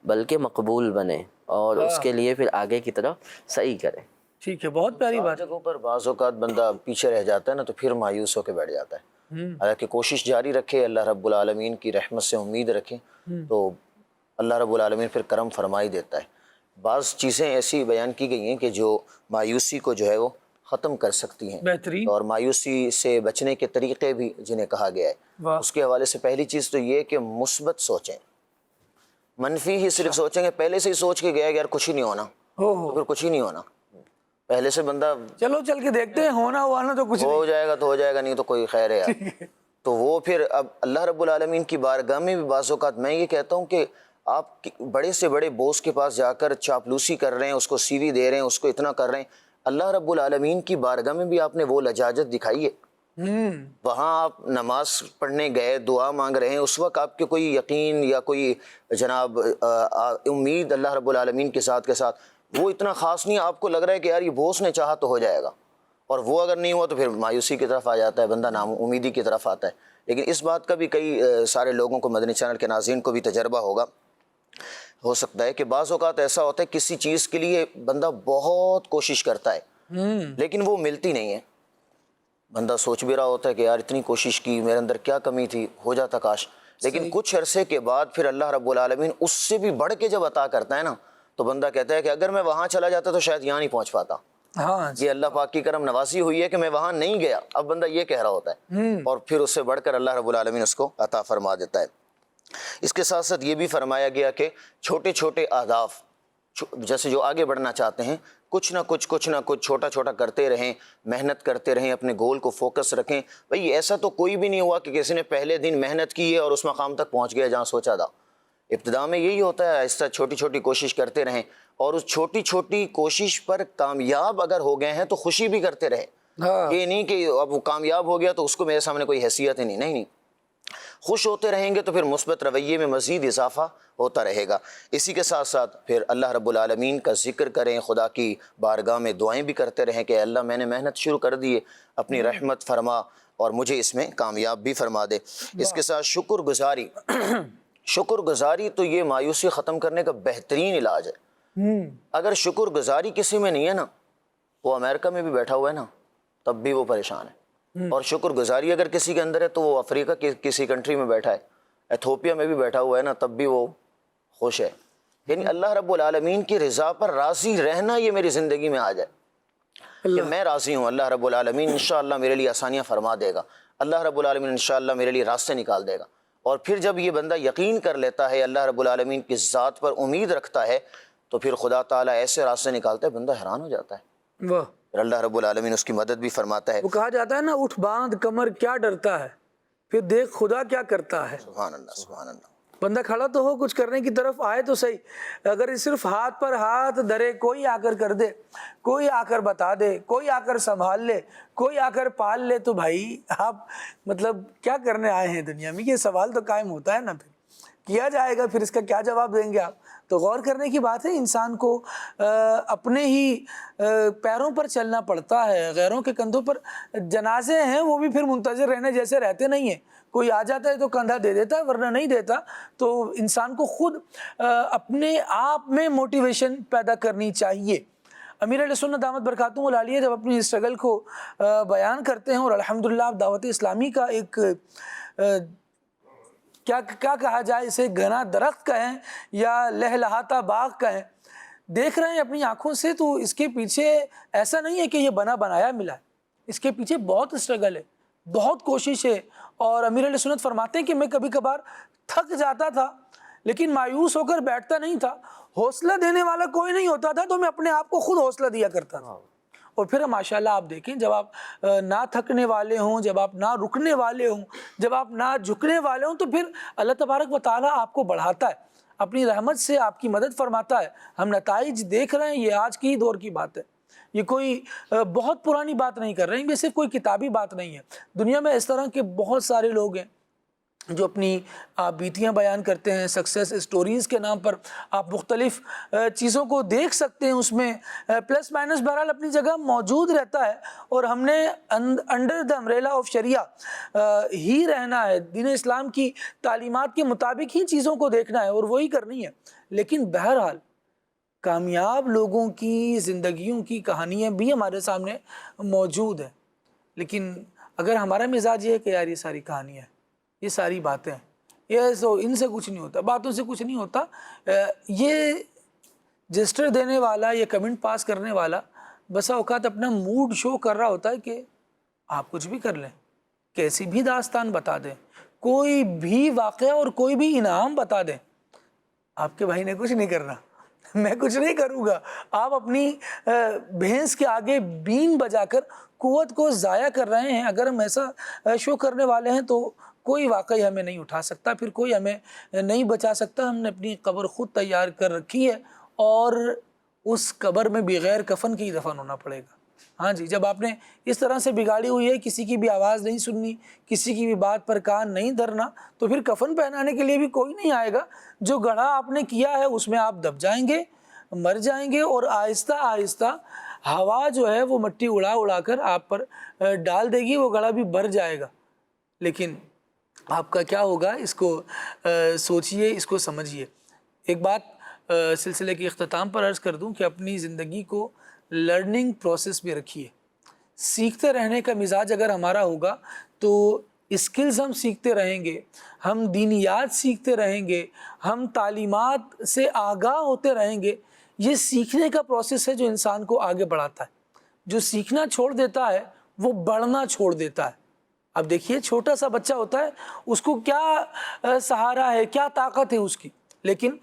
بلکہ مقبول بنے، اور اس کے لیے پھر آگے کی طرف صحیح کرے. ٹھیک ہے، بہت پیاری بات. جگہوں پر بعض اوقات بندہ پیچھے رہ جاتا ہے نا، تو پھر مایوس ہو کے بیٹھ جاتا ہے. حالانکہ کوشش جاری رکھے، اللہ رب العالمین کی رحمت سے امید رکھیں، تو اللہ رب العالمین پھر کرم فرمائی دیتا ہے. بعض چیزیں ایسی بیان کی گئی ہیں کہ جو مایوسی کو جو ہے وہ ختم کر سکتی ہیں، بہترین. اور مایوسی سے بچنے کے طریقے بھی جنہیں کہا گیا ہے. اس کے حوالے سے پہلی چیز تو یہ کہ مثبت سوچیں. منفی ہی صرف سوچیں گے، پہلے سے ہی سوچ کے گیا کہ یار کچھ ہی نہیں ہونا، پھر کچھ ہی نہیں ہونا. پہلے سے بندہ چلو چل کے دیکھتے ہیں، ہونا ہوا نا تو کچھ ہو جائے گا تو ہو جائے گا، نہیں تو کوئی خیر ہے یار. تو وہ پھر اب اللہ رب العالمین کی بارگاہ میں بھی بعض اوقات میں یہ کہتا ہوں کہ آپ بڑے سے بڑے بوس کے پاس جا کر چاپلوسی کر رہے ہیں، اس کو سی وی دے رہے ہیں، اس کو اتنا کر رہے ہیں، اللہ رب العالمین کی بارگاہ میں بھی آپ نے وہ لجاجت دکھائی ہے. وہاں آپ نماز پڑھنے گئے، دعا مانگ رہے ہیں، اس وقت آپ کے کوئی یقین یا کوئی جناب امید اللہ رب العالمین کے ساتھ وہ اتنا خاص نہیں. آپ کو لگ رہا ہے کہ یار یہ بوس نے چاہا تو ہو جائے گا، اور وہ اگر نہیں ہوا تو پھر مایوسی کی طرف آ جاتا ہے بندہ، نام امیدی کی طرف آتا ہے. لیکن اس بات کا بھی کئی سارے لوگوں کو، مدنی چینل کے ناظرین کو بھی تجربہ ہو سکتا ہے کہ بعض اوقات ایسا ہوتا ہے کسی چیز کے لیے بندہ بہت کوشش کرتا ہے لیکن وہ ملتی نہیں ہے. بندہ سوچ بھی رہا ہوتا ہے کہ یار اتنی کوشش کی، میرے اندر کیا کمی تھی، ہو جاتا کاش. لیکن کچھ عرصے کے بعد پھر اللہ رب العالمین اس سے بھی بڑھ کے جب عطا کرتا ہے نا، تو بندہ کہتا ہے کہ اگر میں وہاں چلا جاتا تو شاید یہاں نہیں پہنچ پاتا. یہ اللہ پاک کی کرم نوازی ہوئی ہے کہ میں وہاں نہیں گیا. اب بندہ یہ کہہ رہا ہوتا ہے، اور پھر اس سے بڑھ کر اللہ رب العالمین اس کو عطا فرما دیتا ہے. اس کے ساتھ ساتھ یہ بھی فرمایا گیا کہ چھوٹے چھوٹے اہداف، جیسے جو آگے بڑھنا چاہتے ہیں، کچھ نہ کچھ چھوٹا چھوٹا کرتے رہیں، محنت کرتے رہیں، اپنے گول کو فوکس رکھیں. بھئی ایسا تو کوئی بھی نہیں ہوا کہ کسی نے پہلے دن محنت کی ہے اور اس مقام تک پہنچ گیا جہاں سوچا تھا. ابتدا میں یہی ہوتا ہے، آہستہ چھوٹی چھوٹی کوشش کرتے رہیں، اور اس چھوٹی چھوٹی کوشش پر کامیاب اگر ہو گئے ہیں تو خوشی بھی کرتے رہیں. یہ نہیں کہ اب وہ کامیاب ہو گیا تو اس کو میرے سامنے کوئی حیثیت ہی نہیں. خوش ہوتے رہیں گے تو پھر مثبت رویے میں مزید اضافہ ہوتا رہے گا۔ اسی کے ساتھ ساتھ پھر اللہ رب العالمین کا ذکر کریں، خدا کی بارگاہ میں دعائیں بھی کرتے رہیں کہ اللہ میں نے محنت شروع کر دی ہے، اپنی رحمت فرما اور مجھے اس میں کامیاب بھی فرما دے۔ اس کے ساتھ شکر گزاری، شکر گزاری تو یہ مایوسی ختم کرنے کا بہترین علاج ہے۔ اگر شکر گزاری کسی میں نہیں ہے نا، وہ امریکہ میں بھی بیٹھا ہوا ہے نا تب بھی وہ پریشان ہے، اور شکر گزاری اگر کسی کے اندر ہے تو وہ افریقہ کی کسی کنٹری میں بیٹھا ہے، ایتھوپیا میں بھی بیٹھا ہوا ہے نا تب بھی وہ خوش ہے۔ یعنی اللہ رب العالمین کی رضا پر راضی رہنا یہ میری زندگی میں آ جائے کہ میں راضی ہوں، اللہ رب العالمین انشاءاللہ میرے لیے آسانیاں فرما دے گا، اللہ رب العالمین انشاءاللہ میرے لیے راستے نکال دے گا۔ اور پھر جب یہ بندہ یقین کر لیتا ہے، اللہ رب العالمین کی ذات پر امید رکھتا ہے، تو پھر خدا تعالیٰ ایسے راستے نکالتا ہے بندہ حیران ہو جاتا ہے، واہ، پھر اللہ رب العالمین اس کی مدد بھی فرماتا ہے۔ وہ کہا جاتا ہے نا، اٹھ باندھ کمر کیا ڈرتا ہے، پھر دیکھ خدا کیا کرتا ہے۔ سبحان اللہ، سبحان اللہ۔ بندہ کھڑا تو ہو، کچھ کرنے کی طرف آئے تو صحیح، اگر صرف ہاتھ پر ہاتھ دھرے، کوئی آ کر کر دے، کوئی آ کر بتا دے، کوئی آ کر سنبھال لے، کوئی آ کر پال لے، تو بھائی آپ مطلب کیا کرنے آئے ہیں دنیا میں؟ یہ سوال تو قائم ہوتا ہے نا، پھر کیا جائے گا، پھر اس کا کیا جواب دیں گے آپ؟ تو غور کرنے کی بات ہے، انسان کو اپنے ہی پیروں پر چلنا پڑتا ہے، غیروں کے کندھوں پر جنازے ہیں، وہ بھی پھر منتظر رہنے جیسے رہتے نہیں ہیں، کوئی آ جاتا ہے تو کندھا دے دیتا ہے، ورنہ نہیں دیتا۔ تو انسان کو خود اپنے آپ میں موٹیویشن پیدا کرنی چاہیے۔ امیر اہل سنت دامت برکاتہم العالیہ جب اپنی اسٹرگل کو بیان کرتے ہیں، اور الحمدللہ آپ دعوت اسلامی کا ایک کیا کہا جائے، اسے گھنا درخت کہیں یا لہلہاتا باغ کہیں، دیکھ رہے ہیں اپنی آنکھوں سے، تو اس کے پیچھے ایسا نہیں ہے کہ یہ بنا بنایا ملا ہے، اس کے پیچھے بہت اسٹرگل ہے، بہت کوشش ہے۔ اور امیر اہل سنت فرماتے ہیں کہ میں کبھی کبھار تھک جاتا تھا لیکن مایوس ہو کر بیٹھتا نہیں تھا، حوصلہ دینے والا کوئی نہیں ہوتا تھا تو میں اپنے آپ کو خود حوصلہ دیا کرتا تھا۔ اور پھر ماشاءاللہ آپ دیکھیں، جب آپ نہ تھکنے والے ہوں، جب آپ نہ رکنے والے ہوں، جب آپ نہ جھکنے والے ہوں، تو پھر اللہ تبارک و تعالیٰ آپ کو بڑھاتا ہے، اپنی رحمت سے آپ کی مدد فرماتا ہے۔ ہم نتائج دیکھ رہے ہیں، یہ آج کی دور کی بات ہے، یہ کوئی بہت پرانی بات نہیں کر رہے ہیں، یہ صرف کوئی کتابی بات نہیں ہے۔ دنیا میں اس طرح کے بہت سارے لوگ ہیں جو اپنی بیتیاں بیان کرتے ہیں، سکسیس اسٹوریز کے نام پر آپ مختلف چیزوں کو دیکھ سکتے ہیں، اس میں پلس مائنس بہرحال اپنی جگہ موجود رہتا ہے، اور ہم نے انڈر دا امبریلا آف شریعہ ہی رہنا ہے، دین اسلام کی تعلیمات کے مطابق ہی چیزوں کو دیکھنا ہے اور وہی کرنی ہے۔ لیکن بہرحال کامیاب لوگوں کی زندگیوں کی کہانیاں بھی ہمارے سامنے موجود ہیں، لیکن اگر ہمارا مزاج یہ ہے کہ یار یہ ساری کہانیاں ہیں، یہ ساری باتیں ہیں، یہ سو ان سے کچھ نہیں ہوتا، باتوں سے کچھ نہیں ہوتا، یہ جسٹر دینے والا، یہ کمنٹ پاس کرنے والا بسا اوقات اپنا موڈ شو کر رہا ہوتا ہے کہ آپ کچھ بھی کر لیں، کیسی بھی داستان بتا دیں، کوئی بھی واقعہ اور کوئی بھی انعام بتا دیں، آپ کے بھائی نے کچھ نہیں کرنا، میں کچھ نہیں کروں گا۔ آپ اپنی بھینس کے آگے بین بجا کر قوت کو ضائع کر رہے ہیں۔ اگر ہم ایسا شو کرنے والے ہیں تو کوئی واقعی ہمیں نہیں اٹھا سکتا، پھر کوئی ہمیں نہیں بچا سکتا۔ ہم نے اپنی قبر خود تیار کر رکھی ہے، اور اس قبر میں بغیر کفن کی دفن ہونا پڑے گا۔ ہاں جی، جب آپ نے اس طرح سے بگاڑی ہوئی ہے، کسی کی بھی آواز نہیں سننی، کسی کی بھی بات پر کان نہیں دھرنا، تو پھر کفن پہنانے کے لیے بھی کوئی نہیں آئے گا۔ جو گڑھا آپ نے کیا ہے اس میں آپ دب جائیں گے، مر جائیں گے، اور آہستہ آہستہ ہوا جو ہے وہ مٹی اڑا اڑا کر آپ پر ڈال دے گی، وہ گڑھا بھی بھر جائے گا۔ لیکن آپ کا کیا ہوگا، اس کو سوچئے، اس کو سمجھیے۔ ایک بات سلسلے کے اختتام پر عرض کر دوں کہ اپنی زندگی کو لرننگ پروسیس میں رکھیے۔ سیکھتے رہنے کا مزاج اگر ہمارا ہوگا تو اسکلز ہم سیکھتے رہیں گے، ہم دینیات سیکھتے رہیں گے، ہم تعلیمات سے آگاہ ہوتے رہیں گے۔ یہ سیکھنے کا پروسیس ہے جو انسان کو آگے بڑھاتا ہے۔ جو سیکھنا چھوڑ دیتا ہے وہ بڑھنا چھوڑ دیتا ہے۔ اب دیکھیے، چھوٹا سا بچہ ہوتا ہے، اس کو کیا سہارا ہے، کیا طاقت ہے اس کی، لیکن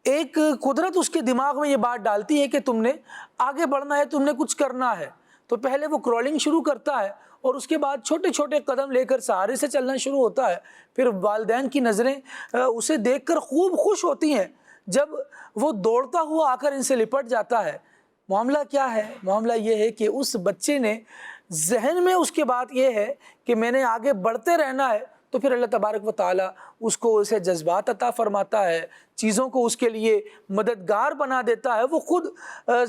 ایک قدرت اس کے دماغ میں یہ بات ڈالتی ہے کہ تم نے آگے بڑھنا ہے، تم نے کچھ کرنا ہے، تو پہلے وہ کرولنگ شروع کرتا ہے، اور اس کے بعد چھوٹے چھوٹے قدم لے کر سہارے سے چلنا شروع ہوتا ہے۔ پھر والدین کی نظریں اسے دیکھ کر خوب خوش ہوتی ہیں جب وہ دوڑتا ہوا آ کر ان سے لپٹ جاتا ہے۔ معاملہ کیا ہے؟ معاملہ یہ ہے کہ اس بچے نے ذہن میں اس کے بات یہ ہے کہ میں نے آگے بڑھتے رہنا ہے، تو پھر اللہ تبارک و تعالیٰ اس کو اسے جذبات عطا فرماتا ہے، چیزوں کو اس کے لیے مددگار بنا دیتا ہے، وہ خود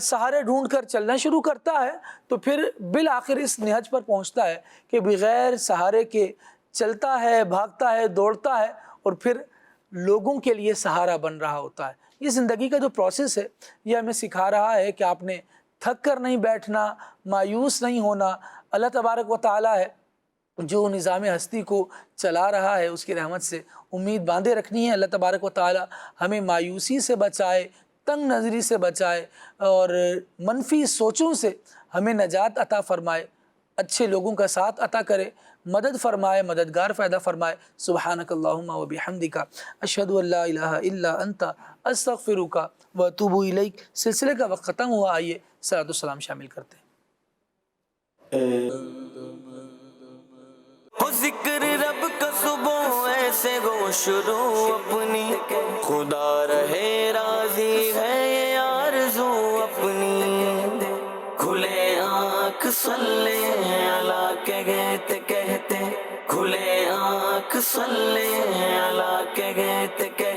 سہارے ڈھونڈ کر چلنا شروع کرتا ہے، تو پھر بالآخر اس نہج پر پہنچتا ہے کہ بغیر سہارے کے چلتا ہے، بھاگتا ہے، دوڑتا ہے، اور پھر لوگوں کے لیے سہارا بن رہا ہوتا ہے۔ یہ زندگی کا جو پروسیس ہے یہ ہمیں سکھا رہا ہے کہ آپ نے تھک کر نہیں بیٹھنا، مایوس نہیں ہونا۔ اللہ تبارک و تعالیٰ ہے جو نظام ہستی کو چلا رہا ہے، اس کی رحمت سے امید باندھے رکھنی ہے۔ اللہ تبارک و تعالیٰ ہمیں مایوسی سے بچائے، تنگ نظری سے بچائے، اور منفی سوچوں سے ہمیں نجات عطا فرمائے، اچھے لوگوں کا ساتھ عطا کرے، مدد فرمائے، مددگار پیدا فرمائے۔ سبحانک اللہم و بحمدک، اشہد ان لا الہ الا انت، استغفرک و اتوب الیک۔ سلسلے کا وقت ختم ہوا، آئیے صلاۃ السلام شامل کرتے ہیں۔ ذکر رب کا صبح ایسے گو شروع اپنی، خدا رہے راضی ہے یہ آرزو اپنی، کھلے آنکھ صلی اللہ کے گیت کہتے، کھلے آنکھ صلی اللہ کے گیت کہتے